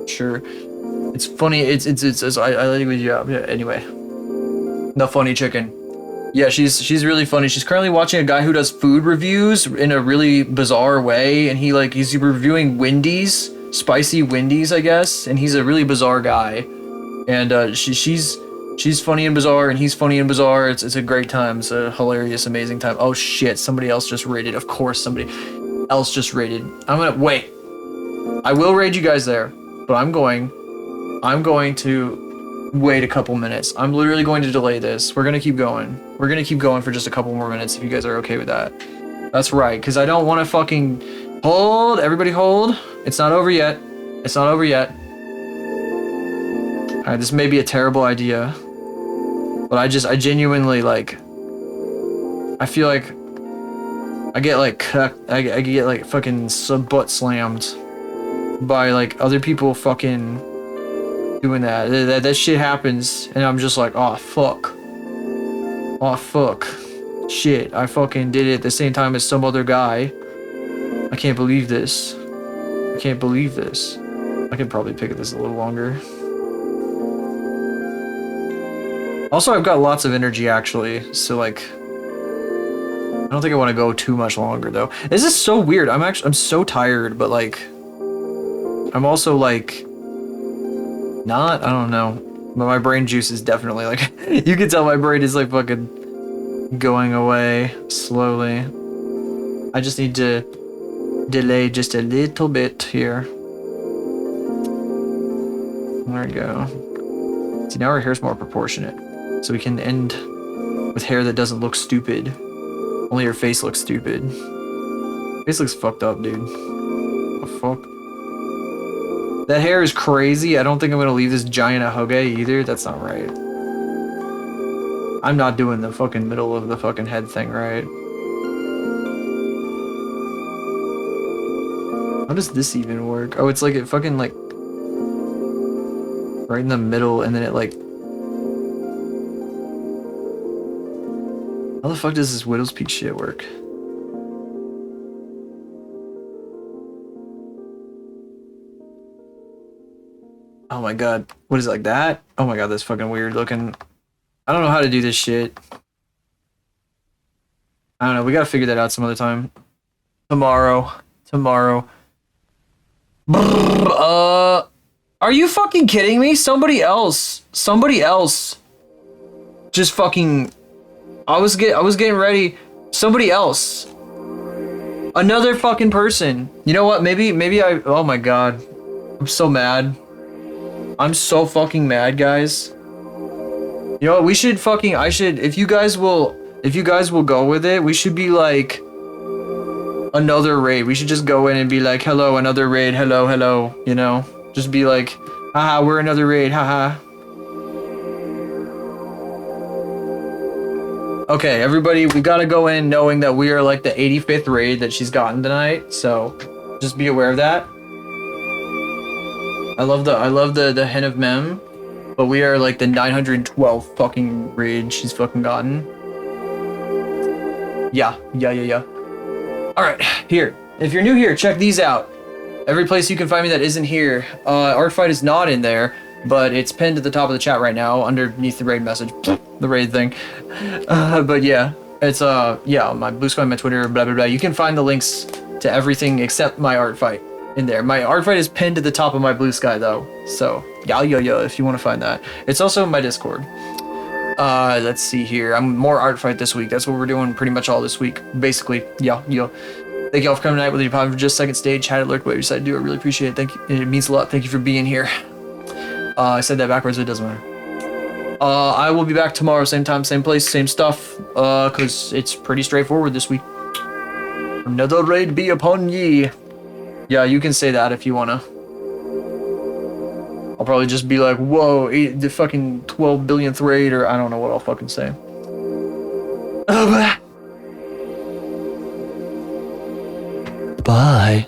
Speaker 1: Sure. It's funny. It's I like it. Yeah. Anyway. The funny chicken. Yeah, she's really funny. She's currently watching a guy who does food reviews in a really bizarre way, and he's reviewing Wendy's, spicy Wendy's, I guess, and he's a really bizarre guy. And she's funny and bizarre, and he's funny and bizarre. It's a great time. It's a hilarious, amazing time. Oh shit! Somebody else just raided. Of course, somebody else just raided. I'm gonna wait. I will raid you guys there, but I'm going to wait a couple minutes. I'm literally going to delay this. We're gonna keep going. We're gonna keep going for just a couple more minutes if you guys are okay with that. That's right, because I don't want to fucking hold. Everybody hold. It's not over yet. It's not over yet. Alright, this may be a terrible idea, but I genuinely like, I feel like I get like I get like fucking butt slammed by like other people fucking doing that. That shit happens, and I'm just like, oh fuck. Oh fuck. Shit, I fucking did it at the same time as some other guy. I can't believe this. I can't believe this. I could probably pick at this a little longer. Also, I've got lots of energy actually, so like, I don't think I want to go too much longer though. This is so weird. I'm so tired, but like, I'm also like, I don't know. But my brain juice is definitely like, you can tell my brain is like fucking going away slowly. I just need to delay just a little bit here. There we go. See, now our hair's more proportionate. So we can end with hair that doesn't look stupid. Only your face looks stupid. Face looks fucked up, dude. What the fuck? That hair is crazy. I don't think I'm gonna leave this giant a hoge either. That's not right. I'm not doing the fucking middle of the fucking head thing right. How does this even work? Oh, it's like it fucking like right in the middle, and then it like. How the fuck does this Widow's Peak shit work? Oh my god. What is it, like that? Oh my god, that's fucking weird looking. I don't know how to do this shit. I don't know. We gotta figure that out some other time. Tomorrow. Are you fucking kidding me? Somebody else just fucking. I was getting ready. Somebody else. Another fucking person. You know what? Maybe I. Oh my god. I'm so mad. I'm so fucking mad, guys. You know what? We should fucking. If you guys will go with it, we should be like another raid. We should just go in and be like, hello, another raid. Hello. You know, just be like, haha, we're another raid. Haha. Okay, everybody, we gotta go in knowing that we are like the 85th raid that she's gotten tonight. So just be aware of that. I love the hen of mem, but we are like the 912th fucking raid she's fucking gotten. Yeah. All right, here. If you're new here, check these out. Every place you can find me that isn't here. Artfight is not in there, but it's pinned at the top of the chat right now underneath the raid message, the raid thing. But yeah, it's yeah, my Blue Sky, my Twitter, blah blah blah. You can find the links to everything except my Artfight in there. My Artfight is pinned to the top of my Blue Sky though, so yeah, if you want to find that. It's also my Discord. Let's see here. I'm more Artfight this week. That's what we're doing pretty much all this week, basically. Yeah. Thank y'all for coming tonight, whether you're popping for just second stage, chat alert, whatever you decide to do. I really appreciate it. Thank you. It means a lot. Thank you for being here. I said that backwards, but it doesn't matter. I will be back tomorrow, same time, same place, same stuff, cause it's pretty straightforward this week. Another raid be upon ye. Yeah, you can say that if you wanna. I'll probably just be like, whoa, the fucking 12 billionth raid, or I don't know what I'll fucking say. Bye.